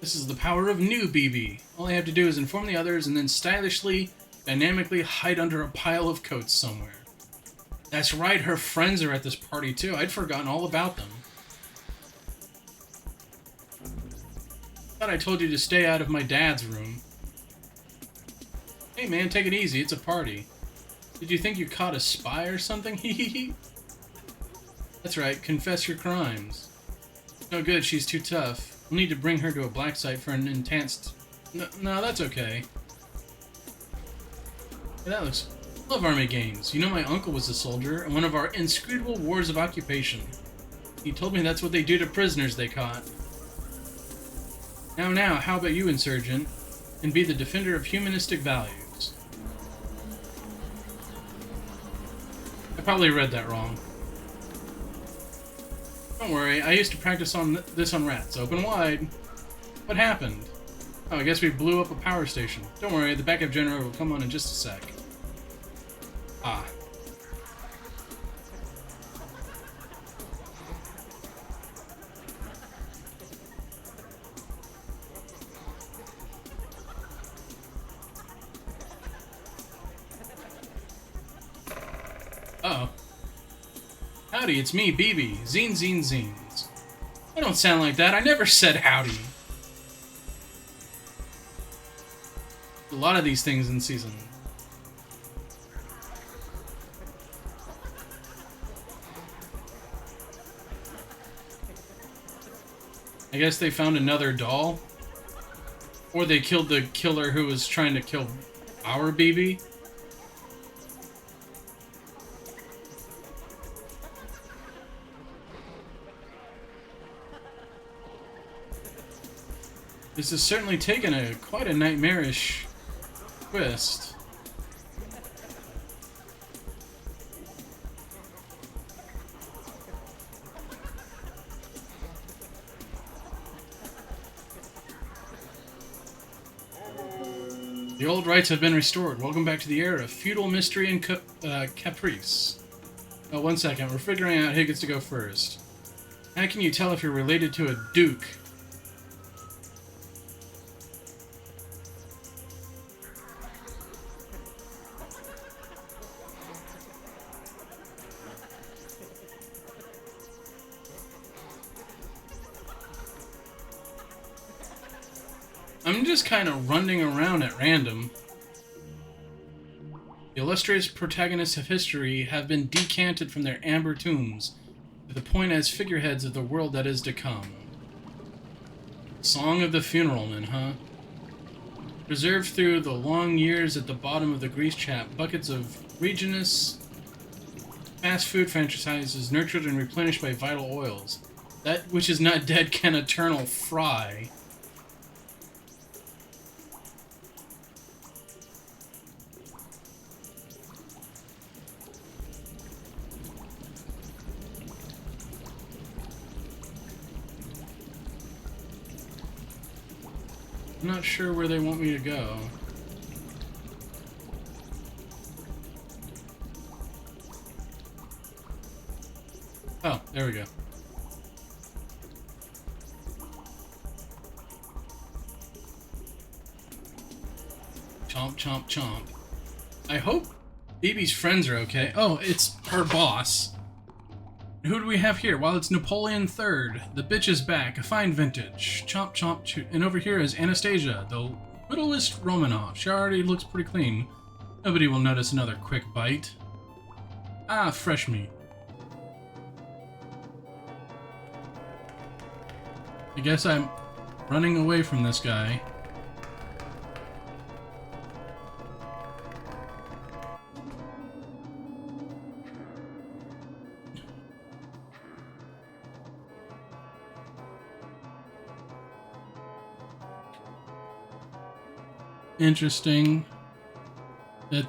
This is the power of new BB. All I have to do is inform the others and then stylishly, dynamically hide under a pile of coats somewhere. That's right, her friends are at this party too. I'd forgotten all about them. Thought I told you to stay out of my dad's room. Hey man, take it easy, it's a party. Did you think you caught a spy or something? Hehehe. That's right, confess your crimes. No good, she's too tough. We'll need to bring her to a black site for an enhanced... No, that's okay. Hey, that looks... Love army games. You know my uncle was a soldier in one of our inscrutable wars of occupation. He told me that's what they do to prisoners they caught. Now, how about you, insurgent? And be the defender of humanistic values. I probably read that wrong. Don't worry, I used to practice on this on rats. Open wide. What happened? Oh, I guess we blew up a power station. Don't worry, the backup generator will come on in just a sec. Ah. Howdy, it's me, BB. Zine, zine, zines. I don't sound like that. I never said howdy. A lot of these things in season. I guess they found another doll. Or they killed the killer who was trying to kill our BB. This has certainly taken quite a nightmarish twist. The old rights have been restored. Welcome back to the era of feudal mystery and caprice. Oh, 1 second. We're figuring out who gets to go first. How can you tell if you're related to a duke? I'm just kind of running around at random. The illustrious protagonists of history have been decanted from their amber tombs to the point as figureheads of the world that is to come. Song of the Funeralman, huh? Preserved through the long years at the bottom of the grease trap, buckets of regionous fast food franchises nurtured and replenished by vital oils. That which is not dead can eternal fry. I'm not sure where they want me to go. Oh, there we go. Chomp, chomp, chomp. I hope BB's friends are okay. Oh, it's her boss. Who do we have here? Well, it's Napoleon III. The bitch is back. A fine vintage. Chomp, chomp, chew. And over here is Anastasia, the littlest Romanov. She already looks pretty clean. Nobody will notice another quick bite. Ah, fresh meat. I guess I'm running away from this guy. Interesting that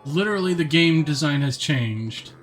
literally the game design has changed.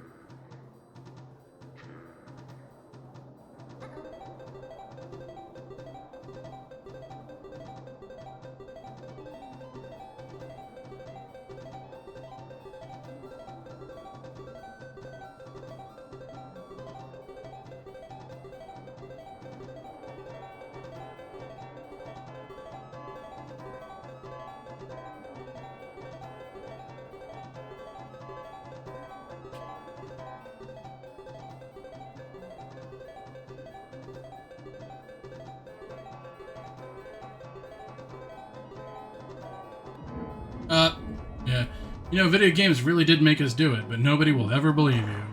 Yeah. You know, video games really did make us do it, but nobody will ever believe you.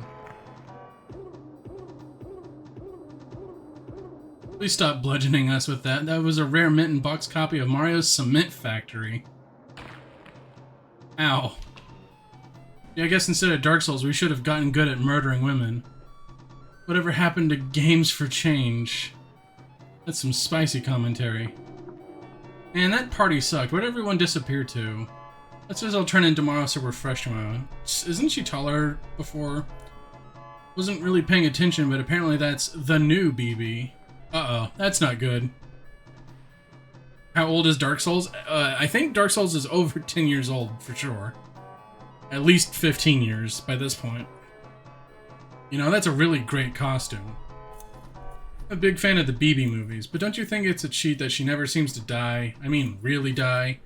Please stop bludgeoning us with that. That was a rare mint and box copy of Mario's Cement Factory. Ow. Yeah, I guess instead of Dark Souls, we should have gotten good at murdering women. Whatever happened to games for change? That's some spicy commentary. Man, that party sucked. Where'd everyone disappear to? Let's just all turn in tomorrow so we're fresh tomorrow. Isn't she taller before? Wasn't really paying attention, but apparently that's the new BB. Uh-oh, that's not good. How old is Dark Souls? I think Dark Souls is over 10 years old, for sure. At least 15 years by this point. You know, that's a really great costume. I'm a big fan of the BB movies, but don't you think it's a cheat that she never seems to die? I mean, really die?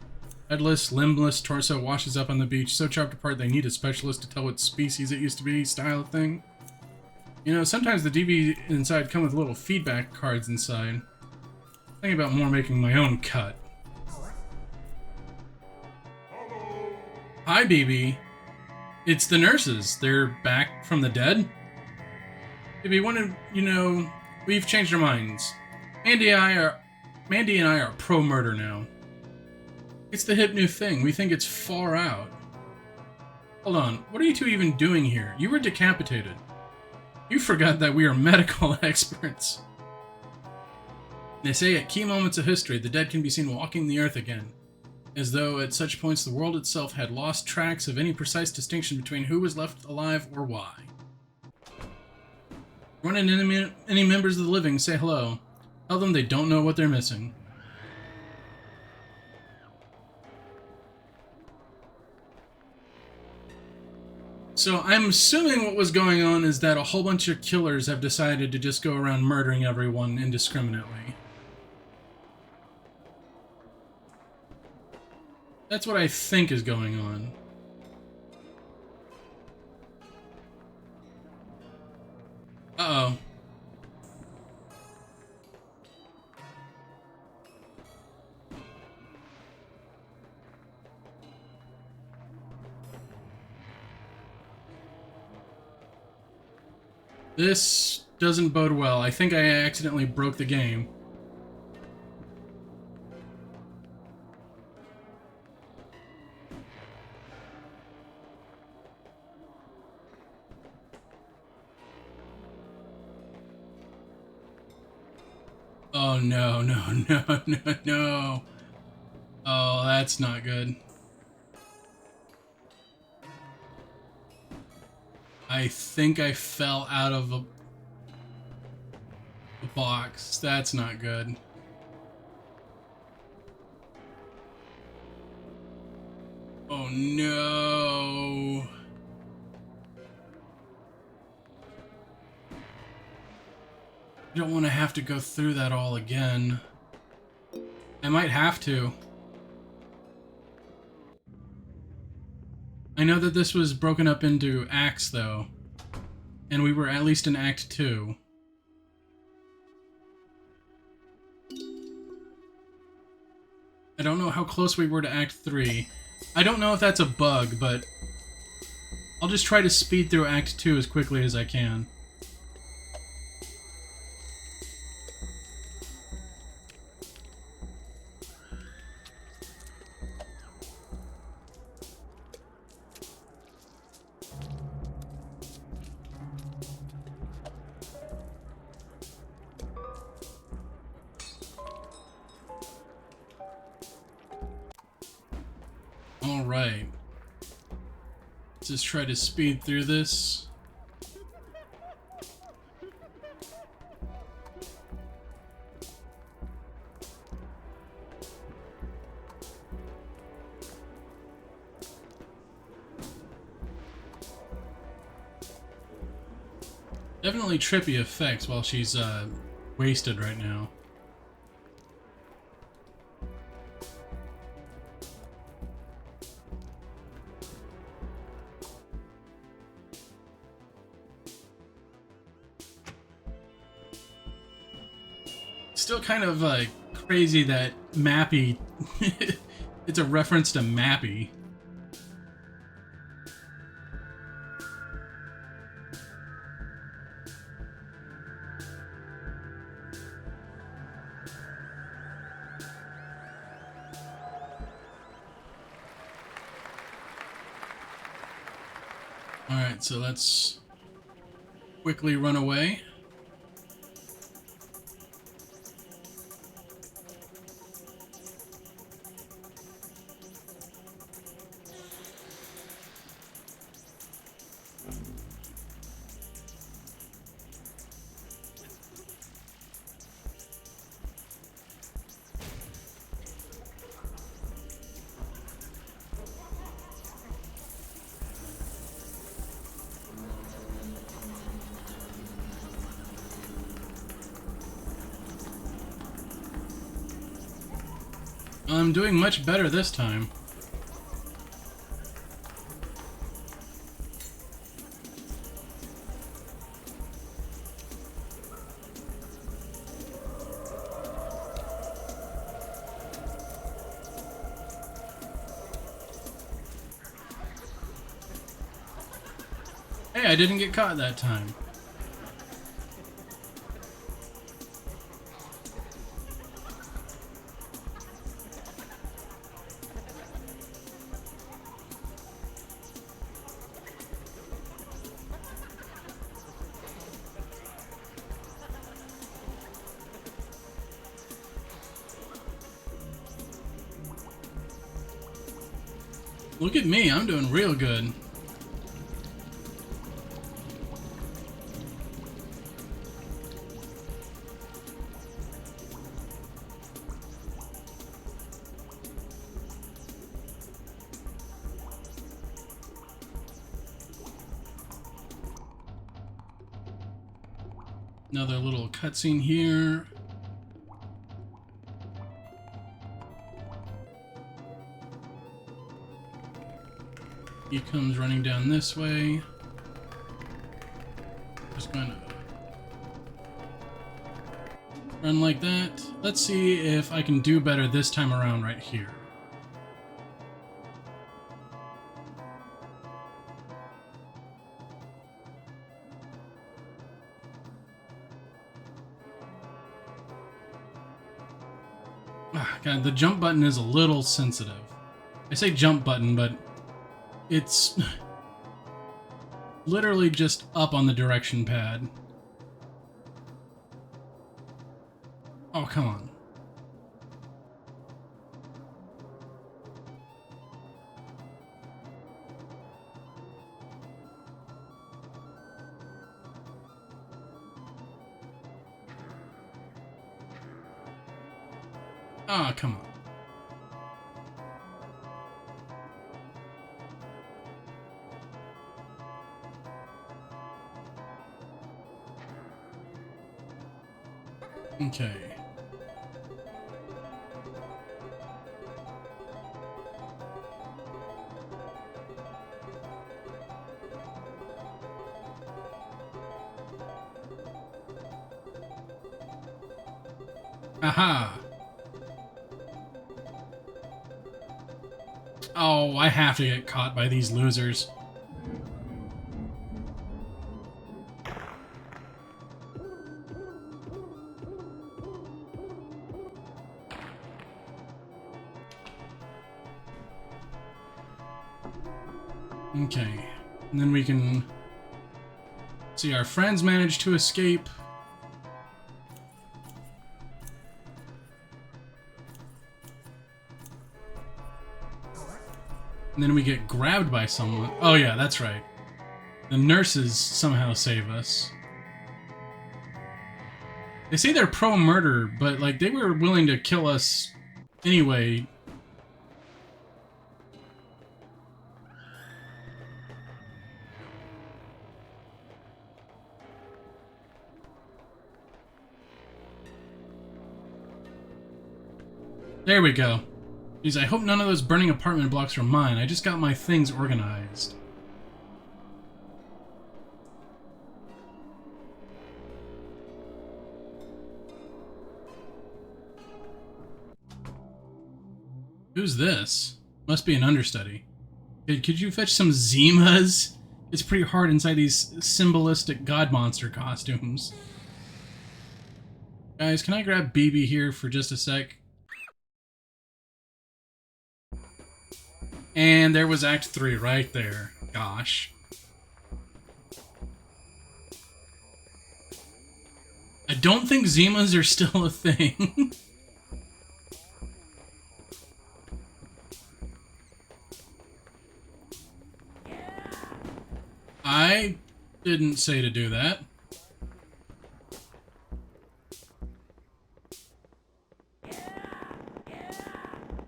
Headless, limbless torso washes up on the beach, so chopped apart they need a specialist to tell what species it used to be, style of thing. You know, sometimes the DV inside come with little feedback cards inside. Thinking about more making my own cut. Hi, BB. It's the nurses. They're back from the dead? BB, we've changed our minds. Mandy and I are pro-murder now. It's the hip new thing. We think it's far out. Hold on. What are you two even doing here? You were decapitated. You forgot that we are medical experts. They say at key moments of history, the dead can be seen walking the earth again, as though at such points the world itself had lost tracks of any precise distinction between who was left alive or why. Run into any members of the living, say hello. Tell them they don't know what they're missing. So I'm assuming what was going on is that a whole bunch of killers have decided to just go around murdering everyone indiscriminately. That's what I think is going on. Uh-oh. This doesn't bode well. I think I accidentally broke the game. Oh no, no. Oh, that's not good. I think I fell out of a box. That's not good. Oh no. I don't want to have to go through that all again. I might have to. I know that this was broken up into acts, though. And we were at least in Act 2. I don't know how close we were to Act 3. I don't know if that's a bug, but I'll just try to speed through Act 2 as quickly as I can. Alright. Let's just try to speed through this. Definitely trippy effects while she's wasted right now. Still kind of crazy that Mappy it's a reference to Mappy. Alright, so let's quickly run away. I'm doing much better this time. Hey, I didn't get caught that time. Look at me, I'm doing real good. Another little cutscene here. He comes running down this way. Just going to run like that. Let's see if I can do better this time around right here. Ah, God, the jump button is a little sensitive. I say jump button, but it's literally just up on the direction pad. Oh, come on. Ah, come on. Okay. Aha! Oh, I have to get caught by these losers. Okay, and then we can see our friends manage to escape. And then we get grabbed by someone. Oh yeah, that's right. The nurses somehow save us. They say they're pro-murder, but like they were willing to kill us anyway. There we go. Jeez, I hope none of those burning apartment blocks are mine. I just got my things organized. Who's this? Must be an understudy. Could you fetch some Zimas? It's pretty hard inside these symbolistic god monster costumes. Guys, can I grab BB here for just a sec? And there was Act 3 right there. Gosh. I don't think Zimas are still a thing. I didn't say to do that.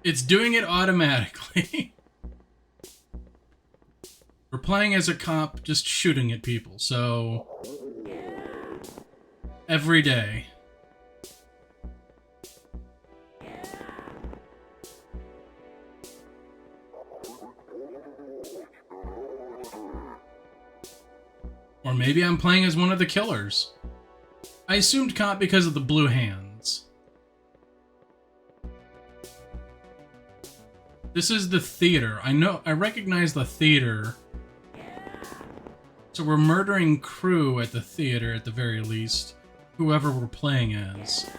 It's doing it automatically. We're playing as a cop, just shooting at people, so... every day. Or maybe I'm playing as one of the killers. I assumed cop because of the blue hands. This is the theater. I recognize the theater. So we're murdering crew at the theater at the very least. Whoever we're playing as.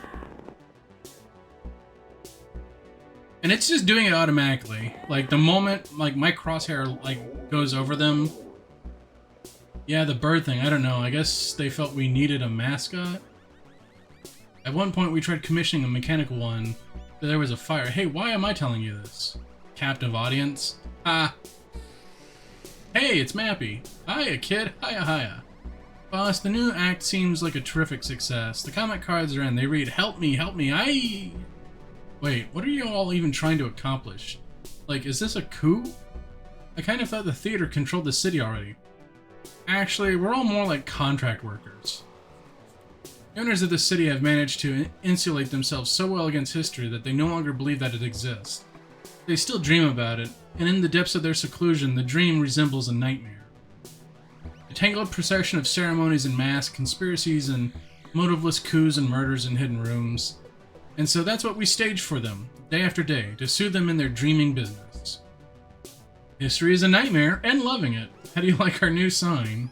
And it's just doing it automatically. Like, the moment, like, my crosshair, like, goes over them. Yeah, the bird thing, I don't know. I guess they felt we needed a mascot. At one point, we tried commissioning a mechanical one, but there was a fire. Hey, why am I telling you this? Captive audience? Ah. Hey, it's Mappy. Hiya, kid. Hiya, hiya. Boss, the new act seems like a terrific success. The comment cards are in. They read, help me, I... Wait, what are you all even trying to accomplish? Like, is this a coup? I kind of thought the theater controlled the city already. Actually, we're all more like contract workers. The owners of the city have managed to insulate themselves so well against history that they no longer believe that it exists. They still dream about it, and in the depths of their seclusion, the dream resembles a nightmare. A tangled procession of ceremonies and masks, conspiracies and motiveless coups and murders in hidden rooms. And so that's what we stage for them, day after day, to soothe them in their dreaming business. History is a nightmare, and loving it. How do you like our new sign?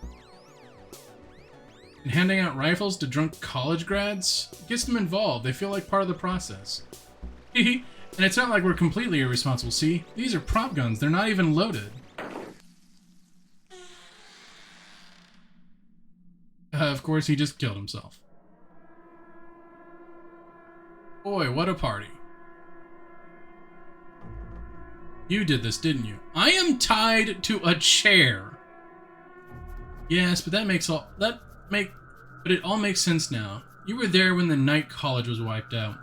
And handing out rifles to drunk college grads? It gets them involved, they feel like part of the process. And it's not like we're completely irresponsible, see? These are prop guns, they're not even loaded. Of course, he just killed himself. Boy, what a party. You did this, didn't you? I am tied to a chair. Yes, but but it all makes sense now. You were there when the night college was wiped out.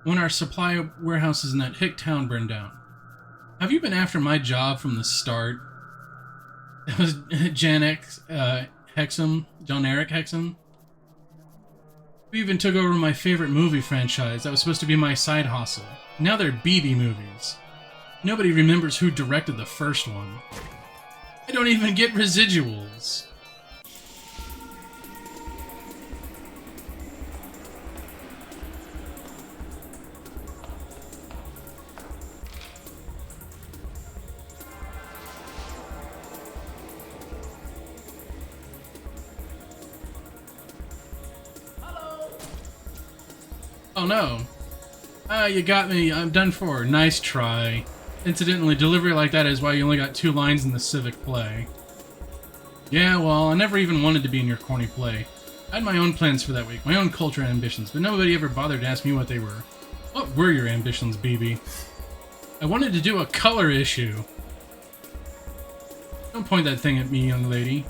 When our supply warehouses in that hick town burned down. Have you been after my job from the start? It was John Eric Hexum. We even took over my favorite movie franchise that was supposed to be my side hustle. Now they're BB movies. Nobody remembers who directed the first one. I don't even get residuals. Oh no. Ah, you got me. I'm done for. Nice try. Incidentally, delivery like that is why you only got 2 lines in the civic play. Yeah, well, I never even wanted to be in your corny play. I had my own plans for that week, my own culture and ambitions, but nobody ever bothered to ask me what they were. What were your ambitions, BB? I wanted to do a color issue. Don't point that thing at me, young lady.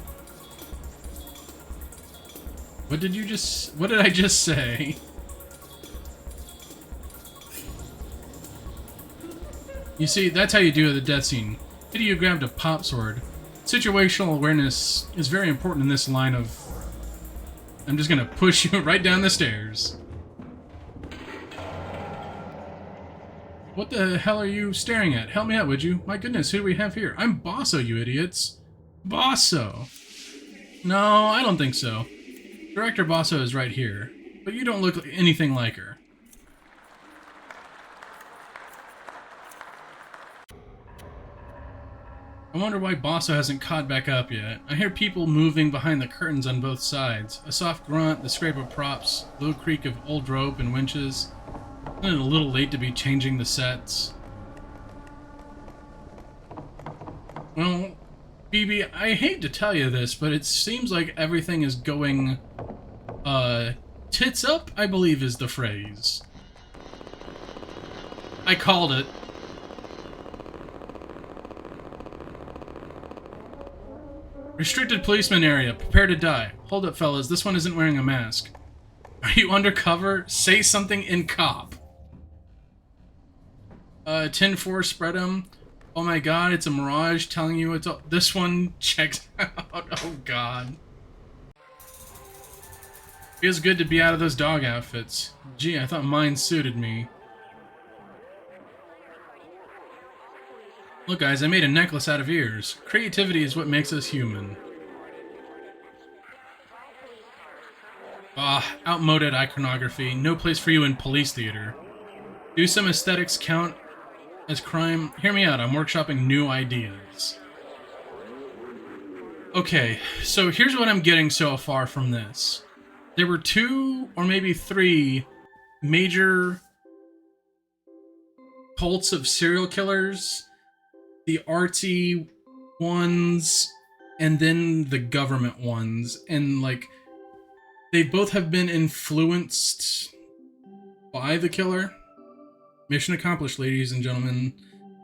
What did I just say? You see, that's how you do the death scene. Pity you grabbed a pop sword. Situational awareness is very important in this line of... I'm just gonna push you right down the stairs. What the hell are you staring at? Help me out, would you? My goodness, who do we have here? I'm Bosso, you idiots. Bosso. No, I don't think so. Director Bosso is right here, but you don't look anything like her. I wonder why Bosso hasn't caught back up yet. I hear people moving behind the curtains on both sides. A soft grunt, the scrape of props, low creak of old rope and winches. Isn't it a little late to be changing the sets? Well, BB, I hate to tell you this, but it seems like everything is going, tits up, I believe is the phrase. I called it. Restricted policeman area. Prepare to die. Hold up, fellas. This one isn't wearing a mask. Are you undercover? Say something in cop. 10-4, spread 'em. Oh my god, it's a mirage telling you it's all... This one checks out. Oh god. Feels good to be out of those dog outfits. Gee, I thought mine suited me. Look guys, I made a necklace out of ears. Creativity is what makes us human. Ah, outmoded iconography. No place for you in police theater. Do some aesthetics count as crime? Hear me out, I'm workshopping new ideas. Okay, so here's what I'm getting so far from this. There were two or maybe three major cults of serial killers, the artsy ones, and then the government ones. And, like, they both have been influenced by the killer. Mission accomplished, ladies and gentlemen.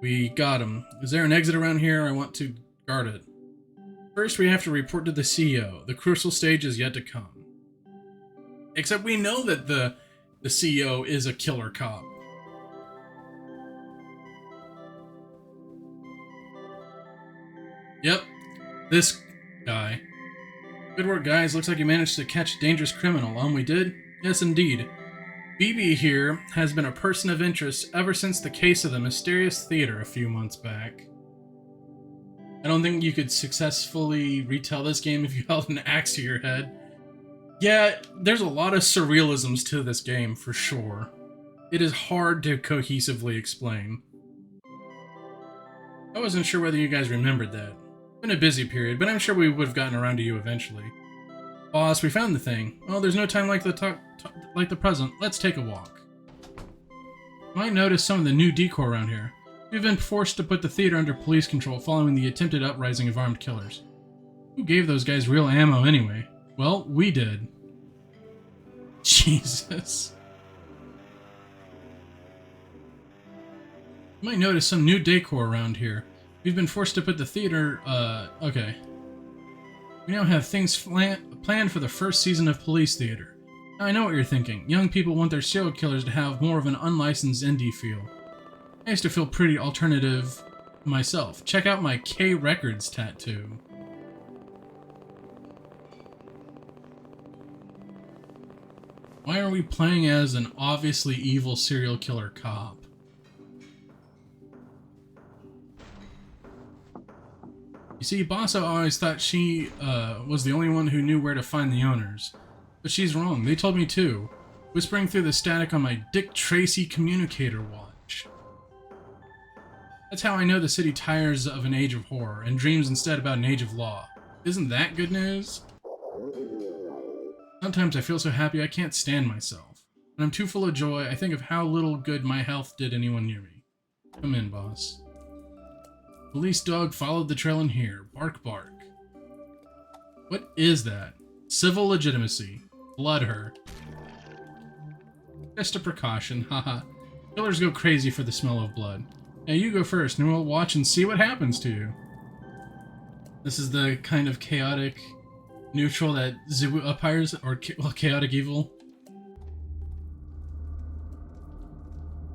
We got him. Is there an exit around here? I want to guard it. First, we have to report to the CEO. The crucial stage is yet to come. Except we know that the CEO is a killer cop. Yep, this guy. Good work, guys. Looks like you managed to catch a dangerous criminal. We did? Yes, indeed. BB here has been a person of interest ever since the case of the mysterious theater a few months back. I don't think you could successfully retell this game if you held an axe to your head. Yeah, there's a lot of surrealisms to this game, for sure. It is hard to cohesively explain. I wasn't sure whether you guys remembered that. It's been a busy period, but I'm sure we would have gotten around to you eventually. Boss, we found the thing. Well, there's no time like the present. Let's take a walk. You might notice some of the new decor around here. We've been forced to put the theater under police control following the attempted uprising of armed killers. Who gave those guys real ammo anyway? Well, we did. Jesus. You might notice some new decor around here. We've been forced to put the theater, okay. We now have things planned for the first season of Police Theater. Now, I know what you're thinking. Young people want their serial killers to have more of an unlicensed indie feel. I used to feel pretty alternative myself. Check out my K Records tattoo. Why are we playing as an obviously evil serial killer cop? You see, Basso always thought she was the only one who knew where to find the owners. But she's wrong. They told me too. Whispering through the static on my Dick Tracy communicator watch. That's how I know the city tires of an age of horror and dreams instead about an age of law. Isn't that good news? Sometimes I feel so happy I can't stand myself. When I'm too full of joy, I think of how little good my health did anyone near me. Come in, boss. Police dog followed the trail in here. Bark, bark. What is that? Civil legitimacy. Blood her. Just a precaution, haha. Killers go crazy for the smell of blood. Now you go first, and we'll watch and see what happens to you. This is the kind of chaotic neutral that Zibu umpires, or well, chaotic evil.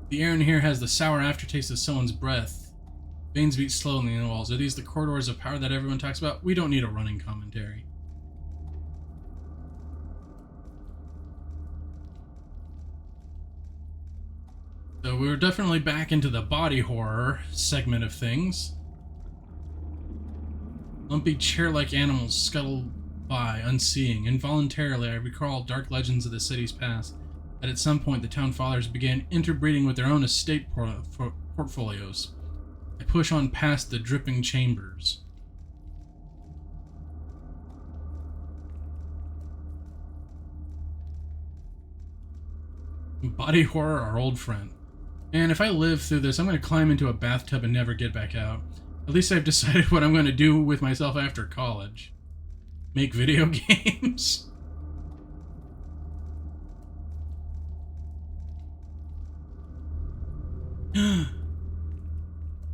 The air in here has the sour aftertaste of someone's breath. Veins beat slowly in the walls. Are these the corridors of power that everyone talks about? We don't need a running commentary. So we're definitely back into the body horror segment of things. Lumpy chair-like animals scuttle by, unseeing. Involuntarily, I recall dark legends of the city's past, that at some point the town fathers began interbreeding with their own estate portfolios. I push on past the dripping chambers. Body horror, our old friend. And if I live through this, I'm going to climb into a bathtub and never get back out. At least I've decided what I'm going to do with myself after college. Make video games?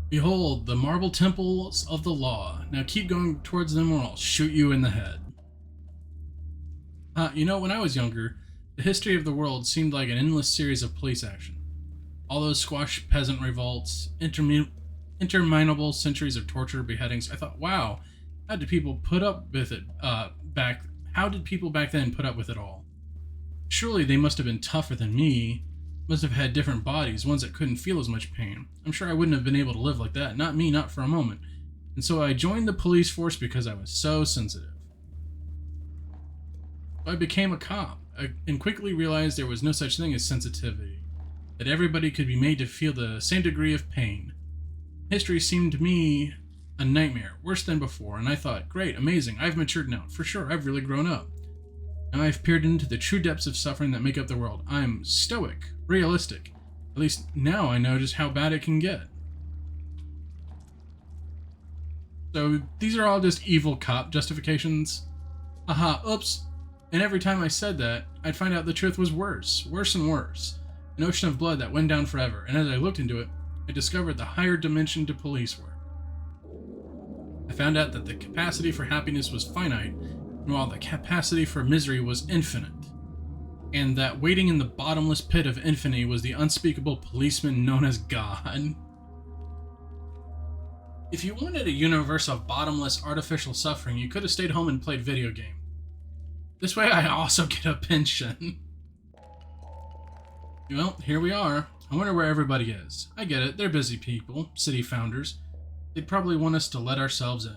Behold, the marble temples of the law. Now keep going towards them or I'll shoot you in the head. You know, when I was younger, the history of the world seemed like an endless series of police action. All those squashed peasant revolts, interminable centuries of torture, beheadings. I thought, wow, how did people put up with it how did people back then put up with it all? Surely they must have been tougher than me, must have had different bodies, ones that couldn't feel as much pain. I'm sure I wouldn't have been able to live like that, not me, not for a moment. And so I joined the police force because I was so sensitive. So I became a cop, and quickly realized there was no such thing as sensitivity. That everybody could be made to feel the same degree of pain. History seemed to me a nightmare, worse than before, and I thought, great, amazing, I've matured now. For sure, I've really grown up. Now I've peered into the true depths of suffering that make up the world. I'm stoic, realistic. At least now I know just how bad it can get. So these are all just evil cop justifications. Aha, oops. And every time I said that, I'd find out the truth was worse and worse. An ocean of blood that went down forever, and as I looked into it, I discovered the higher dimension to police work. I found out that the capacity for happiness was finite, while the capacity for misery was infinite. And that waiting in the bottomless pit of infinity was the unspeakable policeman known as God. If you wanted a universe of bottomless artificial suffering, you could have stayed home and played video games. This way I also get a pension. Well, here we are. I wonder where everybody is. I get it, they're busy people, city founders. They'd probably want us to let ourselves in.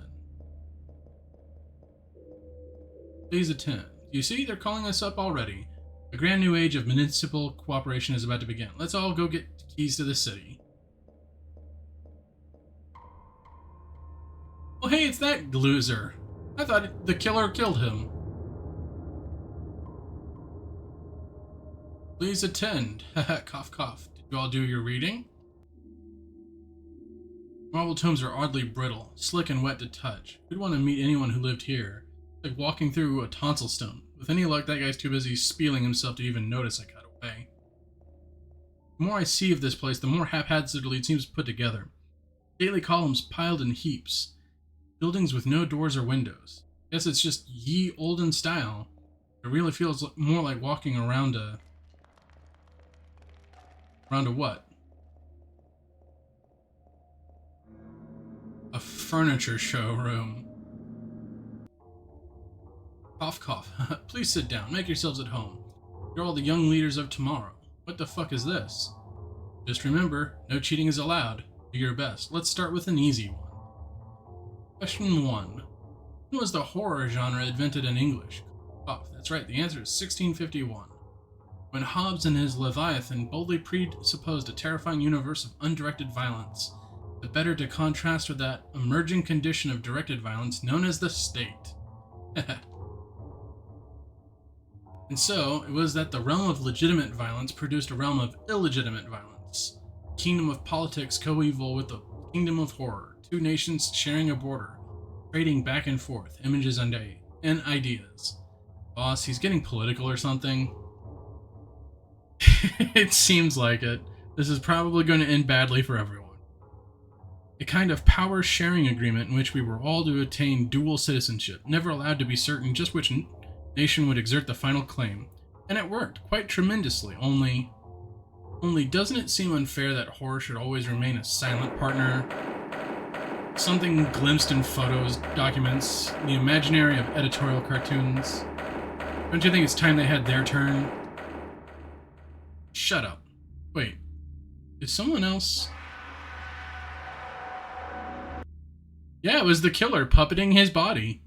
Please attend. You see, they're calling us up already. A grand new age of municipal cooperation is about to begin. Let's all go get keys to the city. Oh hey, it's that gloozer. I thought the killer killed him. Please attend. Haha, cough cough. Did you all do your reading? Marble tomes are oddly brittle, slick and wet to touch. Who'd want to meet anyone who lived here? It's like walking through a tonsil stone. With any luck, that guy's too busy spieling himself to even notice I got away. The more I see of this place, the more haphazardly it seems put together. Stately columns piled in heaps. Buildings with no doors or windows. Guess it's just ye olden style. It really feels more like walking around a... Around a what? A furniture showroom. Cough cough. Please sit down. Make yourselves at home. You're all the young leaders of tomorrow. What the fuck is this? Just remember, no cheating is allowed. Do your best. Let's start with an easy one. Question 1. When was the horror genre invented in English? Oh, that's right, the answer is 1651. When Hobbes and his Leviathan boldly presupposed a terrifying universe of undirected violence, the better to contrast with that emerging condition of directed violence known as the state. And so, it was that the realm of legitimate violence produced a realm of illegitimate violence. A kingdom of politics coeval with the kingdom of horror. Two nations sharing a border, trading back and forth, images and ideas. Boss, he's getting political or something. It seems like it. This is probably going to end badly for everyone. A kind of power-sharing agreement in which we were all to attain dual citizenship, never allowed to be certain just which nation would exert the final claim. And it worked, quite tremendously, only doesn't it seem unfair that horror should always remain a silent partner? Something glimpsed in photos, documents, the imaginary of editorial cartoons. Don't you think it's time they had their turn? Shut up. Wait, is someone else? Yeah, it was the killer puppeting his body.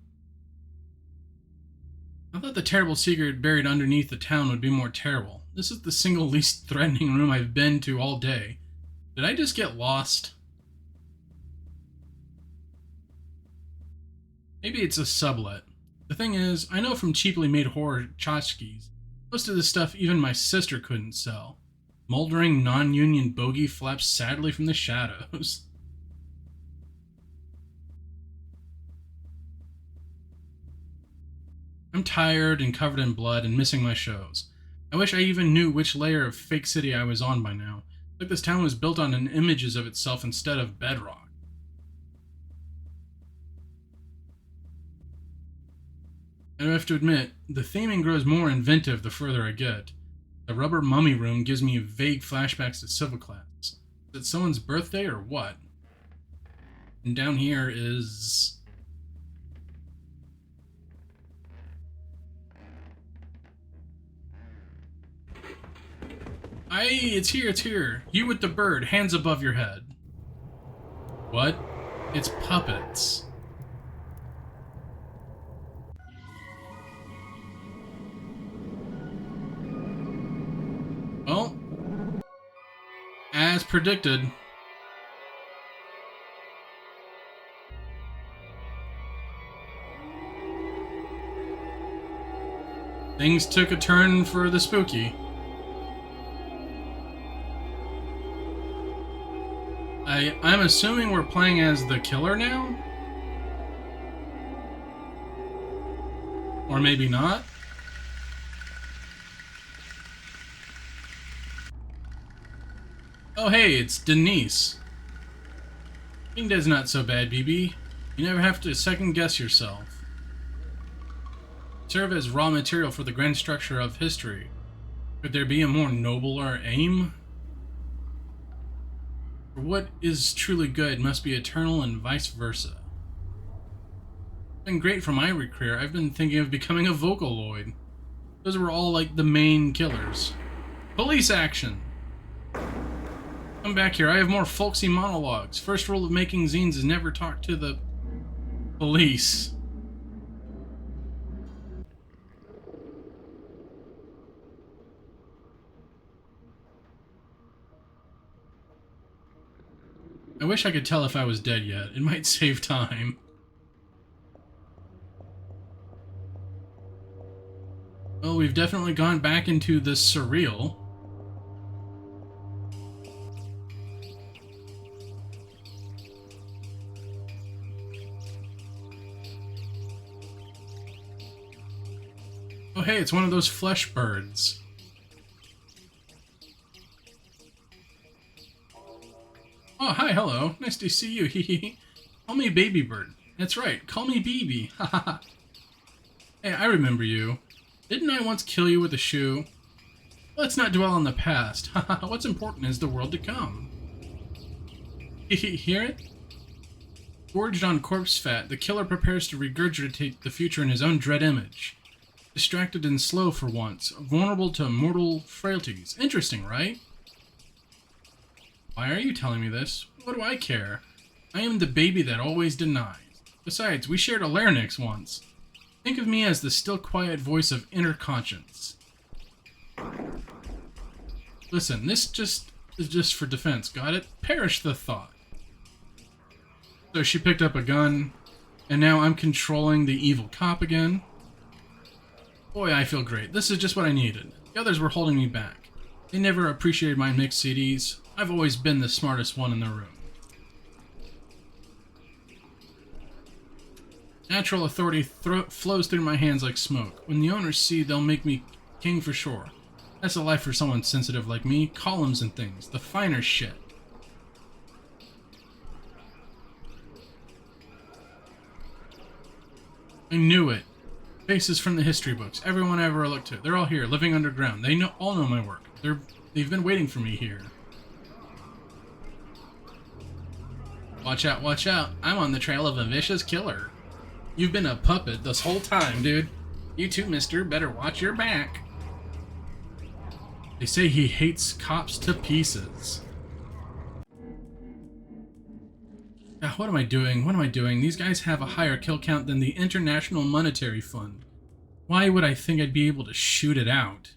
I thought the terrible secret buried underneath the town would be more terrible. This is the single least threatening room I've been to all day. Did I just get lost? Maybe it's a sublet. The thing is, I know from cheaply made horror tchotchkes, most of the stuff even my sister couldn't sell. Moldering non-union bogey flaps sadly from the shadows. I'm tired and covered in blood and missing my shows. I wish I even knew which layer of fake city I was on by now. Like this town was built on images of itself instead of bedrock. And I have to admit, the theming grows more inventive the further I get. The rubber mummy room gives me vague flashbacks to civil class. Is it someone's birthday or what? And down here is... it's here. You with the bird, hands above your head. What? It's puppets. Well, as predicted. Things took a turn for the spooky. I'm assuming we're playing as the killer now? Or maybe not? Oh hey, it's Denise. King Dead's not so bad, BB. You never have to second guess yourself. Serve as raw material for the grand structure of history. Could there be a more nobler aim? For what is truly good must be eternal and vice versa. It's been great for my career. I've been thinking of becoming a Vocaloid. Those were all like the main killers. Police action! Come back here, I have more folksy monologues. First rule of making zines is never talk to the police. I wish I could tell if I was dead yet. It might save time. Well, we've definitely gone back into the surreal. Oh hey, it's one of those flesh birds. Oh, hi, hello. Nice to see you. Hehe. Call me Baby Bird. That's right. Call me BB. Ha ha ha. Hey, I remember you. Didn't I once kill you with a shoe? Let's not dwell on the past. Ha ha. What's important is the world to come. Hehe. Hear it? Gorged on corpse fat, the killer prepares to regurgitate the future in his own dread image. Distracted and slow for once, vulnerable to mortal frailties. Interesting, right? Why are you telling me this? What do I care? I am the baby that always denies. Besides, we shared a larynx once. Think of me as the still quiet voice of inner conscience. Listen, this is just for defense, got it? Perish the thought. So she picked up a gun, and now I'm controlling the evil cop again. Boy, I feel great. This is just what I needed. The others were holding me back. They never appreciated my mixed CDs. I've always been the smartest one in the room. Natural authority flows through my hands like smoke. When the owners see, they'll make me king for sure. That's a life for someone sensitive like me. Columns and things. The finer shit. I knew it. Faces from the history books. Everyone I ever looked to. They're all here, living underground. They all know my work. They've been waiting for me here. Watch out, watch out. I'm on the trail of a vicious killer. You've been a puppet this whole time, dude. You too, mister. Better watch your back. They say he hates cops to pieces. God, what am I doing? What am I doing? These guys have a higher kill count than the International Monetary Fund. Why would I think I'd be able to shoot it out?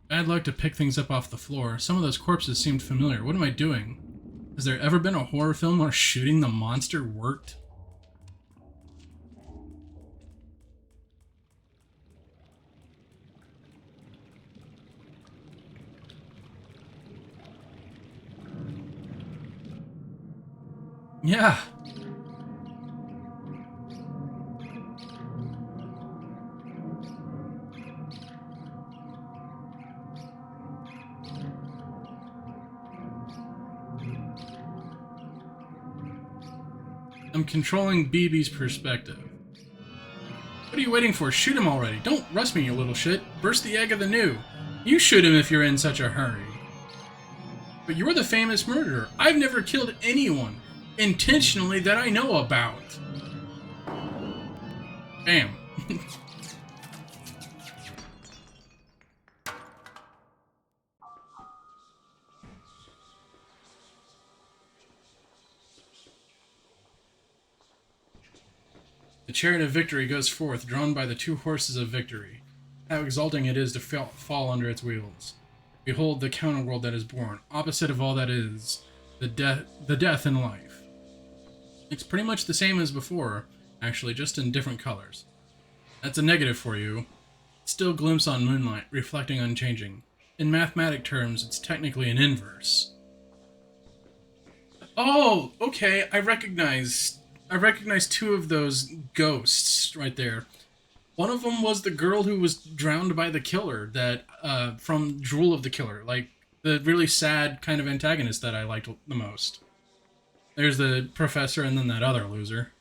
Bad luck to pick things up off the floor. Some of those corpses seemed familiar. What am I doing? Has there ever been a horror film where shooting the monster worked? Yeah. I'm controlling BB's perspective. What are you waiting for? Shoot him already. Don't rush me, you little shit. Burst the egg of the new. You shoot him if you're in such a hurry. But you're the famous murderer. I've never killed anyone intentionally that I know about. Bam. The chariot of victory goes forth, drawn by the two horses of victory. How exalting it is to fall under its wheels. Behold the counterworld that is born, opposite of all that is, the death and life. It's pretty much the same as before, actually, just in different colors. That's a negative for you. Still glimpse on moonlight, reflecting unchanging. In mathematic terms, it's technically an inverse. Oh, okay, I recognize two of those ghosts right there. One of them was the girl who was drowned by the killer, that from Drool of the Killer, like the really sad kind of antagonist that I liked the most. There's the professor and then that other loser.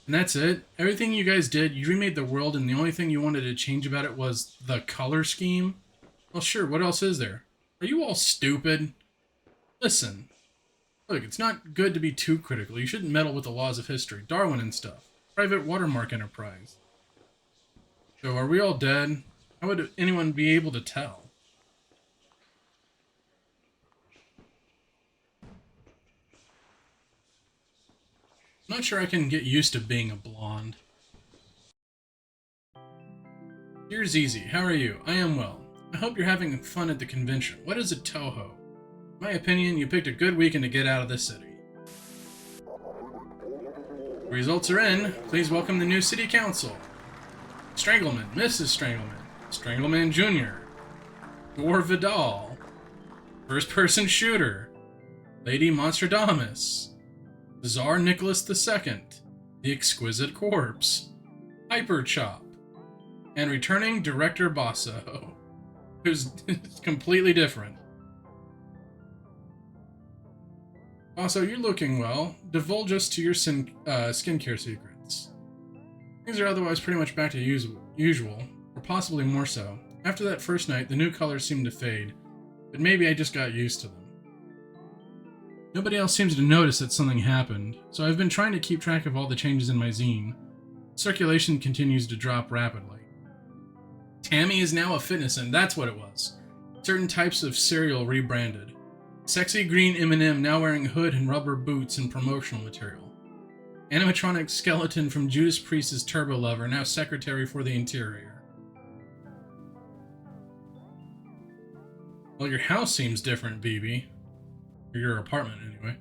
And that's it. Everything you guys did, you remade the world, and the only thing you wanted to change about it was the color scheme? Well, sure, what else is there? Are you all stupid? Listen. Look, it's not good to be too critical. You shouldn't meddle with the laws of history. Darwin and stuff. Private watermark enterprise. So, are we all dead? How would anyone be able to tell? I'm not sure I can get used to being a blonde. Dear Zizi, how are you? I am well. I hope you're having fun at the convention. What is a Toho? In my opinion, you picked a good weekend to get out of the city. The results are in. Please welcome the new city council. Strangleman, Mrs. Strangleman, Strangleman Jr., Dwarf Vidal, First Person Shooter, Lady Monstradamus, Tsar Nicholas II, The Exquisite Corpse, Hyper Chop, and returning Director Basso, who's completely different. Also, you're looking well. Divulge us to your skincare secrets. Things are otherwise pretty much back to usual, or possibly more so. After that first night, the new colors seemed to fade, but maybe I just got used to them. Nobody else seems to notice that something happened, so I've been trying to keep track of all the changes in my zine. Circulation continues to drop rapidly. Tammy is now a fitness and that's what it was. Certain types of cereal rebranded. Sexy green M&M now wearing hood and rubber boots and promotional material. Animatronic skeleton from Judas Priest's Turbo Lover, now secretary for the interior. Well, your house seems different, BB. Or your apartment, anyway.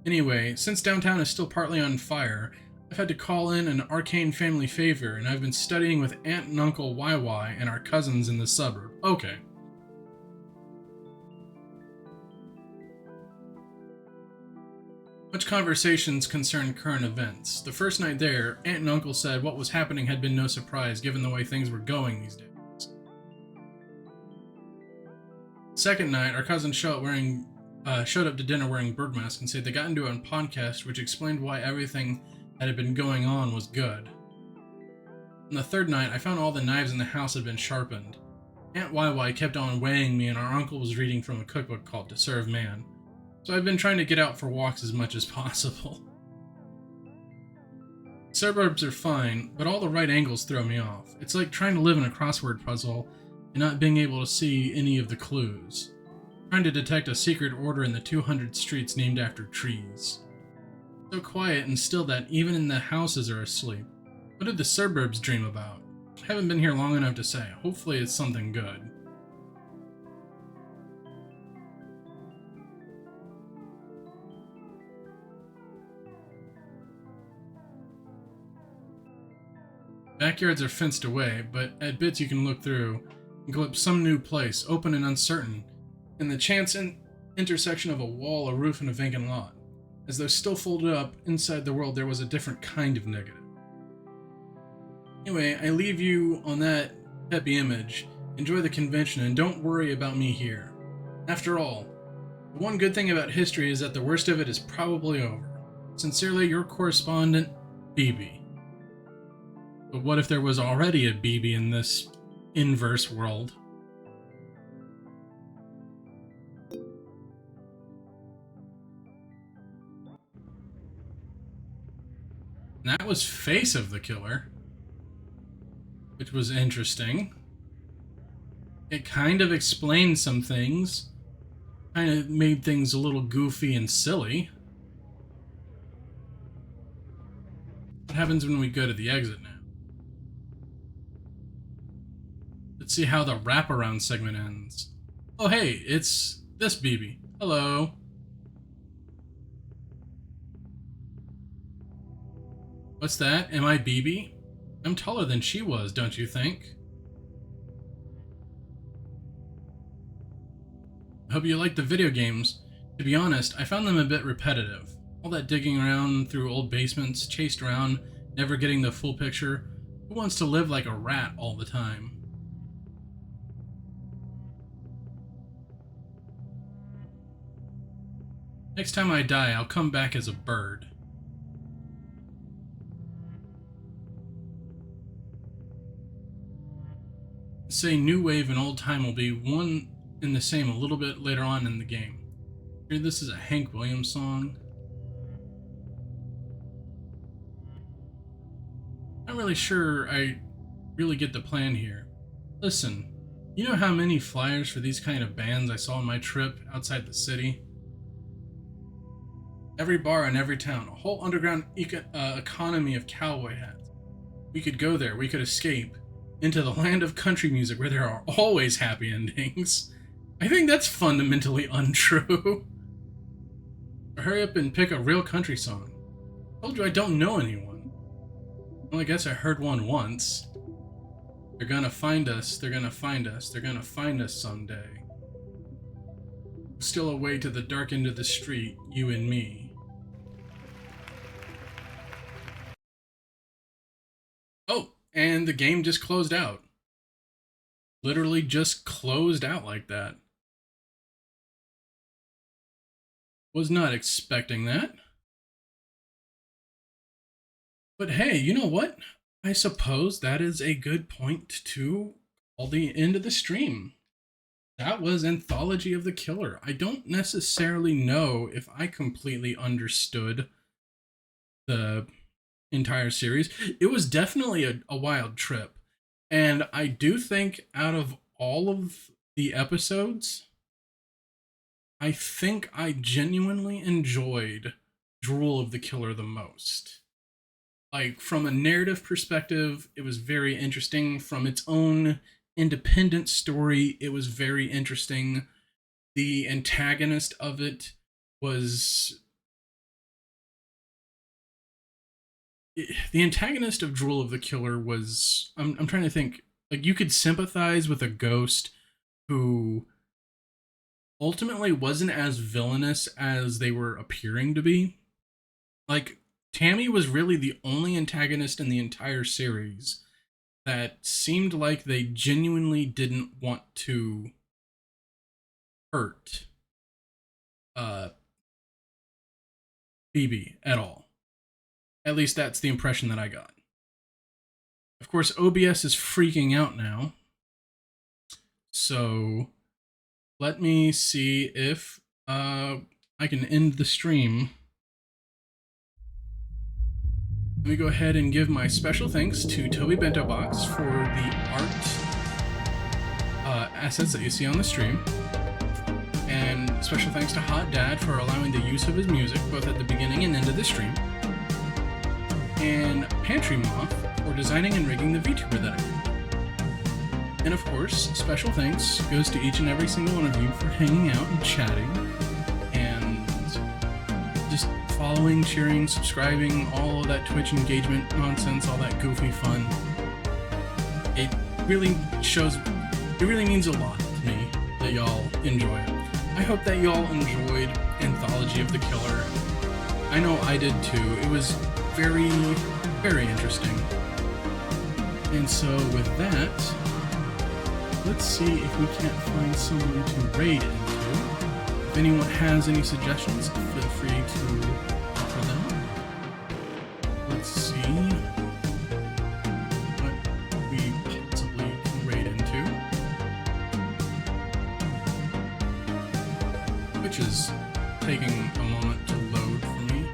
Anyway, since downtown is still partly on fire, I've had to call in an arcane family favor, and I've been studying with Aunt and Uncle YY and our cousins in the suburb. Okay. Much conversations concern current events. The first night there, Aunt and Uncle said what was happening had been no surprise given the way things were going these days. Second night, our cousins showed up to dinner wearing bird masks and said they got into a podcast which explained why everything that had been going on was good. On the third night, I found all the knives in the house had been sharpened. Aunt YY kept on weighing me and our uncle was reading from a cookbook called To Serve Man. So I've been trying to get out for walks as much as possible. Suburbs are fine, but all the right angles throw me off. It's like trying to live in a crossword puzzle and not being able to see any of the clues. Trying to detect a secret order in the 200 streets named after trees. So quiet and still that even in the houses are asleep. What did the suburbs dream about? I haven't been here long enough to say. Hopefully it's something good. Backyards are fenced away, but at bits you can look through and glimpse some new place, open and uncertain, in the chance intersection of a wall, a roof, and a vacant lot. As though still folded up, inside the world there was a different kind of negative. Anyway, I leave you on that peppy image. Enjoy the convention and don't worry about me here. After all, the one good thing about history is that the worst of it is probably over. Sincerely, your correspondent, BB. But what if there was already a BB in this inverse world? And that was Face of the Killer, which was interesting. It kind of explained some things, kind of made things a little goofy and silly. What happens when we go to the exit now? Let's see how the wraparound segment ends. Oh hey, it's this BB. Hello. What's that? Am I BB? I'm taller than she was, don't you think? I hope you like the video games. To be honest, I found them a bit repetitive. All that digging around through old basements, chased around, never getting the full picture. Who wants to live like a rat all the time? Next time I die, I'll come back as a bird. Say new wave and old time will be one and the same a little bit later on in the game. Here, this is a Hank Williams song. Not really sure I really get the plan here. Listen, you know how many flyers for these kind of bands I saw on my trip outside the city? Every bar in every town, a whole underground economy of cowboy hats. We could go there, we could escape into the land of country music where there are always happy endings. I think that's fundamentally untrue. Hurry up and pick a real country song. I told you I don't know anyone. Well, I guess I heard one once. They're gonna find us, they're gonna find us, they're gonna find us someday. Still away to the dark end of the street, you and me. Oh, and the game just closed out. Literally just closed out like that. Was not expecting that. But hey, you know what? I suppose that is a good point to call the end of the stream. That was Anthology of the Killer. I don't necessarily know if I completely understood the entire series. It was definitely a wild trip. And I do think out of all of the episodes, I think I genuinely enjoyed Drool of the Killer the most. Like, from a narrative perspective, it was very interesting. From its own independent story, it was very interesting. The antagonist of it was... The antagonist of Drool of the Killer was... I'm trying to think. Like, you could sympathize with a ghost who ultimately wasn't as villainous as they were appearing to be. Like, Tammy was really the only antagonist in the entire series that seemed like they genuinely didn't want to hurt Phoebe at all. At least that's the impression that I got. Of course, OBS is freaking out now. So let me see if I can end the stream. Let me go ahead and give my special thanks to Toby Bento Box for the art assets that you see on the stream. And special thanks to Hot Dad for allowing the use of his music both at the beginning and end of the stream. And Pantry Moth for designing and rigging the VTuber that I made. And of course, special thanks goes to each and every single one of you for hanging out and chatting and just following, cheering, subscribing, all of that Twitch engagement nonsense, all that goofy fun. It really means a lot to me that y'all enjoy it. I hope that y'all enjoyed Anthology of the Killer. I know I did too. It was very, very interesting. And so with that, let's see if we can't find someone to raid into. If anyone has any suggestions, feel free to offer them. Let's see what we possibly can raid into. Which is taking a moment to load for me.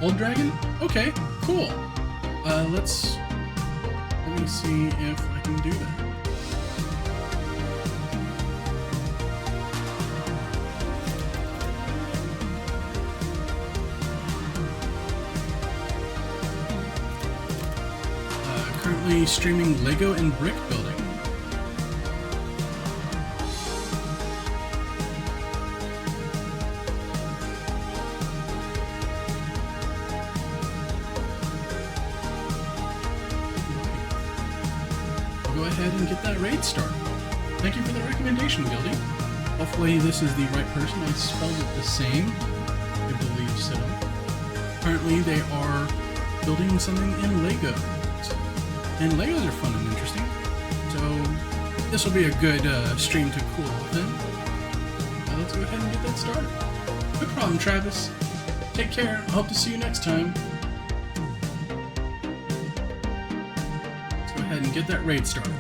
Old dragon? Okay, cool. Let me see if I can do that. currently streaming Lego and brick building. I'll go ahead and get that raid started. Thank you for the recommendation, Guildy. Hopefully this is the right person. I spelled it the same. I believe so. Currently they are building something in Legos. And Legos are fun and interesting. So this will be a good stream to cool off in. Now let's go ahead and get that started. No problem, Travis. Take care. I hope to see you next time. Let's go ahead and get that raid started.